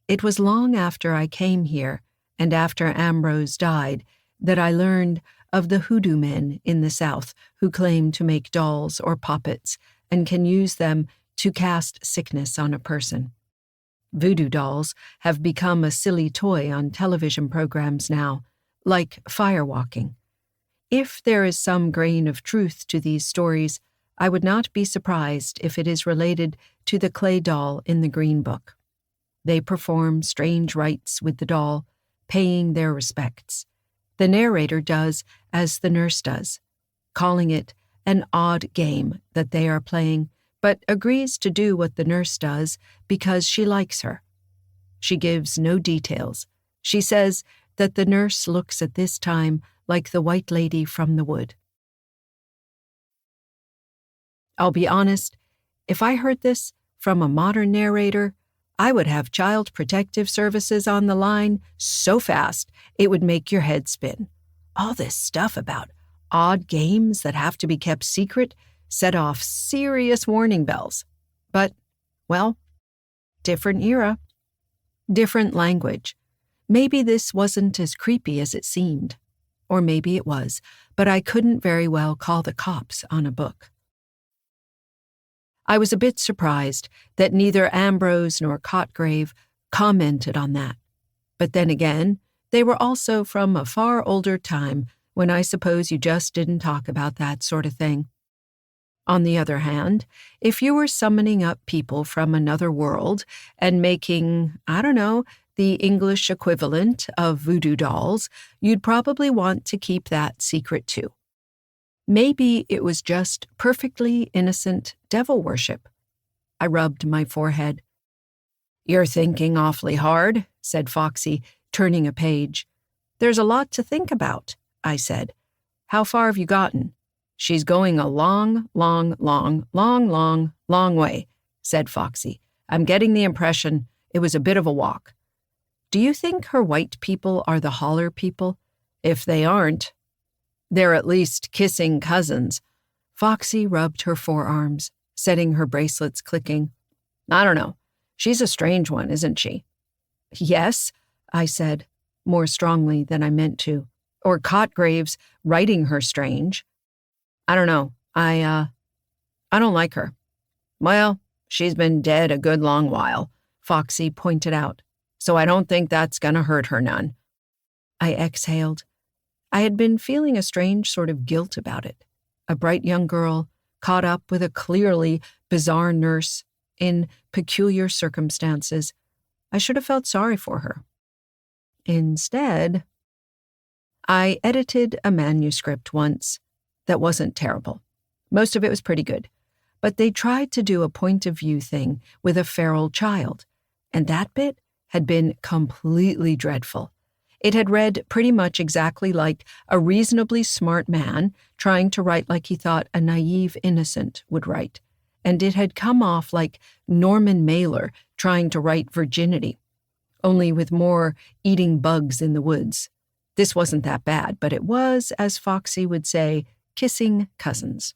Speaker 1: It was long after I came here and after Ambrose died that I learned of the hoodoo men in the South who claim to make dolls or puppets and can use them to cast sickness on a person. Voodoo dolls have become a silly toy on television programs now, like firewalking. If there is some grain of truth to these stories, I would not be surprised if it is related to the clay doll in the Green Book. They perform strange rites with the doll, paying their respects. The narrator does as the nurse does, calling it an odd game that they are playing, but agrees to do what the nurse does because she likes her. She gives no details. She says that the nurse looks at this time like the white lady from the wood. I'll be honest, if I heard this from a modern narrator, I would have Child Protective Services on the line so fast it would make your head spin. All this stuff about odd games that have to be kept secret set off serious warning bells. But, well, different era, different language. Maybe this wasn't as creepy as it seemed. Or maybe it was, but I couldn't very well call the cops on a book. I was a bit surprised that neither Ambrose nor Cotgrave commented on that. But then again, they were also from a far older time when I suppose you just didn't talk about that sort of thing. On the other hand, if you were summoning up people from another world and making, the English equivalent of voodoo dolls, you'd probably want to keep that secret too. Maybe it was just perfectly innocent devil worship. I rubbed my forehead. "You're thinking awfully hard," said Foxy, turning a page. "There's a lot to think about," I said. "How far have you gotten?" "She's going a long way," said Foxy. "I'm getting the impression it was a bit of a walk." "Do you think her white people are the holler people? If they aren't, they're at least kissing cousins." Foxy rubbed her forearms, setting her bracelets clicking. "I don't know. She's a strange one, isn't she?" "Yes," I said, more strongly than I meant to. "Or Cotgrave's writing her strange." "I don't know. I don't like her." "Well, she's been dead a good long while," Foxy pointed out, "so I don't think that's gonna hurt her none." I exhaled. I had been feeling a strange sort of guilt about it. A bright young girl caught up with a clearly bizarre nurse in peculiar circumstances. I should have felt sorry for her. Instead, I edited a manuscript once that wasn't terrible. Most of it was pretty good, but they tried to do a point of view thing with a feral child, and that bit had been completely dreadful. It had read pretty much exactly like a reasonably smart man trying to write like he thought a naive innocent would write, and it had come off like Norman Mailer trying to write virginity, only with more eating bugs in the woods. This wasn't that bad, but it was, as Foxy would say, kissing cousins.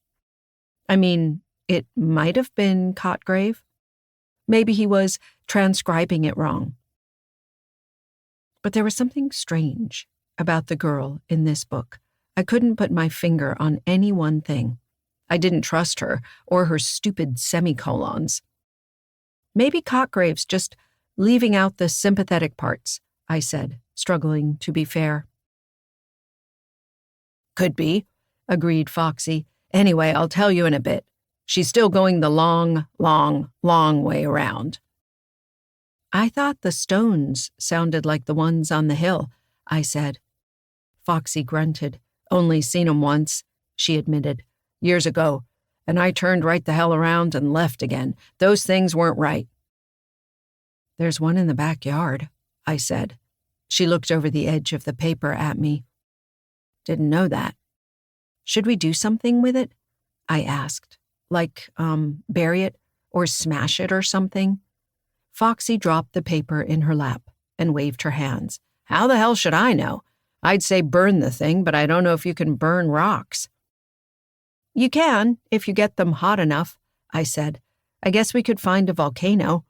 Speaker 1: I mean, it might have been Cotgrave. Maybe he was transcribing it wrong. But there was something strange about the girl in this book. I couldn't put my finger on any one thing. I didn't trust her or her stupid semicolons. "Maybe Cotgrave's just leaving out the sympathetic parts," I said, struggling to be fair. "Could be," agreed Foxy. "Anyway, I'll tell you in a bit. She's still going the long way around." "I thought the stones sounded like the ones on the hill," I said. Foxy grunted. "Only seen 'em once," she admitted. "Years ago. And I turned right the hell around and left again. Those things weren't right." "There's one in the backyard," I said. She looked over the edge of the paper at me. "Didn't know that." "Should we do something with it?" I asked. Like, bury it or smash it or something? Foxy dropped the paper in her lap and waved her hands. How the hell should I know? I'd say burn the thing, but I don't know if you can burn rocks. You can, if you get them hot enough, I said. I guess we could find a volcano.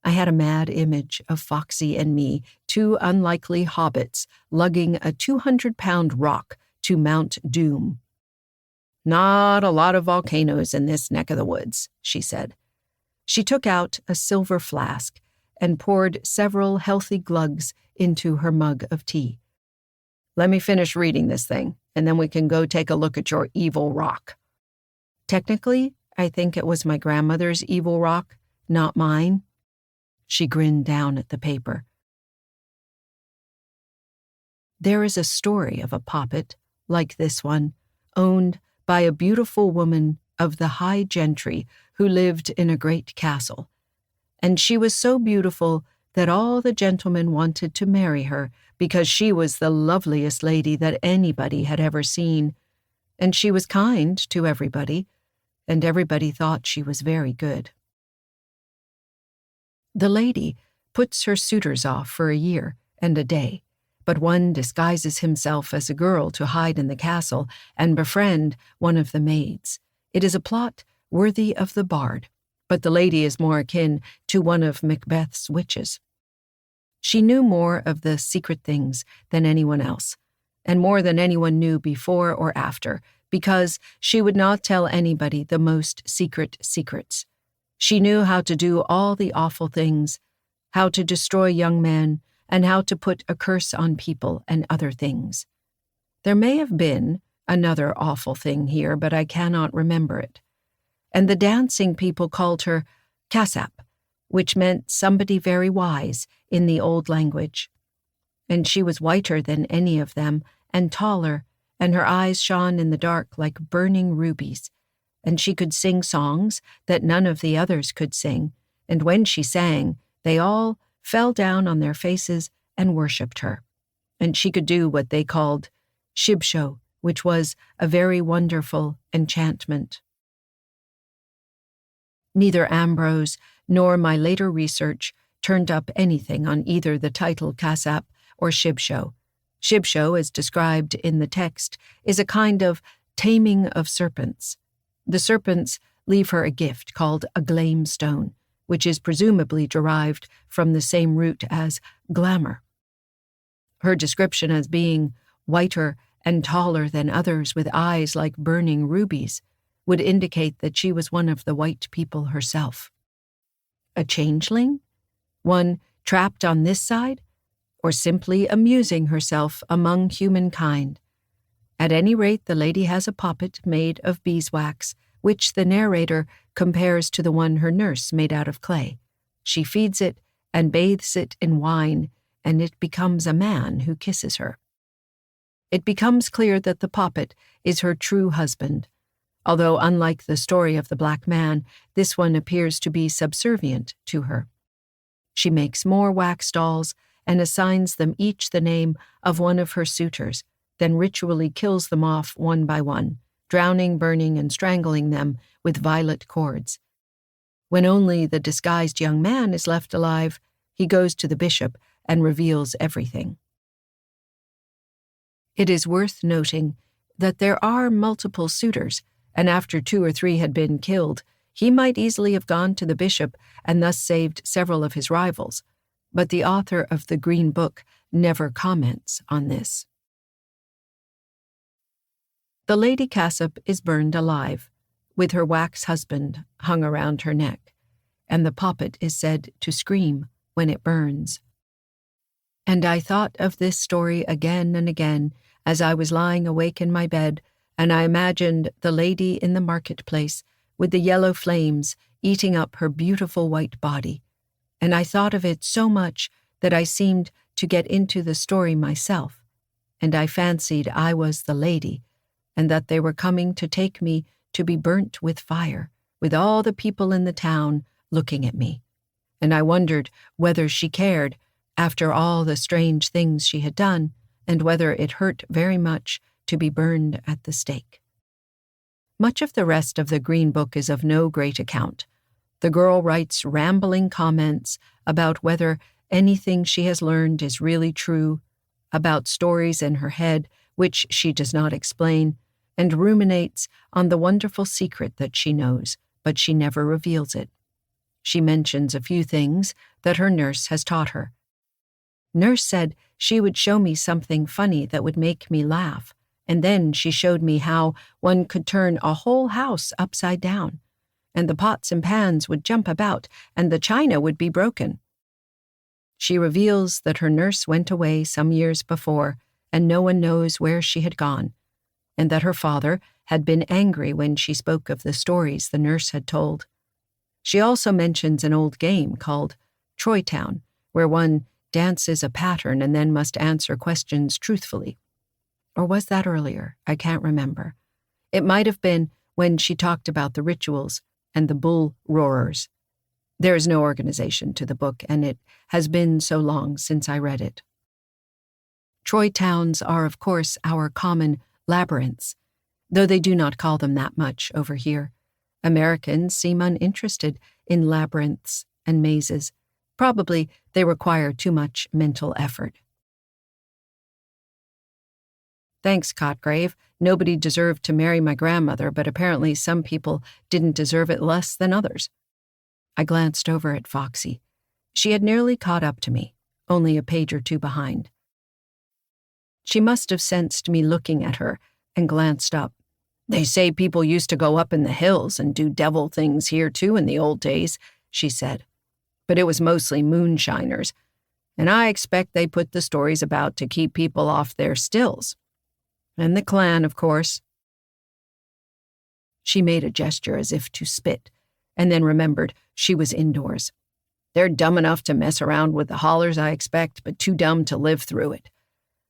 Speaker 1: I had a mad image of Foxy and me, two unlikely hobbits, lugging a 200-pound rock to Mount Doom. Not a lot of volcanoes in this neck of the woods, she said. She took out a silver flask and poured several healthy glugs into her mug of tea. Let me finish reading this thing, and then we can go take a look at your evil rock. Technically, I think it was my grandmother's evil rock, not mine. She grinned down at the paper. There is a story of a poppet, like this one, owned by a beautiful woman of the high gentry who lived in a great castle. And she was so beautiful that all the gentlemen wanted to marry her because she was the loveliest lady that anybody had ever seen. And she was kind to everybody, and everybody thought she was very good. The lady puts her suitors off for a year and a day, but one disguises himself as a girl to hide in the castle and befriend one of the maids. It is a plot worthy of the bard, but the lady is more akin to one of Macbeth's witches. She knew more of the secret things than anyone else, and more than anyone knew before or after, because she would not tell anybody the most secret secrets. She knew how to do all the awful things, how to destroy young men, and how to put a curse on people and other things. There may have been another awful thing here, but I cannot remember it. And the dancing people called her Casap, which meant somebody very wise in the old language. And she was whiter than any of them, and taller, and her eyes shone in the dark like burning rubies. And she could sing songs that none of the others could sing, and when she sang, they all fell down on their faces and worshipped her. And she could do what they called shibsho, which was a very wonderful enchantment. Neither Ambrose nor my later research turned up anything on either the title Casap or shibsho. Shibsho, as described in the text, is a kind of taming of serpents. The serpents leave her a gift called a glame stone, which is presumably derived from the same root as glamour. Her description as being whiter and taller than others with eyes like burning rubies would indicate that she was one of the white people herself. A changeling? One trapped on this side? Or simply amusing herself among humankind? At any rate, the lady has a poppet made of beeswax, which the narrator compares to the one her nurse made out of clay. She feeds it and bathes it in wine, and it becomes a man who kisses her. It becomes clear that the poppet is her true husband, although unlike the story of the black man, this one appears to be subservient to her. She makes more wax dolls and assigns them each the name of one of her suitors, then ritually kills them off one by one, drowning, burning, and strangling them with violet cords. When only the disguised young man is left alive, he goes to the bishop and reveals everything. It is worth noting that there are multiple suitors, and after 2 or 3 had been killed, he might easily have gone to the bishop and thus saved several of his rivals, but the author of the Green Book never comments on this. The Lady Casap is burned alive, with her wax husband hung around her neck, and the poppet is said to scream when it burns. And I thought of this story again and again as I was lying awake in my bed, and I imagined the lady in the marketplace with the yellow flames eating up her beautiful white body, and I thought of it so much that I seemed to get into the story myself, and I fancied I was the lady, and that they were coming to take me to be burnt with fire, with all the people in the town looking at me. And I wondered whether she cared, after all the strange things she had done, and whether it hurt very much to be burned at the stake. Much of the rest of the Green Book is of no great account. The girl writes rambling comments about whether anything she has learned is really true, about stories in her head which she does not explain, and ruminates on the wonderful secret that she knows, but she never reveals it. She mentions a few things that her nurse has taught her. Nurse said she would show me something funny that would make me laugh, and then she showed me how one could turn a whole house upside down, and the pots and pans would jump about, and the china would be broken. She reveals that her nurse went away some years before, and no one knows where she had gone, and that her father had been angry when she spoke of the stories the nurse had told. She also mentions an old game called Troy Town, where one dances a pattern and then must answer questions truthfully. Or was that earlier? I can't remember. It might have been when she talked about the rituals and the bull roarers. There is no organization to the book, and it has been so long since I read it. Troy towns are, of course, our common labyrinths, though they do not call them that much over here. Americans seem uninterested in labyrinths and mazes. Probably they require too much mental effort. Thanks, Cotgrave. Nobody deserved to marry my grandmother, but apparently some people didn't deserve it less than others. I glanced over at Foxy. She had nearly caught up to me, only a page or two behind. She must have sensed me looking at her and glanced up. They say people used to go up in the hills and do devil things here too in the old days, she said. But it was mostly moonshiners, and I expect they put the stories about to keep people off their stills. And the clan, of course. She made a gesture as if to spit, and then remembered she was indoors. They're dumb enough to mess around with the hollers, I expect, but too dumb to live through it.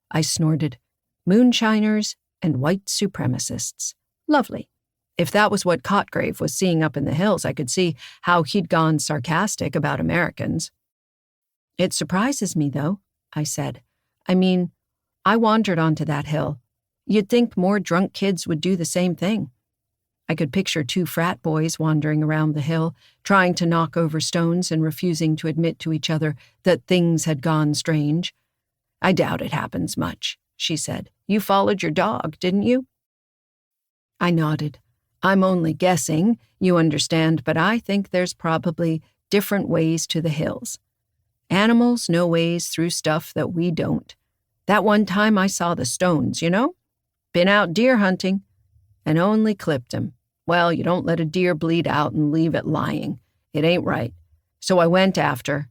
Speaker 1: I snorted. Moonshiners and white supremacists. Lovely. If that was what Cotgrave was seeing up in the hills, I could see how he'd gone sarcastic about Americans. It surprises me, though, I said. I mean, I wandered onto that hill. You'd think more drunk kids would do the same thing. I could picture 2 frat boys wandering around the hill, trying to knock over stones and refusing to admit to each other that things had gone strange. I doubt it happens much, she said. You followed your dog, didn't you? I nodded. I'm only guessing, you understand, but I think there's probably different ways to the hills. Animals know ways through stuff that we don't. That one time I saw the stones, you know? Been out deer hunting, and only clipped him. Well, you don't let a deer bleed out and leave it lying. It ain't right. So I went after,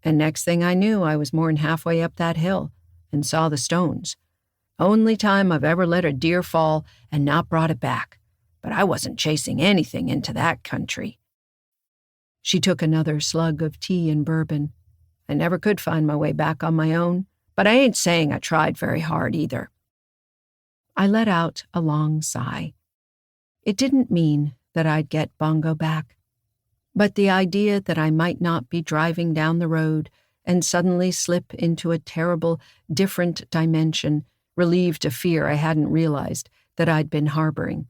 Speaker 1: and next thing I knew, I was more'n halfway up that hill and saw the stones. Only time I've ever let a deer fall and not brought it back. But I wasn't chasing anything into that country. She took another slug of tea and bourbon. I never could find my way back on my own, but I ain't saying I tried very hard either. I let out a long sigh. It didn't mean that I'd get Bongo back, but the idea that I might not be driving down the road and suddenly slip into a terrible, different dimension relieved a fear I hadn't realized that I'd been harboring.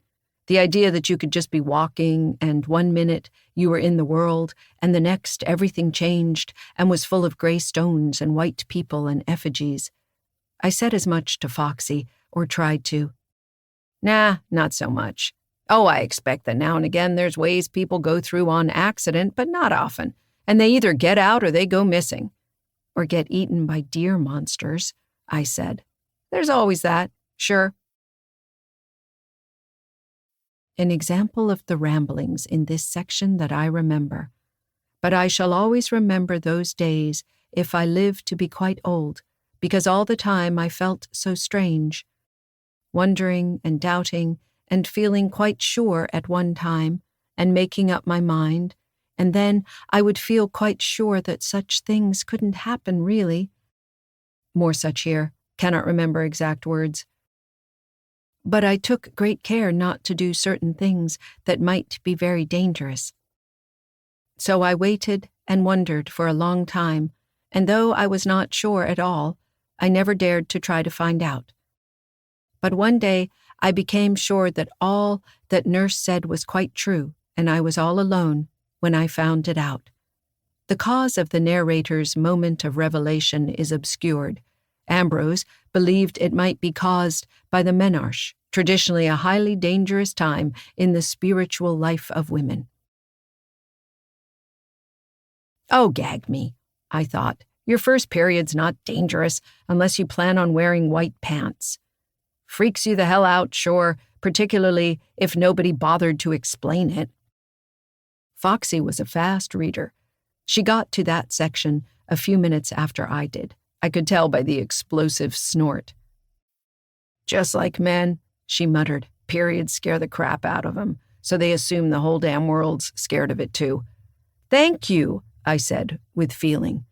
Speaker 1: The idea that you could just be walking and 1 minute you were in the world and the next everything changed and was full of gray stones and white people and effigies. I said as much to Foxy, or tried to. Nah, not so much. Oh, I expect that now and again there's ways people go through on accident, but not often, and they either get out or they go missing. Or get eaten by deer monsters, I said. There's always that, sure. An example of the ramblings in this section that I remember. But I shall always remember those days if I live to be quite old, because all the time I felt so strange, wondering and doubting and feeling quite sure at one time and making up my mind, and then I would feel quite sure that such things couldn't happen really. More such here, cannot remember exact words. But I took great care not to do certain things that might be very dangerous. So I waited and wondered for a long time, and though I was not sure at all, I never dared to try to find out. But one day I became sure that all that Nurse said was quite true, and I was all alone when I found it out. The cause of the narrator's moment of revelation is obscured, Ambrose believed it might be caused by the menarche, traditionally a highly dangerous time in the spiritual life of women. Oh, gag me, I thought. Your first period's not dangerous unless you plan on wearing white pants. Freaks you the hell out, sure, particularly if nobody bothered to explain it. Foxy was a fast reader. She got to that section a few minutes after I did. I could tell by the explosive snort. Just like men, she muttered. Periods scare the crap out of them, so they assume the whole damn world's scared of it too. Thank you, I said, with feeling.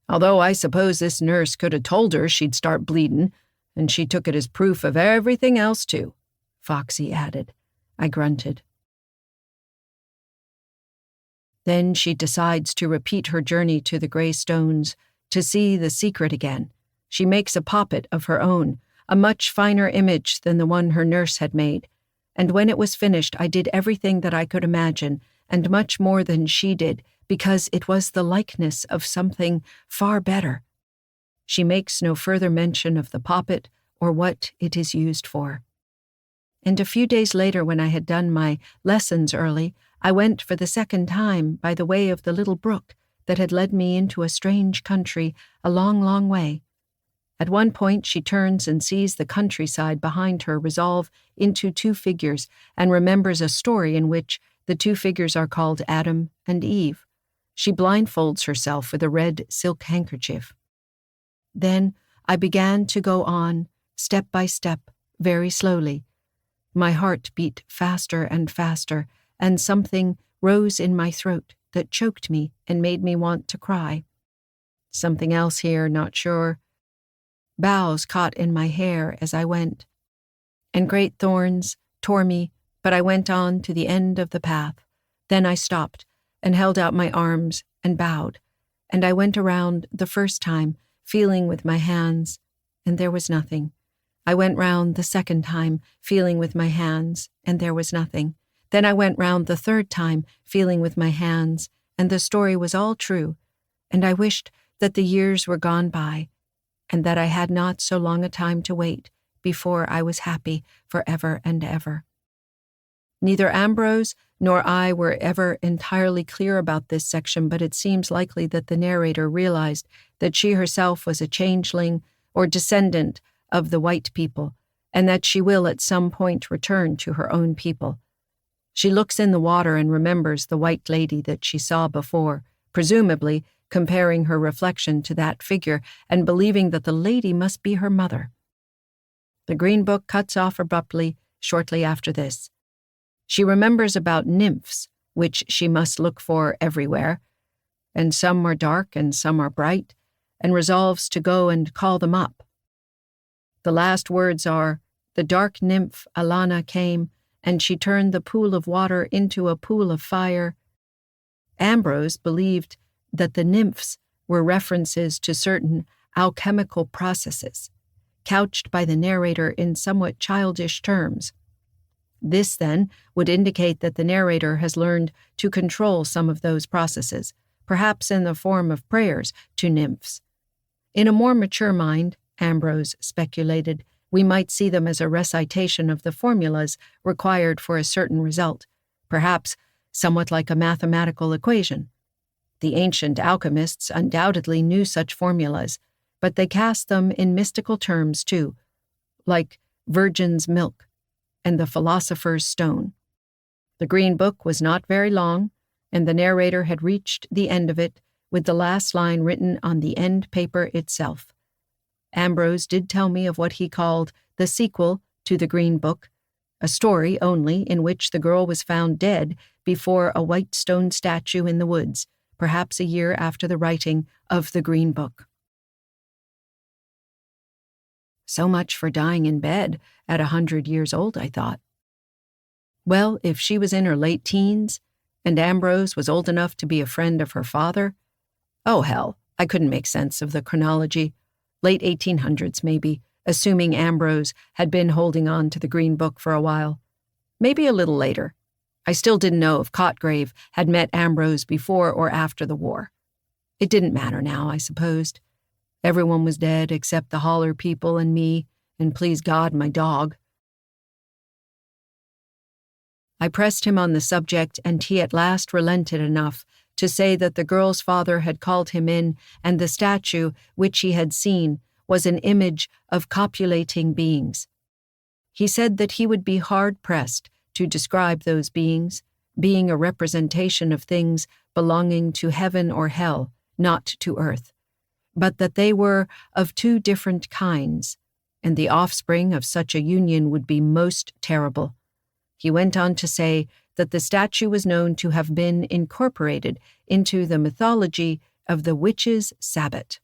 Speaker 1: Although I suppose this nurse could have told her she'd start bleeding, and she took it as proof of everything else too, Foxy added. I grunted. Then she decides to repeat her journey to the gray stones, to see the secret again. She makes a poppet of her own, a much finer image than the one her nurse had made. And when it was finished, I did everything that I could imagine, and much more than she did, because it was the likeness of something far better. She makes no further mention of the poppet or what it is used for. And a few days later, when I had done my lessons early, I went for the second time by the way of the little brook that had led me into a strange country a long, long way. At one point she turns and sees the countryside behind her resolve into two figures and remembers a story in which the two figures are called Adam and Eve. She blindfolds herself with a red silk handkerchief. Then I began to go on, step by step, very slowly. My heart beat faster and faster, and something rose in my throat that choked me and made me want to cry. Something else here, not sure. Boughs caught in my hair as I went, and great thorns tore me, but I went on to the end of the path. Then I stopped and held out my arms and bowed, and I went around the first time, feeling with my hands, and there was nothing. I went round the second time, feeling with my hands, and there was nothing. Then I went round the third time, feeling with my hands, and the story was all true, and I wished that the years were gone by, and that I had not so long a time to wait before I was happy forever and ever. Neither Ambrose nor I were ever entirely clear about this section, but it seems likely that the narrator realized that she herself was a changeling or descendant of the white people, and that she will at some point return to her own people. She looks in the water and remembers the white lady that she saw before, presumably comparing her reflection to that figure and believing that the lady must be her mother. The Green Book cuts off abruptly shortly after this. She remembers about nymphs, which she must look for everywhere, and some are dark and some are bright, and resolves to go and call them up. The last words are, "The dark nymph Alana came, and she turned the pool of water into a pool of fire." Ambrose believed that the nymphs were references to certain alchemical processes, couched by the narrator in somewhat childish terms. This, then, would indicate that the narrator has learned to control some of those processes, perhaps in the form of prayers to nymphs. In a more mature mind, Ambrose speculated, we might see them as a recitation of the formulas required for a certain result, perhaps somewhat like a mathematical equation. The ancient alchemists undoubtedly knew such formulas, but they cast them in mystical terms too, like virgin's milk and the philosopher's stone. The Green Book was not very long, and the narrator had reached the end of it with the last line written on the end paper itself. Ambrose did tell me of what he called the sequel to the Green Book, a story only in which the girl was found dead before a white stone statue in the woods, perhaps a year after the writing of the Green Book. So much for dying in bed at 100 years old, I thought. Well, if she was in her late teens, and Ambrose was old enough to be a friend of her father, oh hell, I couldn't make sense of the chronology. Late 1800s, maybe, assuming Ambrose had been holding on to the Green Book for a while. Maybe a little later. I still didn't know if Cotgrave had met Ambrose before or after the war. It didn't matter now, I supposed. Everyone was dead except the Holler people and me, and please God, my dog. I pressed him on the subject, and he at last relented enough to say that the girl's father had called him in, and the statue, which he had seen, was an image of copulating beings. He said that he would be hard-pressed to describe those beings, being a representation of things belonging to heaven or hell, not to earth, but that they were of two different kinds, and the offspring of such a union would be most terrible. He went on to say that the statue was known to have been incorporated into the mythology of the witches' Sabbat.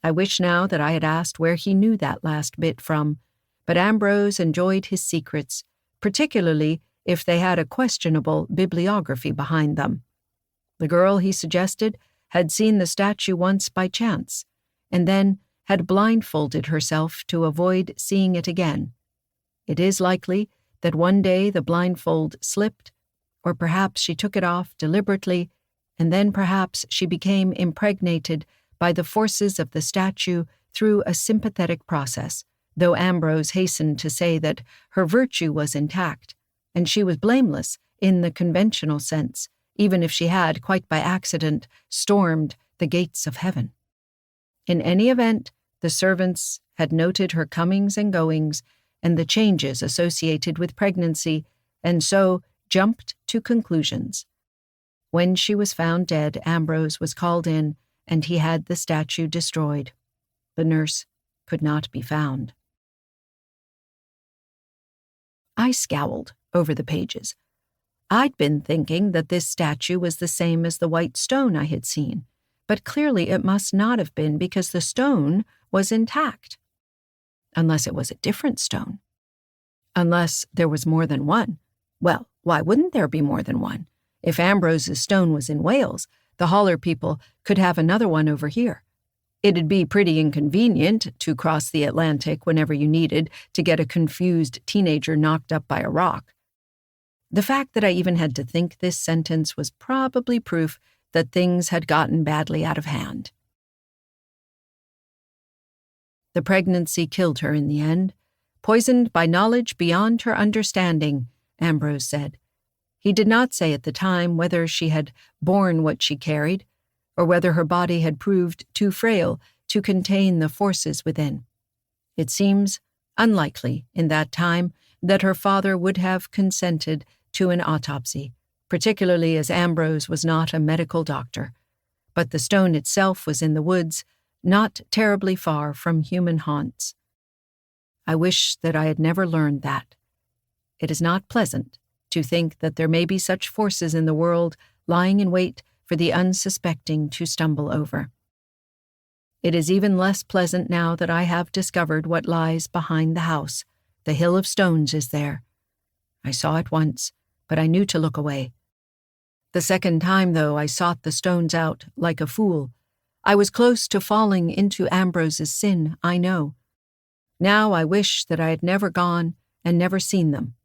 Speaker 1: I wish now that I had asked where he knew that last bit from, but Ambrose enjoyed his secrets, particularly if they had a questionable bibliography behind them. The girl, he suggested, had seen the statue once by chance, and then had blindfolded herself to avoid seeing it again. It is likely that one day the blindfold slipped, or perhaps she took it off deliberately, and then perhaps she became impregnated by the forces of the statue through a sympathetic process, though Ambrose hastened to say that her virtue was intact, and she was blameless in the conventional sense, even if she had, quite by accident, stormed the gates of heaven. In any event, the servants had noted her comings and goings and the changes associated with pregnancy, and so jumped to conclusions. When she was found dead, Ambrose was called in, and he had the statue destroyed. The nurse could not be found. I scowled over the pages. I'd been thinking that this statue was the same as the white stone I had seen, but clearly it must not have been because the stone was intact. Unless it was a different stone. Unless there was more than one. Well, why wouldn't there be more than one? If Ambrose's stone was in Wales, the Holler people could have another one over here. It'd be pretty inconvenient to cross the Atlantic whenever you needed to get a confused teenager knocked up by a rock. The fact that I even had to think this sentence was probably proof that things had gotten badly out of hand. The pregnancy killed her in the end, poisoned by knowledge beyond her understanding, Ambrose said. He did not say at the time whether she had borne what she carried, or whether her body had proved too frail to contain the forces within. It seems unlikely in that time that her father would have consented to an autopsy, particularly as Ambrose was not a medical doctor. But the stone itself was in the woods, not terribly far from human haunts. I wish that I had never learned that. It is not pleasant to think that there may be such forces in the world lying in wait for the unsuspecting to stumble over. It is even less pleasant now that I have discovered what lies behind the house. The hill of stones is there. I saw it once, but I knew to look away. The second time, though, I sought the stones out like a fool. I was close to falling into Ambrose's sin, I know. Now I wish that I had never gone and never seen them.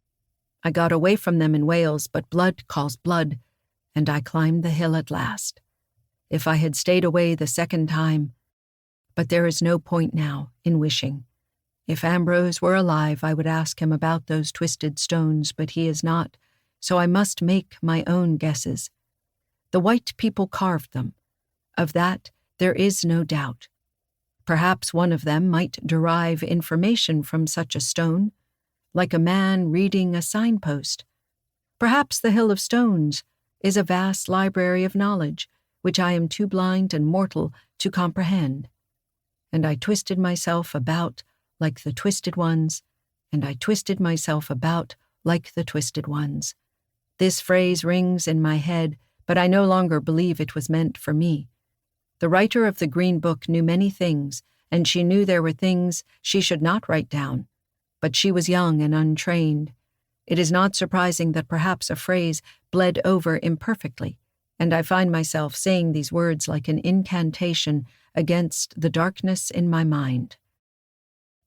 Speaker 1: I got away from them in Wales, but blood calls blood, and I climbed the hill at last. If I had stayed away the second time, but there is no point now in wishing. If Ambrose were alive, I would ask him about those twisted stones, but he is not, so I must make my own guesses. The white people carved them. Of that, there is no doubt. Perhaps one of them might derive information from such a stone, like a man reading a signpost. Perhaps the Hill of Stones is a vast library of knowledge, which I am too blind and mortal to comprehend. And I twisted myself about like the twisted ones, and I twisted myself about like the twisted ones. This phrase rings in my head, but I no longer believe it was meant for me. The writer of the Green Book knew many things, and she knew there were things she should not write down. But she was young and untrained. It is not surprising that perhaps a phrase bled over imperfectly, and I find myself saying these words like an incantation against the darkness in my mind.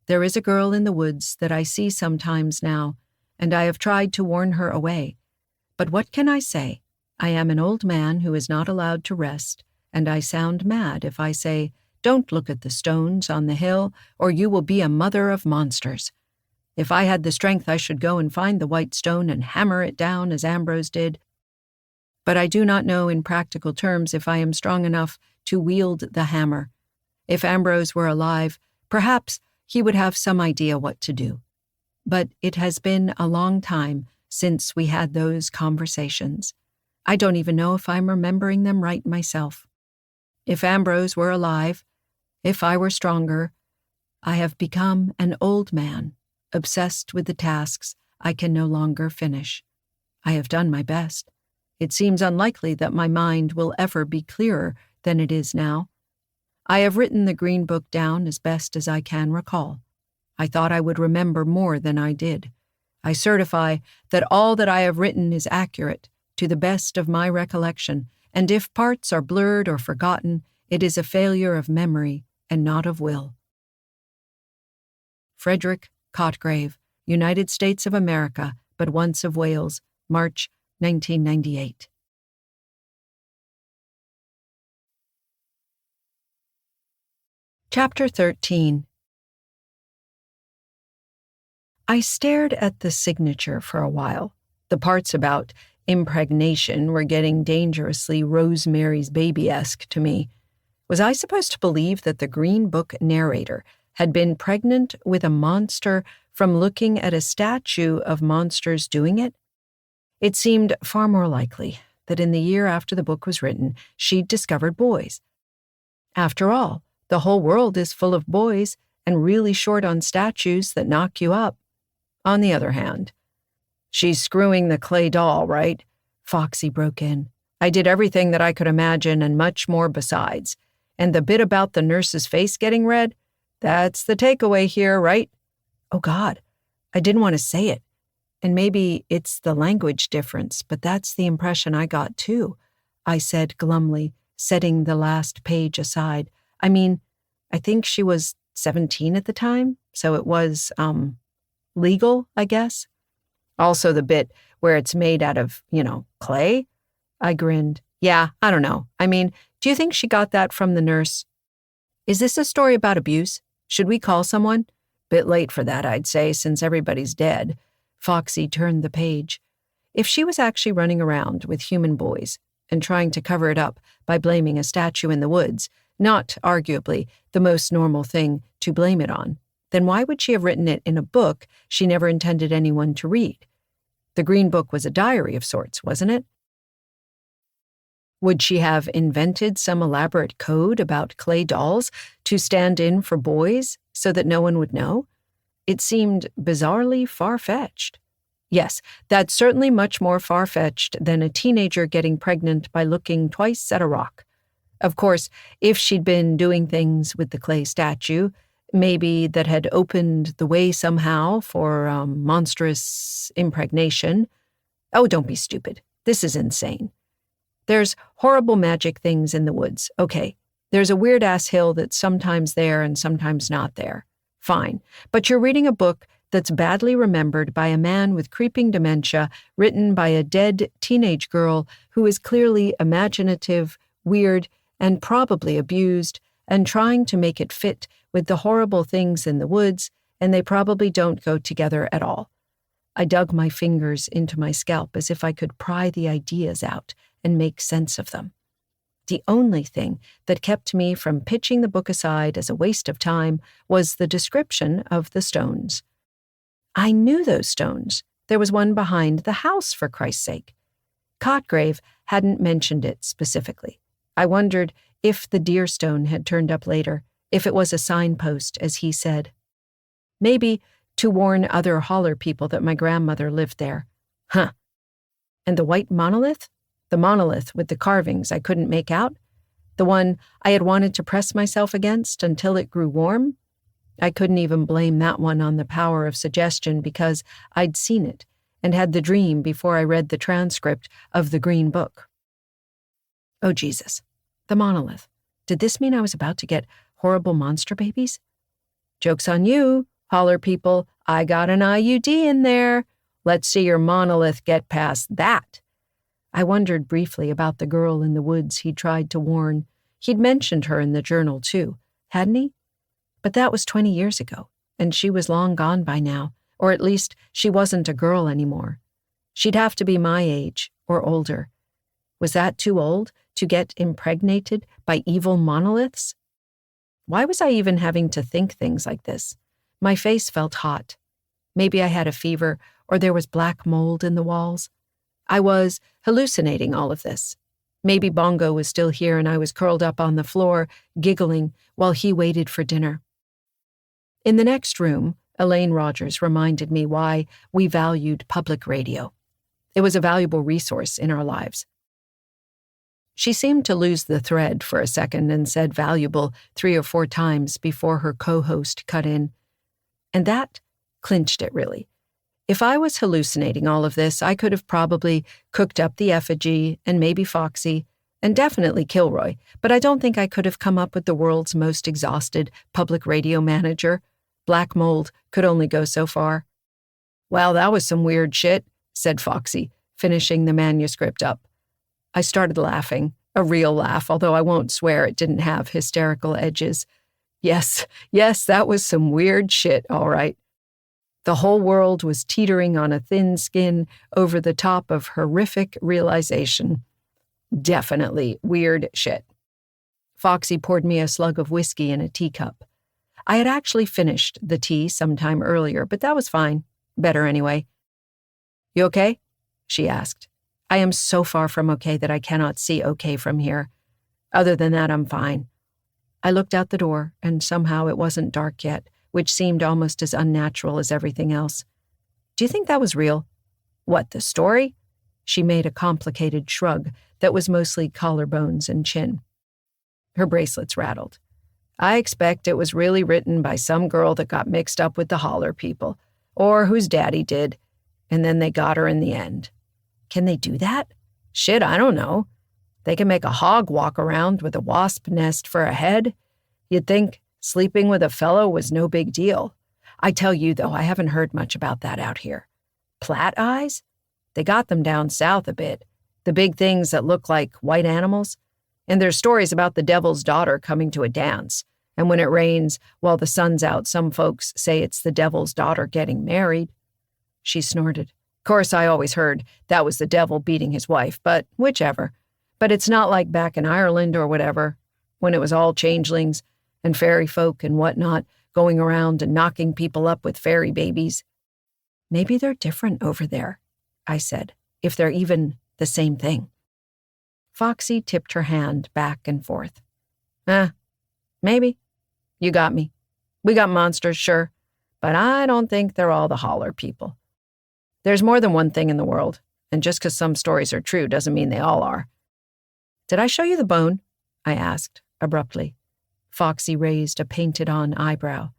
Speaker 1: There is a girl in the woods that I see sometimes now, and I have tried to warn her away. But what can I say? I am an old man who is not allowed to rest, and I sound mad if I say Don't look at the stones on the hill, or you will be a mother of monsters. If I had the strength, I should go and find the white stone and hammer it down as Ambrose did. But I do not know in practical terms if I am strong enough to wield the hammer. If Ambrose were alive, perhaps he would have some idea what to do. But it has been a long time since we had those conversations. I don't even know if I'm remembering them right myself. If Ambrose were alive, if I were stronger, I have become an old man, obsessed with the tasks I can no longer finish. I have done my best. It seems unlikely that my mind will ever be clearer than it is now. I have written the Green Book down as best as I can recall. I thought I would remember more than I did. I certify that all that I have written is accurate, to the best of my recollection, and if parts are blurred or forgotten, it is a failure of memory and not of will. Frederick Cotgrave, United States of America, but once of Wales, March 1998. Chapter 13. I stared at the signature for a while. The parts about impregnation were getting dangerously Rosemary's Baby-esque to me. Was I supposed to believe that the Green Book narrator had been pregnant with a monster from looking at a statue of monsters doing it? It seemed far more likely that in the year after the book was written, she'd discovered boys. After all, the whole world is full of boys and really short on statues that knock you up. On the other hand, "She's screwing the clay doll, right?" Foxy broke in. "I did everything that I could imagine and much more besides. And the bit about the nurse's face getting red? That's the takeaway here, right?" Oh God, I didn't want to say it. And maybe it's the language difference, but that's the impression I got too, I said glumly, setting the last page aside. I mean, I think she was 17 at the time, so it was, legal, I guess. Also the bit where it's made out of, clay? I grinned. Yeah, I don't know. I mean, do you think she got that from the nurse? Is this a story about abuse? Should we call someone? Bit late for that, I'd say, since everybody's dead. Foxy turned the page. If she was actually running around with human boys and trying to cover it up by blaming a statue in the woods, not, arguably, the most normal thing to blame it on, then why would she have written it in a book she never intended anyone to read? The Green Book was a diary of sorts, wasn't it? Would she have invented some elaborate code about clay dolls to stand in for boys so that no one would know? It seemed bizarrely far-fetched. Yes, that's certainly much more far-fetched than a teenager getting pregnant by looking twice at a rock. Of course, if she'd been doing things with the clay statue, maybe that had opened the way somehow for monstrous impregnation. Oh, don't be stupid. This is insane. There's horrible magic things in the woods. Okay, there's a weird-ass hill that's sometimes there and sometimes not there. Fine, but you're reading a book that's badly remembered by a man with creeping dementia, written by a dead teenage girl who is clearly imaginative, weird, and probably abused, and trying to make it fit with the horrible things in the woods, and they probably don't go together at all. I dug my fingers into my scalp as if I could pry the ideas out and make sense of them. The only thing that kept me from pitching the book aside as a waste of time was the description of the stones. I knew those stones. There was one behind the house, for Christ's sake. Cotgrave hadn't mentioned it specifically. I wondered if the deer stone had turned up later, if it was a signpost, as he said. Maybe to warn other Holler people that my grandmother lived there. Huh. And the white monolith? The monolith with the carvings I couldn't make out? The one I had wanted to press myself against until it grew warm? I couldn't even blame that one on the power of suggestion because I'd seen it and had the dream before I read the transcript of the Green Book. Oh, Jesus. The monolith. Did this mean I was about to get horrible monster babies? Joke's on you, Holler people. I got an IUD in there. Let's see your monolith get past that. I wondered briefly about the girl in the woods he'd tried to warn. He'd mentioned her in the journal, too. hadn't he? But that was 20 years ago, and she was long gone by now, or at least she wasn't a girl anymore. She'd have to be my age, or older. Was that too old to get impregnated by evil monoliths? Why was I even having to think things like this? My face felt hot. Maybe I had a fever, or there was black mold in the walls. I was hallucinating all of this. Maybe Bongo was still here and I was curled up on the floor, giggling, while he waited for dinner. In the next room, Elaine Rogers reminded me why we valued public radio. It was a valuable resource in our lives. She seemed to lose the thread for a second and said valuable 3 or 4 times before her co-host cut in. And that clinched it, really. If I was hallucinating all of this, I could have probably cooked up the effigy and maybe Foxy, and definitely Kilroy, but I don't think I could have come up with the world's most exhausted public radio manager. Black mold could only go so far. "Well, that was some weird shit," said Foxy, finishing the manuscript up. I started laughing, a real laugh, although I won't swear it didn't have hysterical edges. Yes, that was some weird shit, all right. The whole world was teetering on a thin skin over the top of horrific realization. Definitely weird shit. Foxy poured me a slug of whiskey in a teacup. I had actually finished the tea sometime earlier, but that was fine. Better anyway. "You okay?" she asked. I am so far from okay that I cannot see okay from here. Other than that, I'm fine. I looked out the door, and somehow it wasn't dark yet, which seemed almost as unnatural as everything else. "Do you think that was real?" "What, the story?" She made a complicated shrug that was mostly collarbones and chin. Her bracelets rattled. "I expect it was really written by some girl that got mixed up with the Holler people, or whose daddy did, and then they got her in the end." "Can they do that?" "Shit, I don't know. They can make a hog walk around with a wasp nest for a head. You'd think sleeping with a fellow was no big deal. I tell you, though, I haven't heard much about that out here. Plat eyes? They got them down south a bit. The big things that look like white animals. And there's stories about the devil's daughter coming to a dance. And when it rains while the sun's out, some folks say it's the devil's daughter getting married." She snorted. "Of course, I always heard that was the devil beating his wife, but whichever. But it's not like back in Ireland or whatever, when it was all changelings and fairy folk and whatnot going around and knocking people up with fairy babies." "Maybe they're different over there," I said, "if they're even the same thing." Foxy tipped her hand back and forth. Maybe. You got me. We got monsters, sure, but I don't think they're all the Holler people. There's more than one thing in the world, and just because some stories are true doesn't mean they all are." "Did I show you the bone?" I asked, abruptly. Foxy raised a painted-on eyebrow.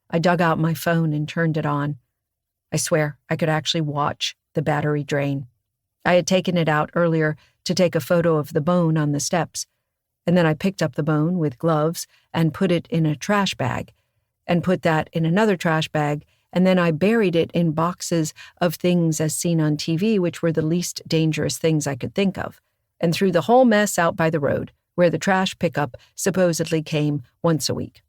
Speaker 1: I dug out my phone and turned it on. I swear I could actually watch the battery drain. I had taken it out earlier to take a photo of the bone on the steps, and then I picked up the bone with gloves and put it in a trash bag, and put that in another trash bag, and then I buried it in boxes of things as seen on TV, which were the least dangerous things I could think of, and threw the whole mess out by the road, where the trash pickup supposedly came once a week.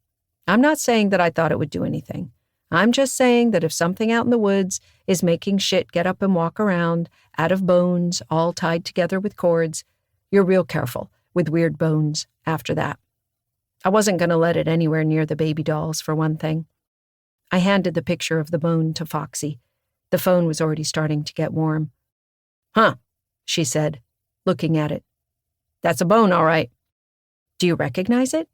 Speaker 1: I'm not saying that I thought it would do anything. I'm just saying that if something out in the woods is making shit get up and walk around, out of bones, all tied together with cords, you're real careful with weird bones after that. I wasn't going to let it anywhere near the baby dolls, for one thing. I handed the picture of the bone to Foxy. The phone was already starting to get warm. "Huh," she said, looking at it. "That's a bone, all right." "Do you recognize it?"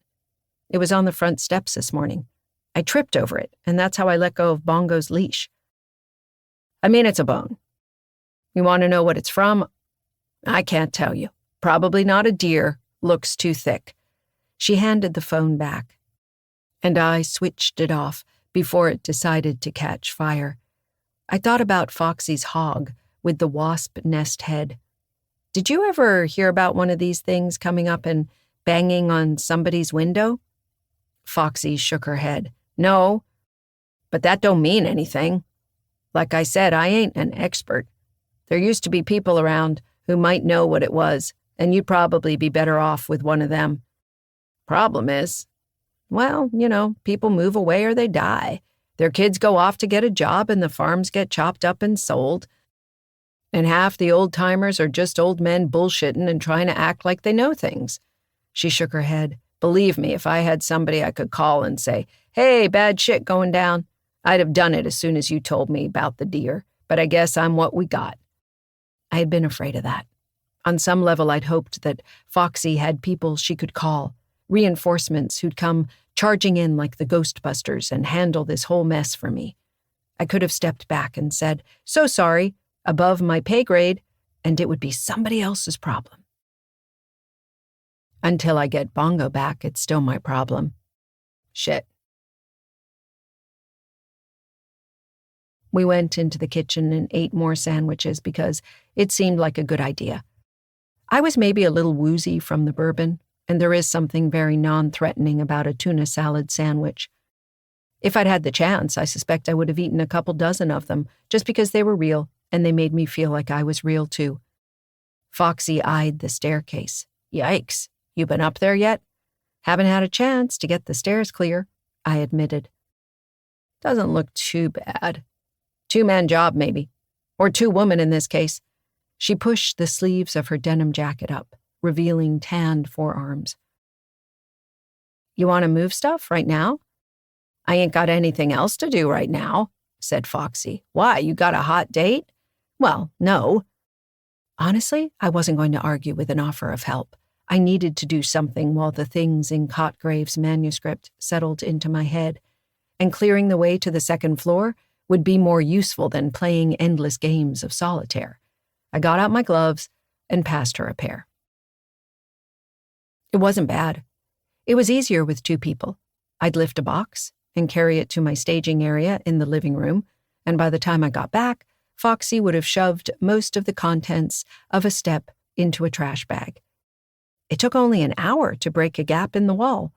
Speaker 1: "It was on the front steps this morning. I tripped over it, and that's how I let go of Bongo's leash." "I mean, it's a bone. You want to know what it's from? I can't tell you. Probably not a deer. Looks too thick." She handed the phone back, and I switched it off before it decided to catch fire. I thought about Foxy's hog with the wasp nest head. Did you ever hear about one of these things coming up and banging on somebody's window? Foxy shook her head. "No, but that don't mean anything. Like I said, I ain't an expert. There used to be people around who might know what it was, and you'd probably be better off with one of them. Problem is, Well, people move away or they die. Their kids go off to get a job and the farms get chopped up and sold. And half the old-timers are just old men bullshitting and trying to act like they know things. She shook her head. Believe me, if I had somebody I could call and say, hey, bad shit going down, I'd have done it as soon as you told me about the deer. But I guess I'm what we got. I had been afraid of that. On some level, I'd hoped that Foxy had people she could call, reinforcements who'd come charging in like the Ghostbusters and handle this whole mess for me. I could have stepped back and said, so sorry, above my pay grade, and it would be somebody else's problem. Until I get Bongo back, it's still my problem. Shit. We went into the kitchen and ate more sandwiches because it seemed like a good idea. I was maybe a little woozy from the bourbon, and there is something very non-threatening about a tuna salad sandwich. If I'd had the chance, I suspect I would have eaten a couple dozen of them, just because they were real, and they made me feel like I was real too. Foxy eyed the staircase. Yikes, you been up there yet? Haven't had a chance to get the stairs clear, I admitted. Doesn't look too bad. Two-man job, maybe. Or two-woman in this case. She pushed the sleeves of her denim jacket up, revealing tanned forearms. You want to move stuff right now? I ain't got anything else to do right now, said Foxy. Why, you got a hot date? Well, no. Honestly, I wasn't going to argue with an offer of help. I needed to do something while the things in Cotgrave's manuscript settled into my head, and clearing the way to the second floor would be more useful than playing endless games of solitaire. I got out my gloves and passed her a pair. It wasn't bad. It was easier with two people. I'd lift a box and carry it to my staging area in the living room, and by the time I got back, Foxy would have shoved most of the contents of a step into a trash bag. It took only an hour to break a gap in the wall,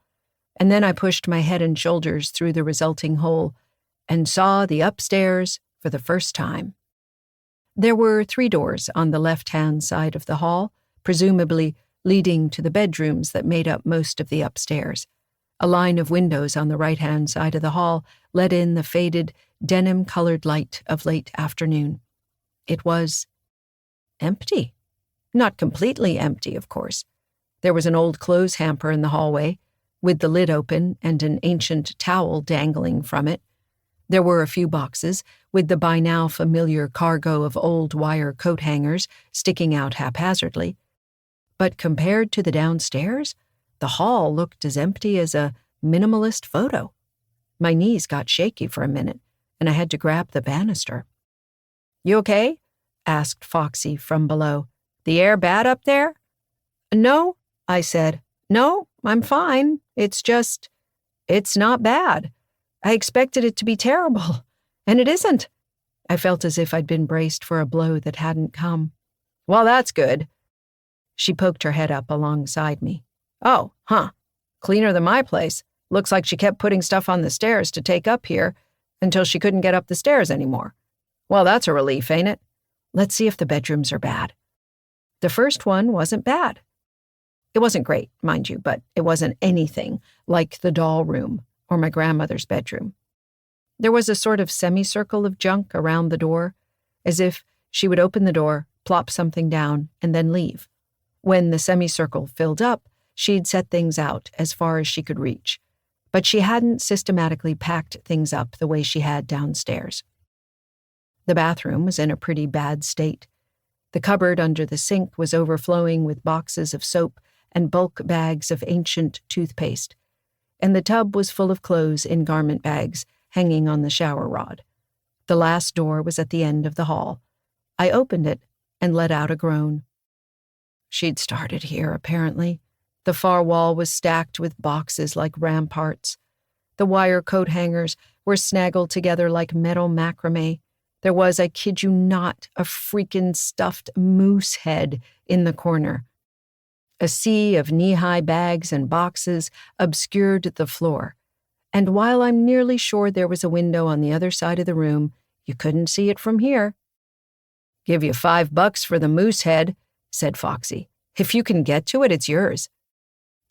Speaker 1: and then I pushed my head and shoulders through the resulting hole and saw the upstairs for the first time. There were 3 doors on the left-hand side of the hall, presumably leading to the bedrooms that made up most of the upstairs. A line of windows on the right-hand side of the hall let in the faded, denim-colored light of late afternoon. It was empty. Not completely empty, of course. There was an old clothes hamper in the hallway, with the lid open and an ancient towel dangling from it. There were a few boxes, with the by now familiar cargo of old wire coat hangers sticking out haphazardly. But compared to the downstairs, the hall looked as empty as a minimalist photo. My knees got shaky for a minute, and I had to grab the banister. You okay? Asked Foxy from below. The air bad up there? No, I said. No, I'm fine. It's not bad. I expected it to be terrible, and it isn't. I felt as if I'd been braced for a blow that hadn't come. Well, that's good. She poked her head up alongside me. Oh, huh. Cleaner than my place. Looks like she kept putting stuff on the stairs to take up here until she couldn't get up the stairs anymore. Well, that's a relief, ain't it? Let's see if the bedrooms are bad. The first one wasn't bad. It wasn't great, mind you, but it wasn't anything like the doll room or my grandmother's bedroom. There was a sort of semicircle of junk around the door, as if she would open the door, plop something down, and then leave. When the semicircle filled up, she'd set things out as far as she could reach, but she hadn't systematically packed things up the way she had downstairs. The bathroom was in a pretty bad state. The cupboard under the sink was overflowing with boxes of soap and bulk bags of ancient toothpaste, and the tub was full of clothes in garment bags hanging on the shower rod. The last door was at the end of the hall. I opened it and let out a groan. She'd started here, apparently. The far wall was stacked with boxes like ramparts. The wire coat hangers were snaggled together like metal macrame. There was, I kid you not, a freaking stuffed moose head in the corner. A sea of knee-high bags and boxes obscured the floor, and while I'm nearly sure there was a window on the other side of the room, you couldn't see it from here. Give you $5 for the moose head, said Foxy. If you can get to it, it's yours.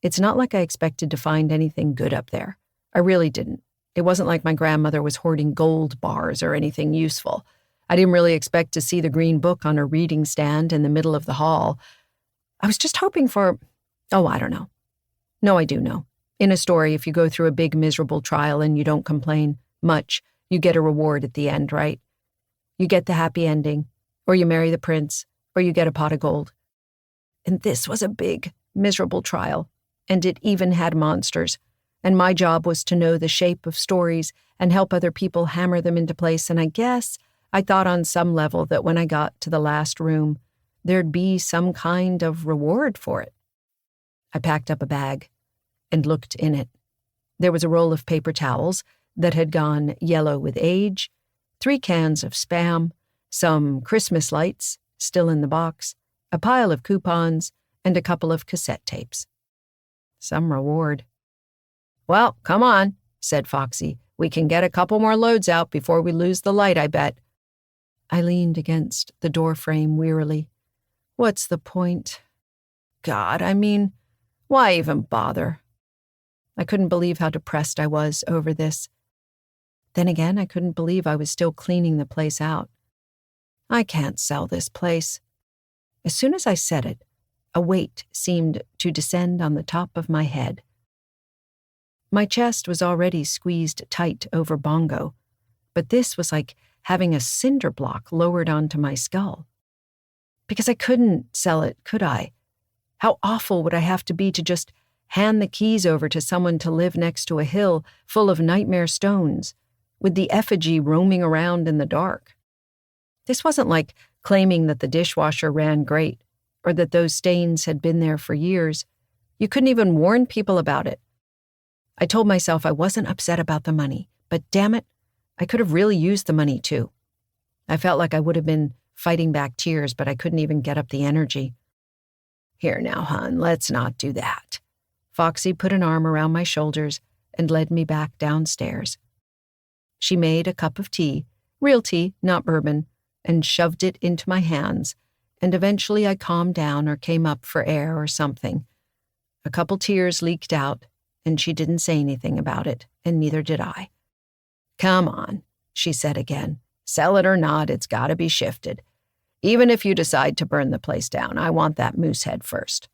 Speaker 1: It's not like I expected to find anything good up there. I really didn't. It wasn't like my grandmother was hoarding gold bars or anything useful. I didn't really expect to see the green book on a reading stand in the middle of the hall. I was just hoping for, I don't know. No, I do know. In a story, if you go through a big, miserable trial and you don't complain much, you get a reward at the end, right? You get the happy ending, or you marry the prince, or you get a pot of gold. And this was a big, miserable trial, and it even had monsters. And my job was to know the shape of stories and help other people hammer them into place, and I guess I thought on some level that when I got to the last room, there'd be some kind of reward for it. I packed up a bag and looked in it. There was a roll of paper towels that had gone yellow with age, 3 cans of Spam, some Christmas lights still in the box, a pile of coupons, and a couple of cassette tapes. Some reward. "Well, come on," said Foxy. "We can get a couple more loads out before we lose the light, I bet." I leaned against the door frame wearily. What's the point? God, why even bother? I couldn't believe how depressed I was over this. Then again, I couldn't believe I was still cleaning the place out. I can't sell this place. As soon as I said it, a weight seemed to descend on the top of my head. My chest was already squeezed tight over bongo, but this was like having a cinder block lowered onto my skull. Because I couldn't sell it, could I? How awful would I have to be to just hand the keys over to someone to live next to a hill full of nightmare stones, with the effigy roaming around in the dark? This wasn't like claiming that the dishwasher ran great, or that those stains had been there for years. You couldn't even warn people about it. I told myself I wasn't upset about the money, but damn it, I could have really used the money too. I felt like I would have been fighting back tears, but I couldn't even get up the energy. "Here now, hon, let's not do that." Foxy put an arm around my shoulders and led me back downstairs. She made a cup of tea, real tea, not bourbon, and shoved it into my hands, and eventually I calmed down or came up for air or something. A couple tears leaked out, and she didn't say anything about it, and neither did I. "Come on," she said again. "Sell it or not, it's got to be shifted. Even if you decide to burn the place down, I want that moose head first."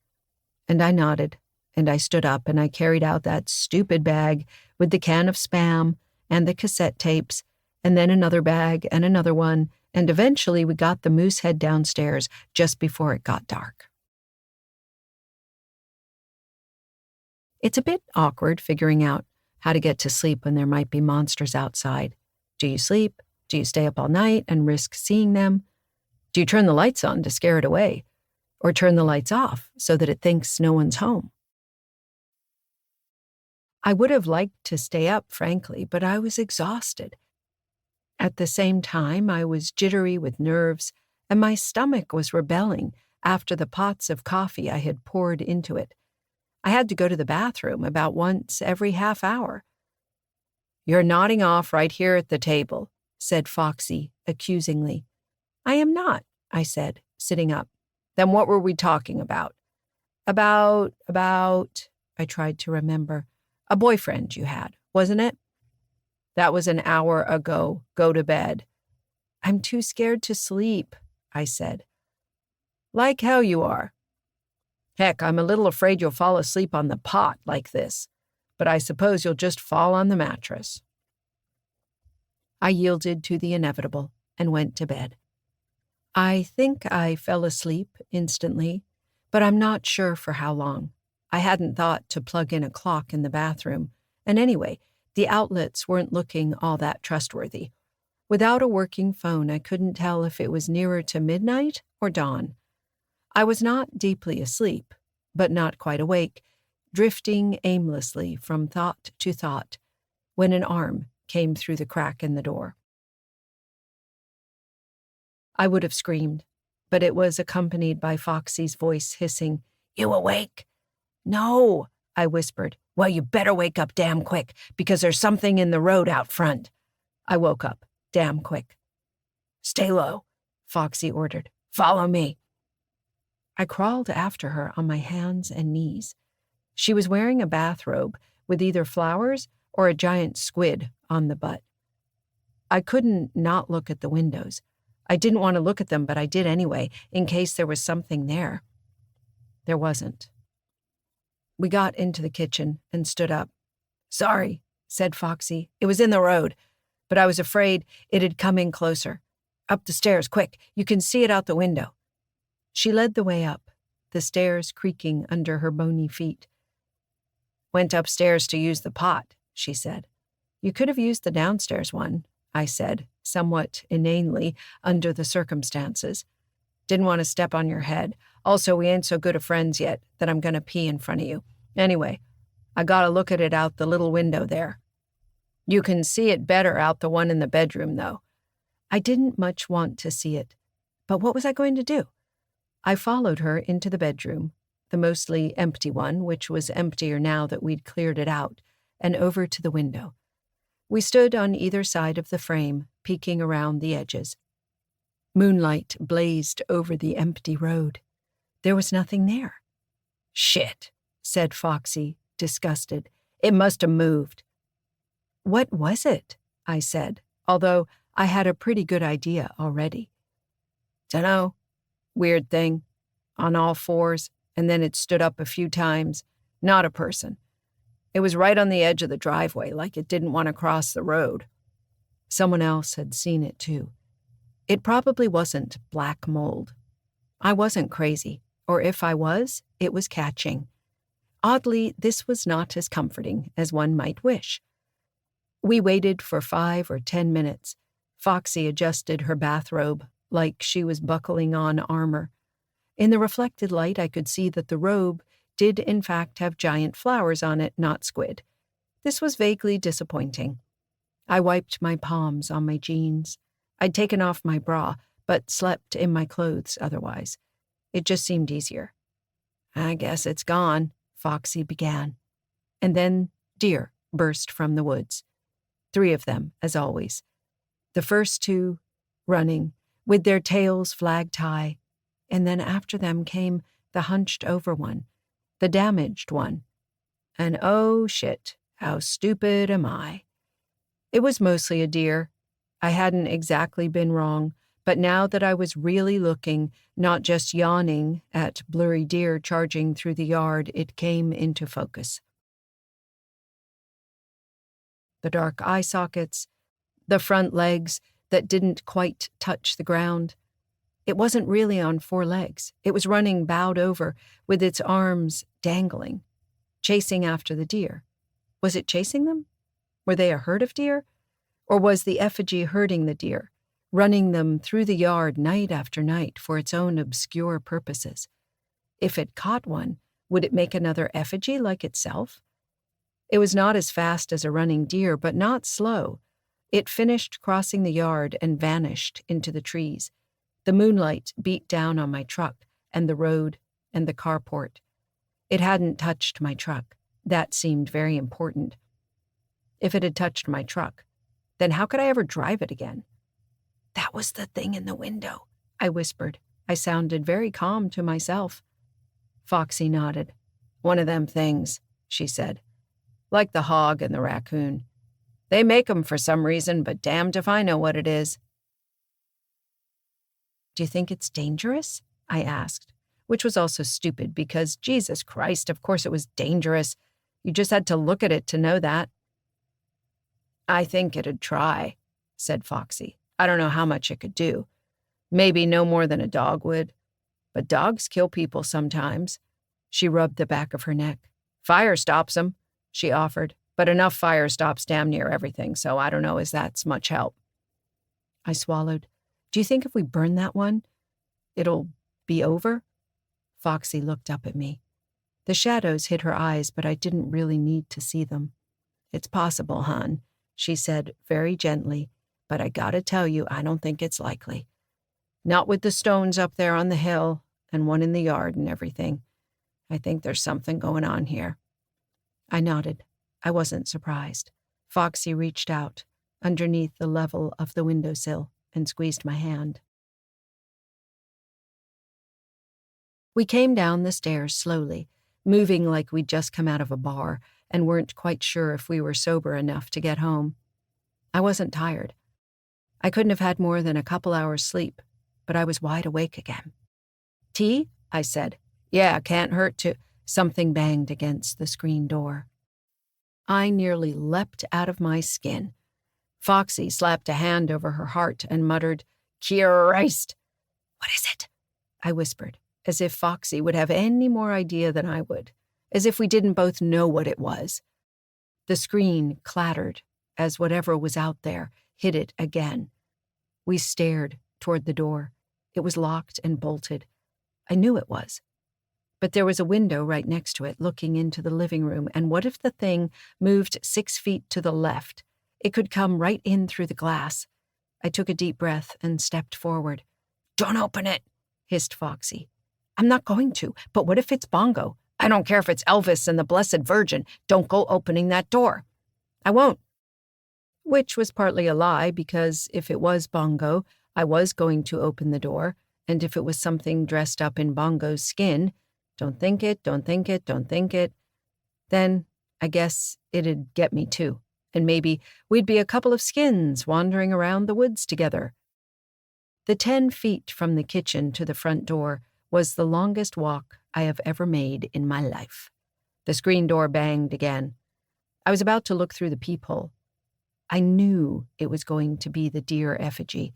Speaker 1: And I nodded, and I stood up, and I carried out that stupid bag with the can of Spam and the cassette tapes, and then another bag and another one, and eventually we got the moose head downstairs just before it got dark. It's a bit awkward figuring out how to get to sleep when there might be monsters outside. Do you sleep? Do you stay up all night and risk seeing them? Do you turn the lights on to scare it away? Or turn the lights off so that it thinks no one's home? I would have liked to stay up, frankly, but I was exhausted. At the same time, I was jittery with nerves, and my stomach was rebelling after the pots of coffee I had poured into it. I had to go to the bathroom about once every half hour. "You're nodding off right here at the table," said Foxy accusingly. "I am not," I said, sitting up. "Then what were we talking about?" About, I tried to remember. "A boyfriend you had, wasn't it?" "That was an hour ago. Go to bed." "I'm too scared to sleep," I said. "Like hell you are. Heck, I'm a little afraid you'll fall asleep on the pot like this, but I suppose you'll just fall on the mattress." I yielded to the inevitable and went to bed. I think I fell asleep instantly, but I'm not sure for how long. I hadn't thought to plug in a clock in the bathroom, and anyway, the outlets weren't looking all that trustworthy. Without a working phone, I couldn't tell if it was nearer to midnight or dawn. I was not deeply asleep, but not quite awake, drifting aimlessly from thought to thought, when an arm came through the crack in the door. I would have screamed, but it was accompanied by Foxy's voice hissing, "You awake?" "No," I whispered. "Well, you better wake up damn quick, because there's something in the road out front." I woke up, damn quick. "Stay low," Foxy ordered. "Follow me." I crawled after her on my hands and knees. She was wearing a bathrobe with either flowers or a giant squid on the butt. I couldn't not look at the windows. I didn't want to look at them, but I did anyway, in case there was something there. There wasn't. We got into the kitchen and stood up. "Sorry," said Foxy. "It was in the road, but I was afraid it had come in closer. Up the stairs, quick. You can see it out the window." She led the way up, the stairs creaking under her bony feet. "Went upstairs to use the pot," she said. "You could have used the downstairs one," I said, somewhat inanely under the circumstances. "Didn't want to step on your head. Also, we ain't so good of friends yet that I'm going to pee in front of you. Anyway, I got to look at it out the little window there. You can see it better out the one in the bedroom, though." I didn't much want to see it, but what was I going to do? I followed her into the bedroom, the mostly empty one, which was emptier now that we'd cleared it out, and over to the window. We stood on either side of the frame, peeking around the edges. Moonlight blazed over the empty road. There was nothing there. "Shit," said Foxy, disgusted. "It must have moved." "What was it?" I said, although I had a pretty good idea already. "Dunno. Weird thing. On all fours, and then it stood up a few times. Not a person. It was right on the edge of the driveway, like it didn't want to cross the road." Someone else had seen it too. It probably wasn't black mold. I wasn't crazy, or if I was, it was catching. Oddly, this was not as comforting as one might wish. We waited for 5 or 10 minutes. Foxy adjusted her bathrobe like she was buckling on armor. In the reflected light, I could see that the robe did in fact have giant flowers on it, not squid. This was vaguely disappointing. I wiped my palms on my jeans. I'd taken off my bra, but slept in my clothes otherwise. It just seemed easier. "I guess it's gone," Foxy began. And then deer burst from the woods. 3 of them, as always. The first 2, running, with their tails flagged high, and then after them came the hunched-over one, the damaged one. And oh shit, how stupid am I? It was mostly a deer. I hadn't exactly been wrong, but now that I was really looking, not just yawning at blurry deer charging through the yard, it came into focus. The dark eye sockets, the front legs that didn't quite touch the ground. It wasn't really on 4 legs. It was running bowed over, with its arms dangling, chasing after the deer. Was it chasing them? Were they a herd of deer? Or was the effigy herding the deer, running them through the yard night after night for its own obscure purposes? If it caught one, would it make another effigy like itself? It was not as fast as a running deer, but not slow. It finished crossing the yard and vanished into the trees. The moonlight beat down on my truck and the road and the carport. It hadn't touched my truck. That seemed very important. If it had touched my truck, then how could I ever drive it again? "That was the thing in the window," I whispered. I sounded very calm to myself. Foxy nodded. "One of them things," she said. "Like the hog and the raccoon. They make 'em for some reason, but damned if I know what it is." "Do you think it's dangerous?" I asked, which was also stupid because, Jesus Christ, of course it was dangerous. You just had to look at it to know that. "I think it'd try," said Foxy. "I don't know how much it could do. Maybe no more than a dog would. But dogs kill people sometimes." She rubbed the back of her neck. "Fire stops 'em," she offered. "But enough fire stops damn near everything, so I don't know as that's much help." I swallowed. "Do you think if we burn that one, it'll be over?" Foxy looked up at me. The shadows hid her eyes, but I didn't really need to see them. "It's possible, hon," she said very gently, "but I gotta tell you, I don't think it's likely. Not with the stones up there on the hill and one in the yard and everything. I think there's something going on here." I nodded. I wasn't surprised. Foxy reached out, underneath the level of the windowsill, and squeezed my hand. We came down the stairs slowly, moving like we'd just come out of a bar and weren't quite sure if we were sober enough to get home. I wasn't tired. I couldn't have had more than a couple hours sleep, but I was wide awake again. "Tea?" I said. "Yeah, can't hurt to—" Something banged against the screen door. I nearly leapt out of my skin. Foxy slapped a hand over her heart and muttered, "Christ!" "What is it?" I whispered, as if Foxy would have any more idea than I would, as if we didn't both know what it was. The screen clattered as whatever was out there hit it again. We stared toward the door. It was locked and bolted. I knew it was. But there was a window right next to it looking into the living room, and what if the thing moved 6 feet to the left? It could come right in through the glass. I took a deep breath and stepped forward. "Don't open it," hissed Foxy. "I'm not going to, but what if it's Bongo? I don't care if it's Elvis and the Blessed Virgin. Don't go opening that door." "I won't." Which was partly a lie, because if it was Bongo, I was going to open the door, and if it was something dressed up in Bongo's skin, don't think it, don't think it, don't think it, then I guess it'd get me too, and maybe we'd be a couple of skins wandering around the woods together. The 10 feet from the kitchen to the front door was the longest walk I have ever made in my life. The screen door banged again. I was about to look through the peephole. I knew it was going to be the deer effigy.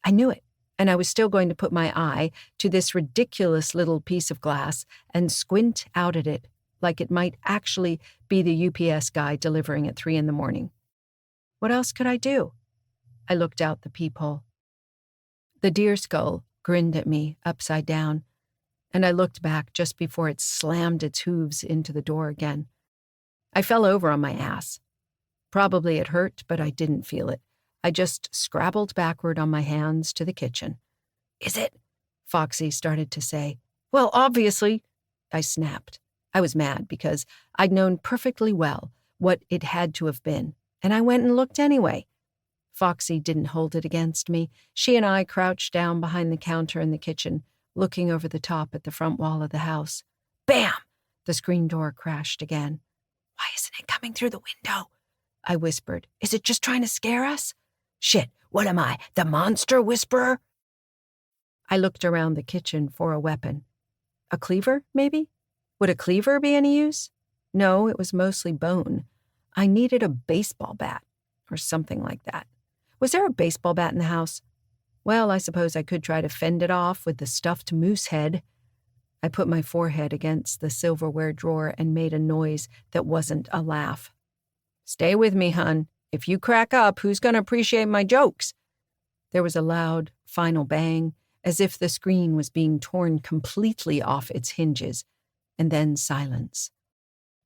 Speaker 1: I knew it, and I was still going to put my eye to this ridiculous little piece of glass and squint out at it like it might actually be the UPS guy delivering at 3 a.m. What else could I do? I looked out the peephole. The deer skull grinned at me upside down, and I looked back just before it slammed its hooves into the door again. I fell over on my ass. Probably it hurt, but I didn't feel it. I just scrabbled backward on my hands to the kitchen. "Is it?" Foxy started to say. "Well, obviously," I snapped. I was mad because I'd known perfectly well what it had to have been, and I went and looked anyway. Foxy didn't hold it against me. She and I crouched down behind the counter in the kitchen, looking over the top at the front wall of the house. Bam! The screen door crashed again. "Why isn't it coming through the window?" I whispered. "Is it just trying to scare us?" "Shit, what am I, the monster whisperer?" I looked around the kitchen for a weapon. A cleaver, maybe? Would a cleaver be any use? No, it was mostly bone. I needed a baseball bat, or something like that. Was there a baseball bat in the house? Well, I suppose I could try to fend it off with the stuffed moose head. I put my forehead against the silverware drawer and made a noise that wasn't a laugh. "Stay with me, hun. If you crack up, who's going to appreciate my jokes?" There was a loud, final bang, as if the screen was being torn completely off its hinges, and then silence.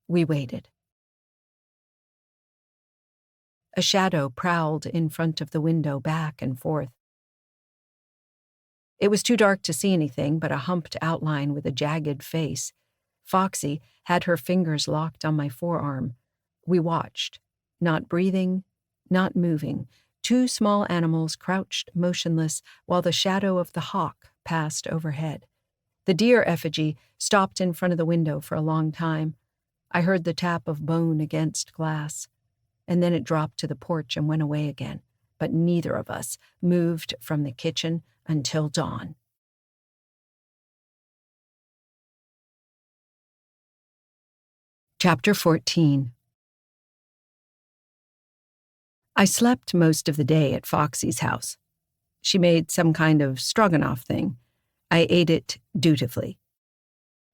Speaker 1: We waited. A shadow prowled in front of the window back and forth. It was too dark to see anything but a humped outline with a jagged face. Foxy had her fingers locked on my forearm. We watched, not breathing, not moving. 2 small animals crouched motionless while the shadow of the hawk passed overhead. The deer effigy stopped in front of the window for a long time. I heard the tap of bone against glass, and then it dropped to the porch and went away again, but neither of us moved from the kitchen until dawn. Chapter 14. I slept most of the day at Foxy's house. She made some kind of stroganoff thing. I ate it dutifully.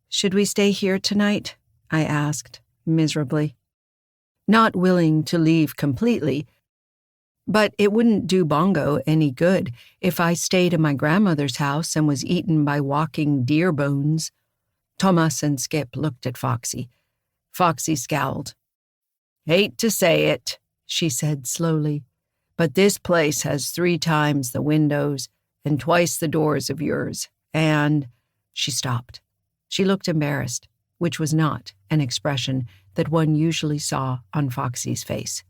Speaker 1: "Should we stay here tonight?" I asked, miserably. Not willing to leave completely, but it wouldn't do Bongo any good if I stayed in my grandmother's house and was eaten by walking deer bones. Thomas and Skip looked at Foxy. Foxy scowled. "Hate to say it," she said slowly, "but this place has 3 times the windows and twice the doors of yours, and—" She stopped. She looked embarrassed, which was not an expression that one usually saw on Foxy's face.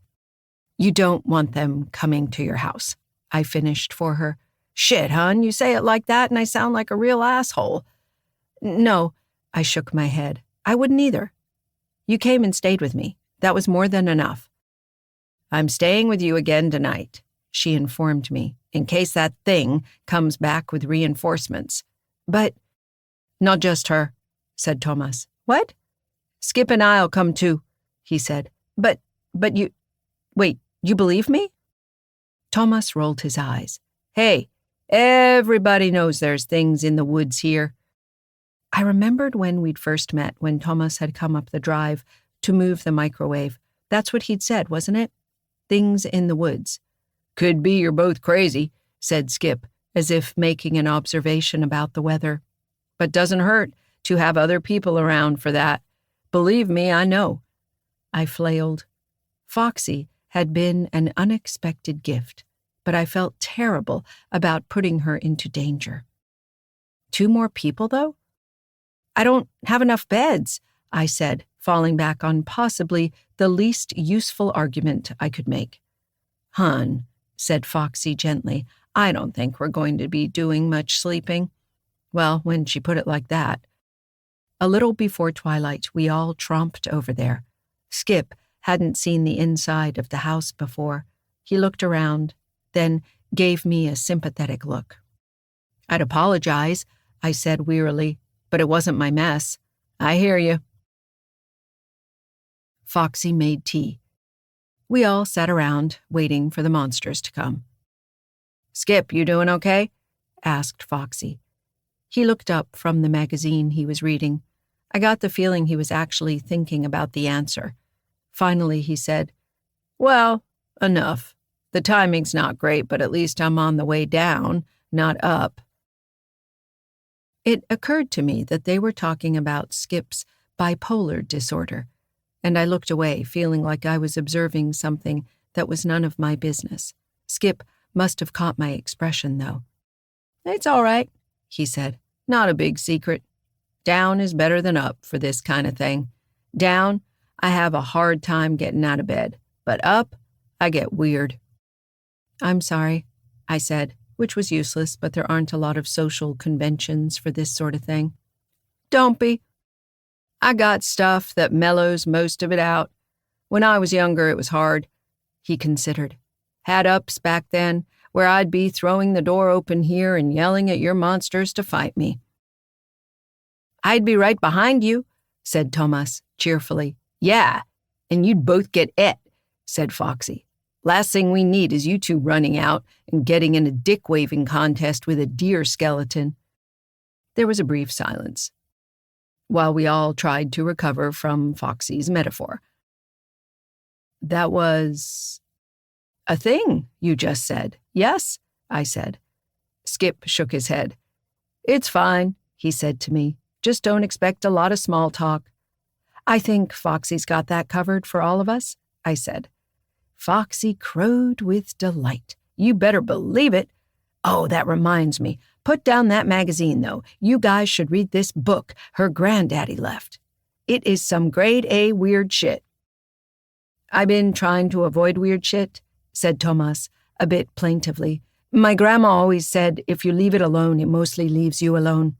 Speaker 1: "You don't want them coming to your house," I finished for her. "Shit, hun, you say it like that and I sound like a real asshole." "No," I shook my head. I wouldn't either. You came and stayed with me. That was more than enough. I'm staying with you again tonight, she informed me, in case that thing comes back with reinforcements. But not just her, said Thomas. What? Skip and I'll come too, he said. But wait, you believe me? Thomas rolled his eyes. Hey, everybody knows there's things in the woods here. I remembered when we'd first met, when Thomas had come up the drive to move the microwave. That's what he'd said, wasn't it? Things in the woods. Could be you're both crazy, said Skip, as if making an observation about the weather. But doesn't hurt to have other people around for that. Believe me, I know. I flailed. Foxy had been an unexpected gift, but I felt terrible about putting her into danger. 2 more people, though? I don't have enough beds, I said, falling back on possibly the least useful argument I could make. Hun, said Foxy gently, I don't think we're going to be doing much sleeping. Well, when she put it like that. A little before twilight, we all tromped over there. Skip hadn't seen the inside of the house before. He looked around, then gave me a sympathetic look. I'd apologize, I said wearily, but it wasn't my mess. I hear you. Foxy made tea. We all sat around, waiting for the monsters to come. Skip, you doing okay? Asked Foxy. He looked up from the magazine he was reading. I got the feeling he was actually thinking about the answer. Finally, he said, Well, enough. The timing's not great, but at least I'm on the way down, not up. It occurred to me that they were talking about Skip's bipolar disorder, and I looked away, feeling like I was observing something that was none of my business. Skip must have caught my expression, though. It's all right, he said. Not a big secret. Down is better than up for this kind of thing. Down, I have a hard time getting out of bed, but up, I get weird. I'm sorry, I said, which was useless, but there aren't a lot of social conventions for this sort of thing. Don't be. I got stuff that mellows most of it out. When I was younger, it was hard, he considered. Had ups back then, where I'd be throwing the door open here and yelling at your monsters to fight me. I'd be right behind you, said Thomas cheerfully. Yeah, and you'd both get et, said Foxy. Last thing we need is you two running out and getting in a dick-waving contest with a deer skeleton. There was a brief silence, while we all tried to recover from Foxy's metaphor. That was a thing you just said, yes? I said. Skip shook his head. It's fine, he said to me. Just don't expect a lot of small talk. I think Foxy's got that covered for all of us, I said. Foxy crowed with delight. You better believe it. Oh, that reminds me. Put down that magazine, though. You guys should read this book her granddaddy left. It is some grade A weird shit. I've been trying to avoid weird shit, said Thomas, a bit plaintively. My grandma always said if you leave it alone, it mostly leaves you alone.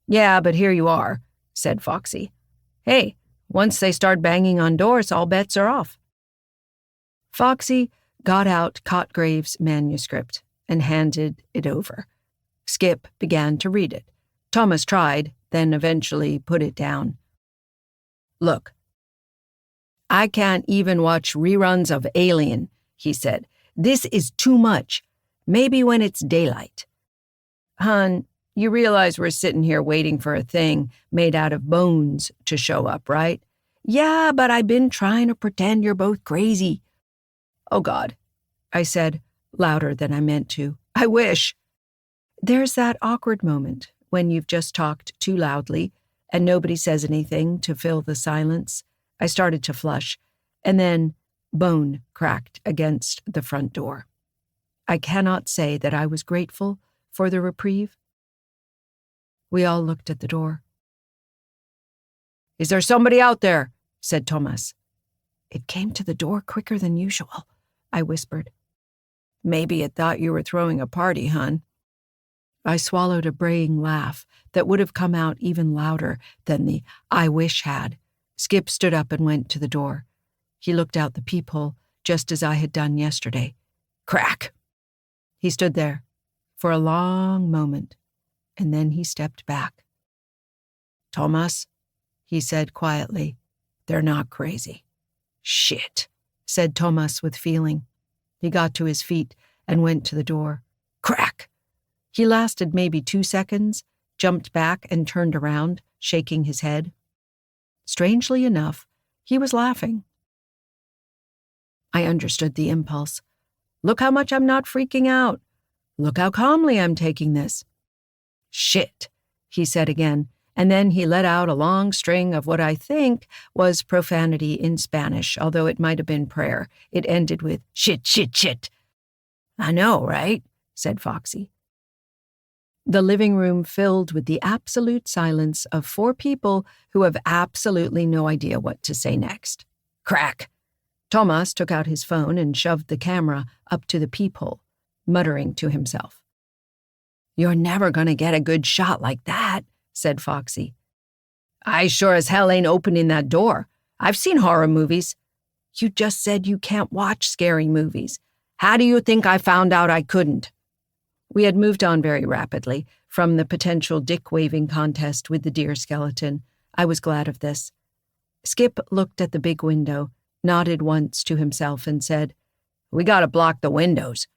Speaker 1: Yeah, but here you are, said Foxy. Hey, once they start banging on doors, all bets are off. Foxy got out Cotgrave's manuscript and handed it over. Skip began to read it. Thomas tried, then eventually put it down. Look, I can't even watch reruns of Alien, he said. This is too much. Maybe when it's daylight. Hun, you realize we're sitting here waiting for a thing made out of bones to show up, right? Yeah, but I've been trying to pretend you're both crazy. Oh, God, I said, louder than I meant to. I wish. There's that awkward moment when you've just talked too loudly and nobody says anything to fill the silence. I started to flush, and then bone cracked against the front door. I cannot say that I was grateful for the reprieve. We all looked at the door. Is there somebody out there? Said Thomas. It came to the door quicker than usual, I whispered. Maybe it thought you were throwing a party, hun. I swallowed a braying laugh that would have come out even louder than the "I wish" had. Skip stood up and went to the door. He looked out the peephole, just as I had done yesterday. Crack! He stood there for a long moment, and then he stepped back. "Thomas," he said quietly, "they're not crazy." "Shit," said Thomas with feeling. He got to his feet and went to the door. Crack! He lasted maybe 2 seconds, jumped back and turned around, shaking his head. Strangely enough, he was laughing. I understood the impulse. Look how much I'm not freaking out. Look how calmly I'm taking this. "Shit," he said again, and then he let out a long string of what I think was profanity in Spanish, although it might have been prayer. It ended with "shit, shit, shit." "I know, right?" said Foxy. The living room filled with the absolute silence of 4 people who have absolutely no idea what to say next. Crack! Thomas took out his phone and shoved the camera up to the peephole, muttering to himself. "You're never going to get a good shot like that," said Foxy. "I sure as hell ain't opening that door. I've seen horror movies." "You just said you can't watch scary movies. How do you think I found out I couldn't?" We had moved on very rapidly from the potential dick-waving contest with the deer skeleton. I was glad of this. Skip looked at the big window, nodded once to himself, and said, "We gotta block the windows."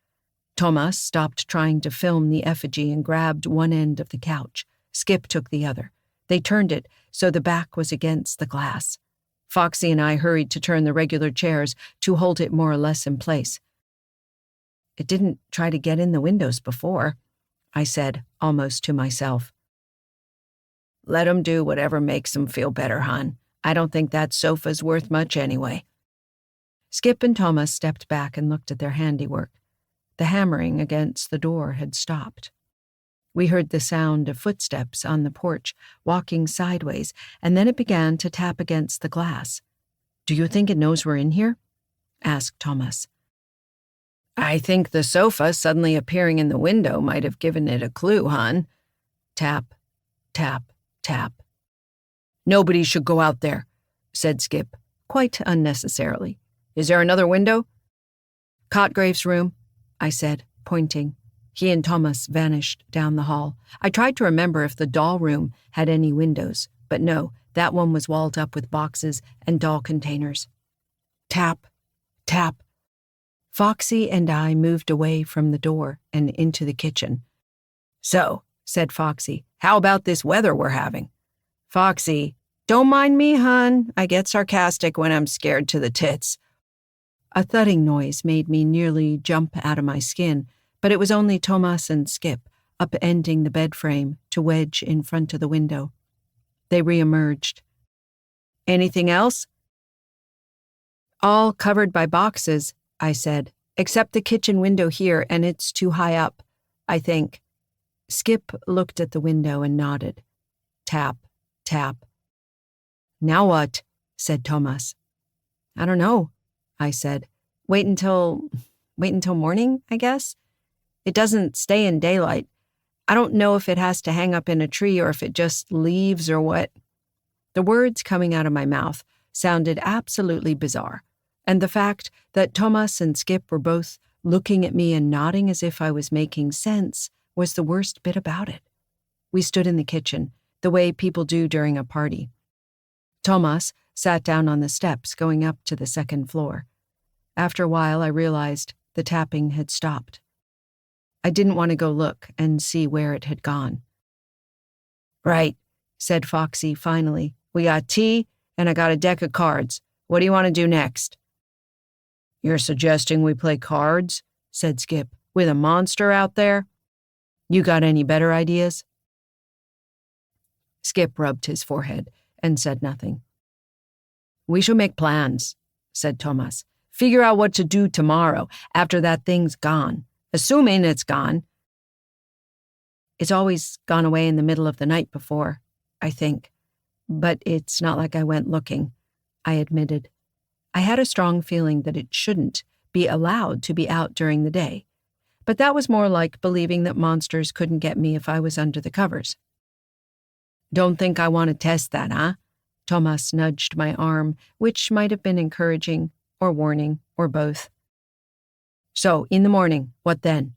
Speaker 1: Thomas stopped trying to film the effigy and grabbed one end of the couch. Skip took the other. They turned it so the back was against the glass. Foxy and I hurried to turn the regular chairs to hold it more or less in place. "It didn't try to get in the windows before," I said, almost to myself. "Let 'em do whatever makes 'em feel better, hon. I don't think that sofa's worth much anyway." Skip and Thomas stepped back and looked at their handiwork. The hammering against the door had stopped. We heard the sound of footsteps on the porch, walking sideways, and then it began to tap against the glass. "Do you think it knows we're in here?" asked Thomas. "I think the sofa suddenly appearing in the window might have given it a clue, hon." Tap, tap, tap. "Nobody should go out there," said Skip, quite unnecessarily. "Is there another window?" "Cotgrave's room," I said, pointing. He and Thomas vanished down the hall. I tried to remember if the doll room had any windows, but no, that one was walled up with boxes and doll containers. Tap, tap. Foxy and I moved away from the door and into the kitchen. "So," said Foxy, "how about this weather we're having?" "Foxy, don't mind me, hon. I get sarcastic when I'm scared to the tits." A thudding noise made me nearly jump out of my skin, but it was only Thomas and Skip upending the bed frame to wedge in front of the window. They reemerged. "Anything else?" "All covered by boxes," I said, "except the kitchen window here, and it's too high up, I think." Skip looked at the window and nodded. Tap, tap. "Now what?" said Thomas. "I don't know," I said. Wait until morning, I guess. It doesn't stay in daylight. I don't know if it has to hang up in a tree or if it just leaves or what." The words coming out of my mouth sounded absolutely bizarre, and the fact that Thomas and Skip were both looking at me and nodding as if I was making sense was the worst bit about it. We stood in the kitchen, the way people do during a party. Thomas sat down on the steps going up to the second floor. After a while, I realized the tapping had stopped. I didn't want to go look and see where it had gone. "Right," said Foxy finally. "We got tea, and I got a deck of cards. What do you want to do next?" "You're suggesting we play cards?" said Skip. "With a monster out there? You got any better ideas?" Skip rubbed his forehead and said nothing. "We should make plans," said Thomas. "Figure out what to do tomorrow after that thing's gone. Assuming it's gone." "It's always gone away in the middle of the night before, I think. But it's not like I went looking," I admitted. I had a strong feeling that it shouldn't be allowed to be out during the day. But that was more like believing that monsters couldn't get me if I was under the covers. Don't think I want to test that, huh? Thomas nudged my arm, which might have been encouraging or warning or both. So, in the morning, what then?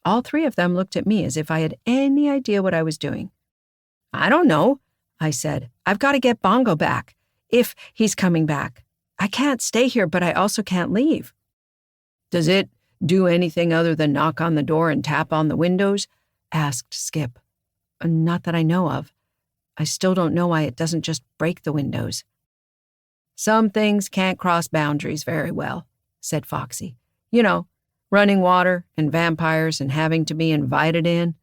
Speaker 1: All three of them looked at me as if I had any idea what I was doing. I don't know, I said. I've got to get Bongo back, if he's coming back. I can't stay here, but I also can't leave. Does it do anything other than knock on the door and tap on the windows? Asked Skip. Not that I know of. I still don't know why it doesn't just break the windows. Some things can't cross boundaries very well, said Foxy. You know, running water and vampires and having to be invited in.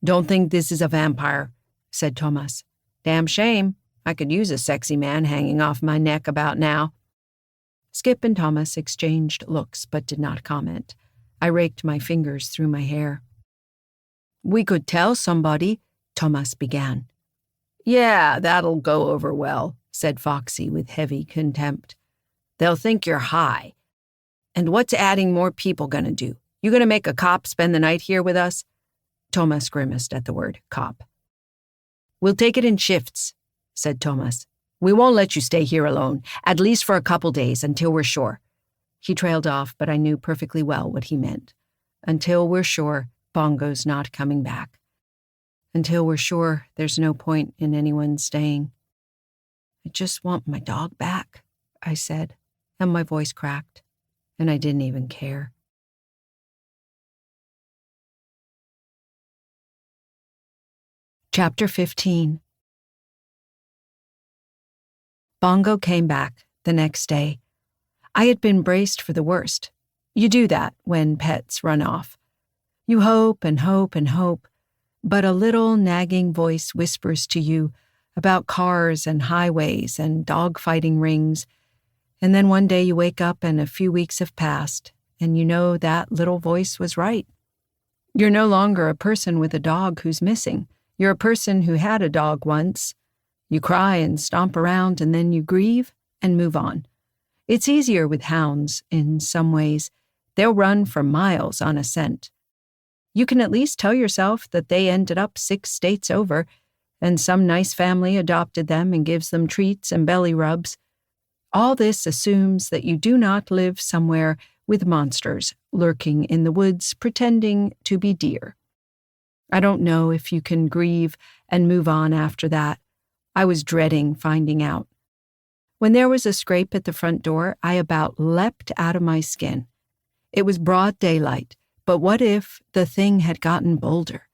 Speaker 1: Don't think this is a vampire, said Thomas. Damn shame. I could use a sexy man hanging off my neck about now. Skip and Thomas exchanged looks but did not comment. I raked my fingers through my hair. We could tell somebody, Thomas began. Yeah, that'll go over well, said Foxy with heavy contempt. They'll think you're high. And what's adding more people gonna do? You gonna make a cop spend the night here with us? Thomas grimaced at the word cop. We'll take it in shifts, said Thomas. We won't let you stay here alone, at least for a couple days until we're sure. He trailed off, but I knew perfectly well what he meant. Until we're sure Bongo's not coming back. Until we're sure there's no point in anyone staying. I just want my dog back, I said, and my voice cracked, and I didn't even care. Chapter 15. Bongo came back the next day. I had been braced for the worst. You do that when pets run off. You hope and hope and hope, but a little nagging voice whispers to you about cars and highways and dog-fighting rings, and then one day you wake up and a few weeks have passed, and you know that little voice was right. You're no longer a person with a dog who's missing. You're a person who had a dog once. You cry and stomp around, and then you grieve and move on. It's easier with hounds in some ways. They'll run for miles on a scent. You can at least tell yourself that they ended up 6 states over, and some nice family adopted them and gives them treats and belly rubs. All this assumes that you do not live somewhere with monsters lurking in the woods pretending to be deer. I don't know if you can grieve and move on after that. I was dreading finding out. When there was a scrape at the front door, I about leapt out of my skin. It was broad daylight, but what if the thing had gotten bolder?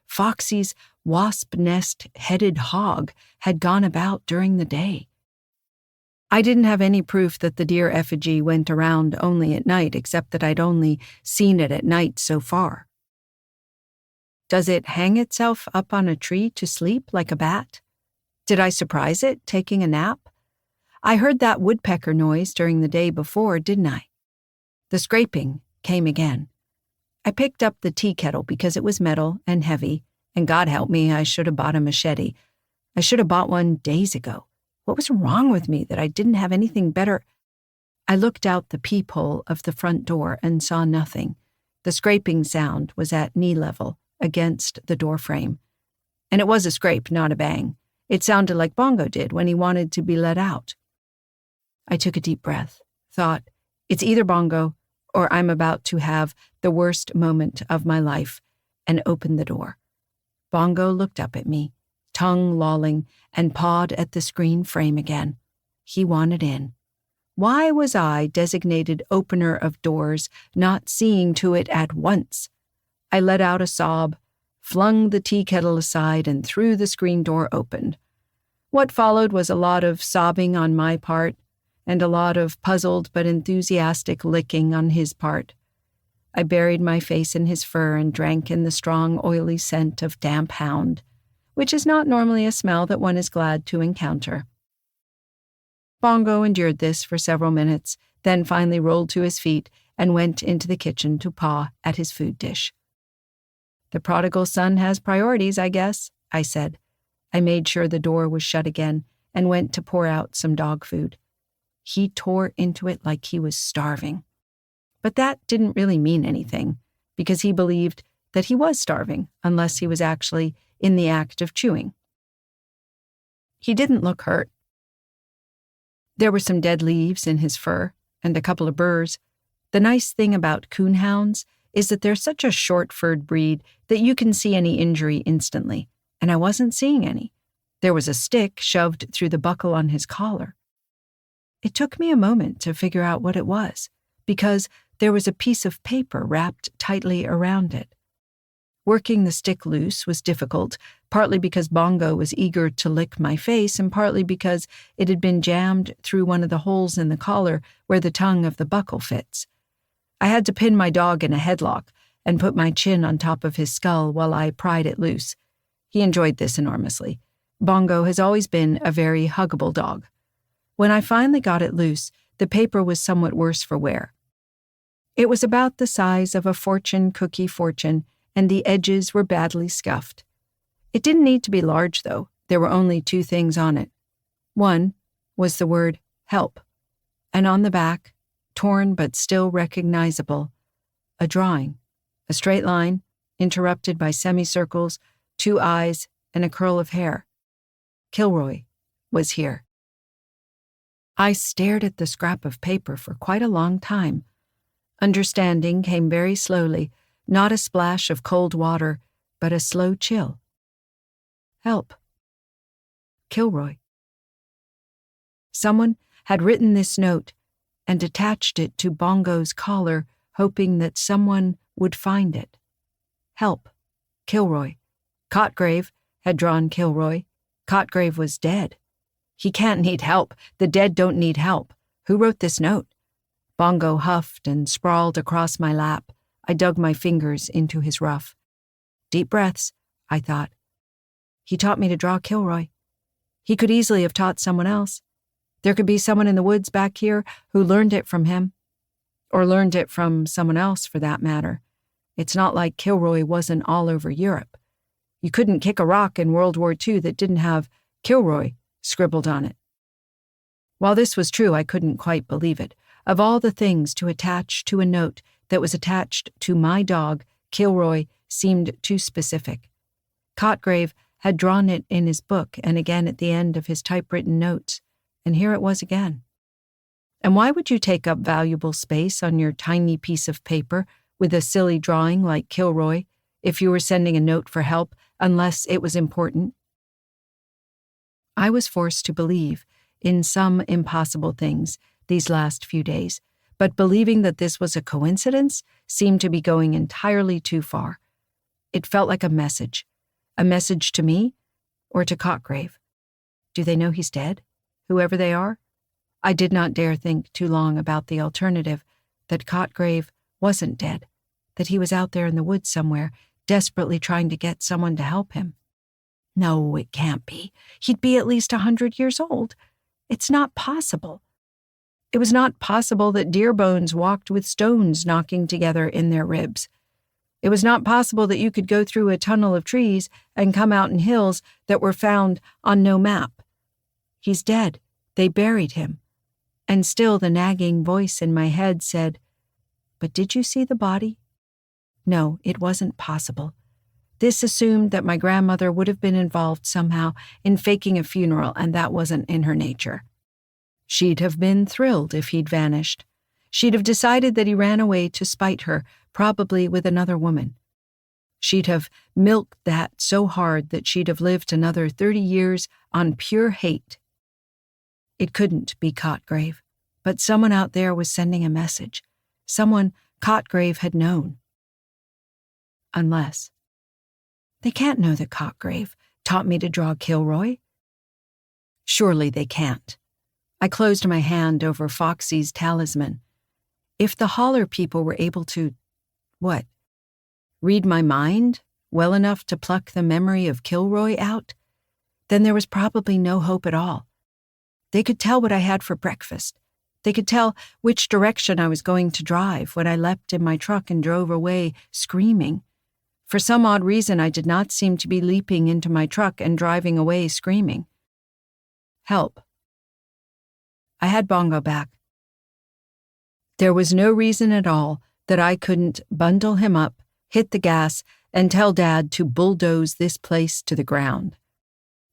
Speaker 1: Foxy's wasp nest-headed hog had gone about during the day. I didn't have any proof that the deer effigy went around only at night, except that I'd only seen it at night so far. Does it hang itself up on a tree to sleep like a bat? Did I surprise it taking a nap? I heard that woodpecker noise during the day before, didn't I? The scraping came again. I picked up the tea kettle because it was metal and heavy, and God help me, I should have bought a machete. I should have bought one days ago. What was wrong with me that I didn't have anything better? I looked out the peephole of the front door and saw nothing. The scraping sound was at knee level against the door frame. And it was a scrape, not a bang. It sounded like Bongo did when he wanted to be let out. I took a deep breath, thought, it's either Bongo or I'm about to have the worst moment of my life, and opened the door. Bongo looked up at me, tongue lolling, and pawed at the screen frame again. He wanted in. Why was I, designated opener of doors, not seeing to it at once? I let out a sob, flung the tea kettle aside, and threw the screen door open. What followed was a lot of sobbing on my part, and a lot of puzzled but enthusiastic licking on his part. I buried my face in his fur and drank in the strong, oily scent of damp hound, which is not normally a smell that one is glad to encounter. Bongo endured this for several minutes, then finally rolled to his feet and went into the kitchen to paw at his food dish. The prodigal son has priorities, I guess, I said. I made sure the door was shut again and went to pour out some dog food. He tore into it like he was starving. But that didn't really mean anything. because he believed that he was starving unless he was actually in the act of chewing. He didn't look hurt. There were some dead leaves in his fur and a couple of burrs. The nice thing about coonhounds is that they're such a short-furred breed that you can see any injury instantly, and I wasn't seeing any. There was a stick shoved through the buckle on his collar. It took me a moment to figure out what it was, because there was a piece of paper wrapped tightly around it. Working the stick loose was difficult, partly because Bongo was eager to lick my face and partly because it had been jammed through one of the holes in the collar where the tongue of the buckle fits. I had to pin my dog in a headlock and put my chin on top of his skull while I pried it loose. He enjoyed this enormously. Bongo has always been a very huggable dog. When I finally got it loose, the paper was somewhat worse for wear. It was about the size of a fortune cookie fortune, and the edges were badly scuffed. It didn't need to be large, though. There were only 2 things on it. One was the word help, and on the back, torn but still recognizable, a drawing, a straight line, interrupted by semicircles, 2 eyes, and a curl of hair. Kilroy was here. I stared at the scrap of paper for quite a long time. Understanding came very slowly, not a splash of cold water, but a slow chill. Help. Kilroy. Someone had written this note and attached it to Bongo's collar, hoping that someone would find it. Help. Kilroy. Cotgrave had drawn Kilroy. Cotgrave was dead. He can't need help. The dead don't need help. Who wrote this note? Bongo huffed and sprawled across my lap. I dug my fingers into his ruff. Deep breaths, I thought. He taught me to draw Kilroy. He could easily have taught someone else. There could be someone in the woods back here who learned it from him. Or learned it from someone else, for that matter. It's not like Kilroy wasn't all over Europe. You couldn't kick a rock in World War II that didn't have Kilroy scribbled on it. While this was true, I couldn't quite believe it. Of all the things to attach to a note that was attached to my dog, Kilroy seemed too specific. Cotgrave had drawn it in his book and again at the end of his typewritten notes, and here it was again. And why would you take up valuable space on your tiny piece of paper with a silly drawing like Kilroy if you were sending a note for help unless it was important? I was forced to believe in some impossible things these last few days, but believing that this was a coincidence seemed to be going entirely too far. It felt like a message to me or to Cotgrave. Do they know he's dead, whoever they are? I did not dare think too long about the alternative, that Cotgrave wasn't dead, that he was out there in the woods somewhere, desperately trying to get someone to help him. No, it can't be. He'd be at least 100 years old. It's not possible. It was not possible that deer bones walked with stones knocking together in their ribs. It was not possible that you could go through a tunnel of trees and come out in hills that were found on no map. He's dead. They buried him. And still the nagging voice in my head said, "But did you see the body?" No, it wasn't possible. This assumed that my grandmother would have been involved somehow in faking a funeral, and that wasn't in her nature. She'd have been thrilled if he'd vanished. She'd have decided that he ran away to spite her, probably with another woman. She'd have milked that so hard that she'd have lived another 30 years on pure hate. It couldn't be Cotgrave, but someone out there was sending a message. Someone Cotgrave had known. Unless. They can't know that Cotgrave taught me to draw Kilroy. Surely they can't. I closed my hand over Foxy's talisman. If the Holler people were able to, what? Read my mind well enough to pluck the memory of Kilroy out? Then there was probably no hope at all. They could tell what I had for breakfast. They could tell which direction I was going to drive when I leapt in my truck and drove away screaming. For some odd reason, I did not seem to be leaping into my truck and driving away screaming. Help. I had Bongo back. There was no reason at all that I couldn't bundle him up hit the gas, and tell Dad to bulldoze this place to the ground.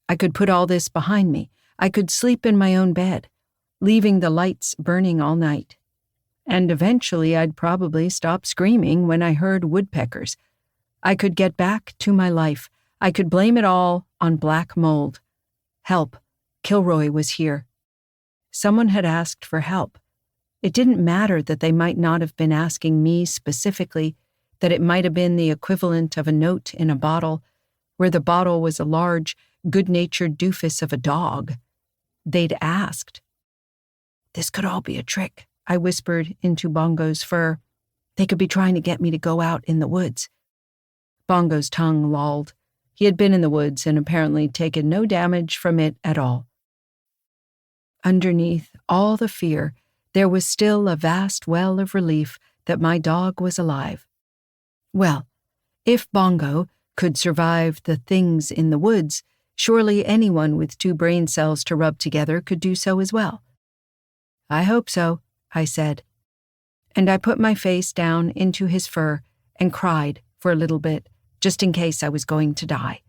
Speaker 1: I could put all this behind me. I could sleep in my own bed, leaving the lights burning all night. And eventually I'd probably stop screaming when I heard woodpeckers. I could get back to my life. I could blame it all on black mold. Help. Kilroy was here. Someone had asked for help. It didn't matter that they might not have been asking me specifically, that it might have been the equivalent of a note in a bottle, where the bottle was a large, good-natured doofus of a dog. They'd asked. "This could all be a trick," I whispered into Bongo's fur. "They could be trying to get me to go out in the woods." Bongo's tongue lolled. He had been in the woods and apparently taken no damage from it at all. Underneath all the fear, there was still a vast well of relief that my dog was alive. Well, if Bongo could survive the things in the woods, surely anyone with 2 brain cells to rub together could do so as well. "I hope so," I said. And I put my face down into his fur and cried for a little bit, just in case I was going to die.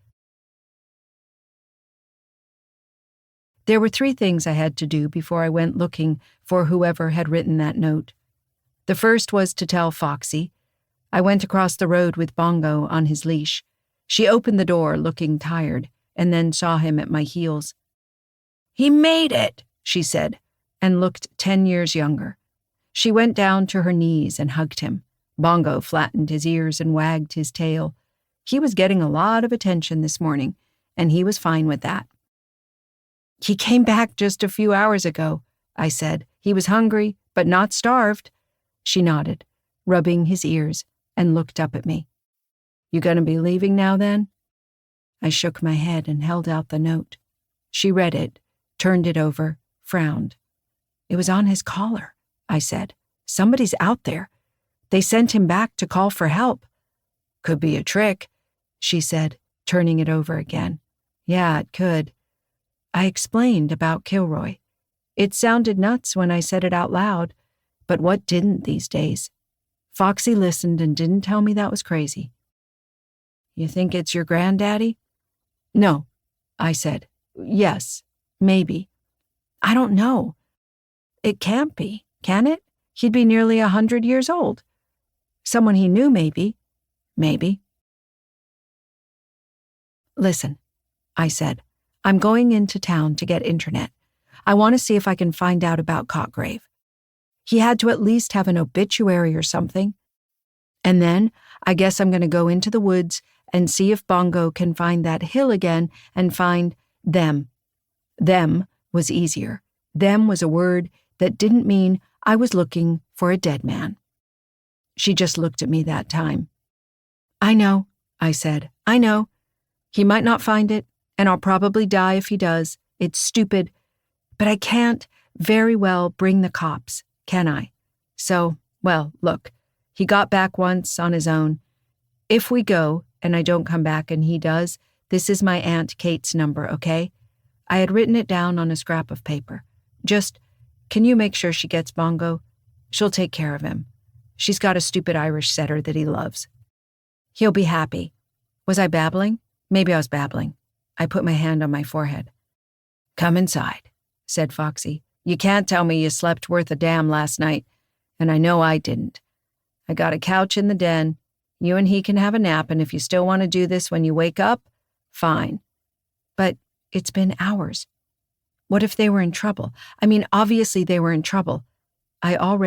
Speaker 1: There were 3 things I had to do before I went looking for whoever had written that note. The first was to tell Foxy. I went across the road with Bongo on his leash. She opened the door, looking tired, and then saw him at my heels. "He made it," she said, and looked 10 years younger. She went down to her knees and hugged him. Bongo flattened his ears and wagged his tail. He was getting a lot of attention this morning, and he was fine with that. "He came back just a few hours ago," I said. "He was hungry, but not starved." She nodded, rubbing his ears, and looked up at me. "You gonna be leaving now, then?" I shook my head and held out the note. She read it, turned it over, frowned. "It was on his collar," I said. "Somebody's out there. They sent him back to call for help." "Could be a trick," she said, turning it over again. "Yeah, it could." I explained about Kilroy. It sounded nuts when I said it out loud, but what didn't these days? Foxy listened and didn't tell me that was crazy. "You think it's your granddaddy?" "No," I said. "Yes, maybe. I don't know. It can't be, can it? He'd be nearly 100 years old. Someone he knew, maybe. Maybe." "Listen," I said. "I'm going into town to get internet. I want to see if I can find out about Cotgrave. He had to at least have an obituary or something. And then I guess I'm going to go into the woods and see if Bongo can find that hill again and find them." Them was easier. Them was a word that didn't mean I was looking for a dead man. She just looked at me that time. "I know," I said. "I know. He might not find it, and I'll probably die if he does. It's stupid. But I can't very well bring the cops, can I? So, well, look, he got back once on his own. If we go, and I don't come back and he does, this is my Aunt Kate's number, okay?" I had written it down on a scrap of paper. "Just, can you make sure she gets Bongo? She'll take care of him. She's got a stupid Irish setter that he loves. He'll be happy." Was I babbling? Maybe I was babbling. I put my hand on my forehead. "Come inside," said Foxy. "You can't tell me you slept worth a damn last night, and I know I didn't. I got a couch in the den. You and he can have a nap, and if you still want to do this when you wake up, fine. But it's been hours. What if they were in trouble? I mean, obviously they were in trouble. I already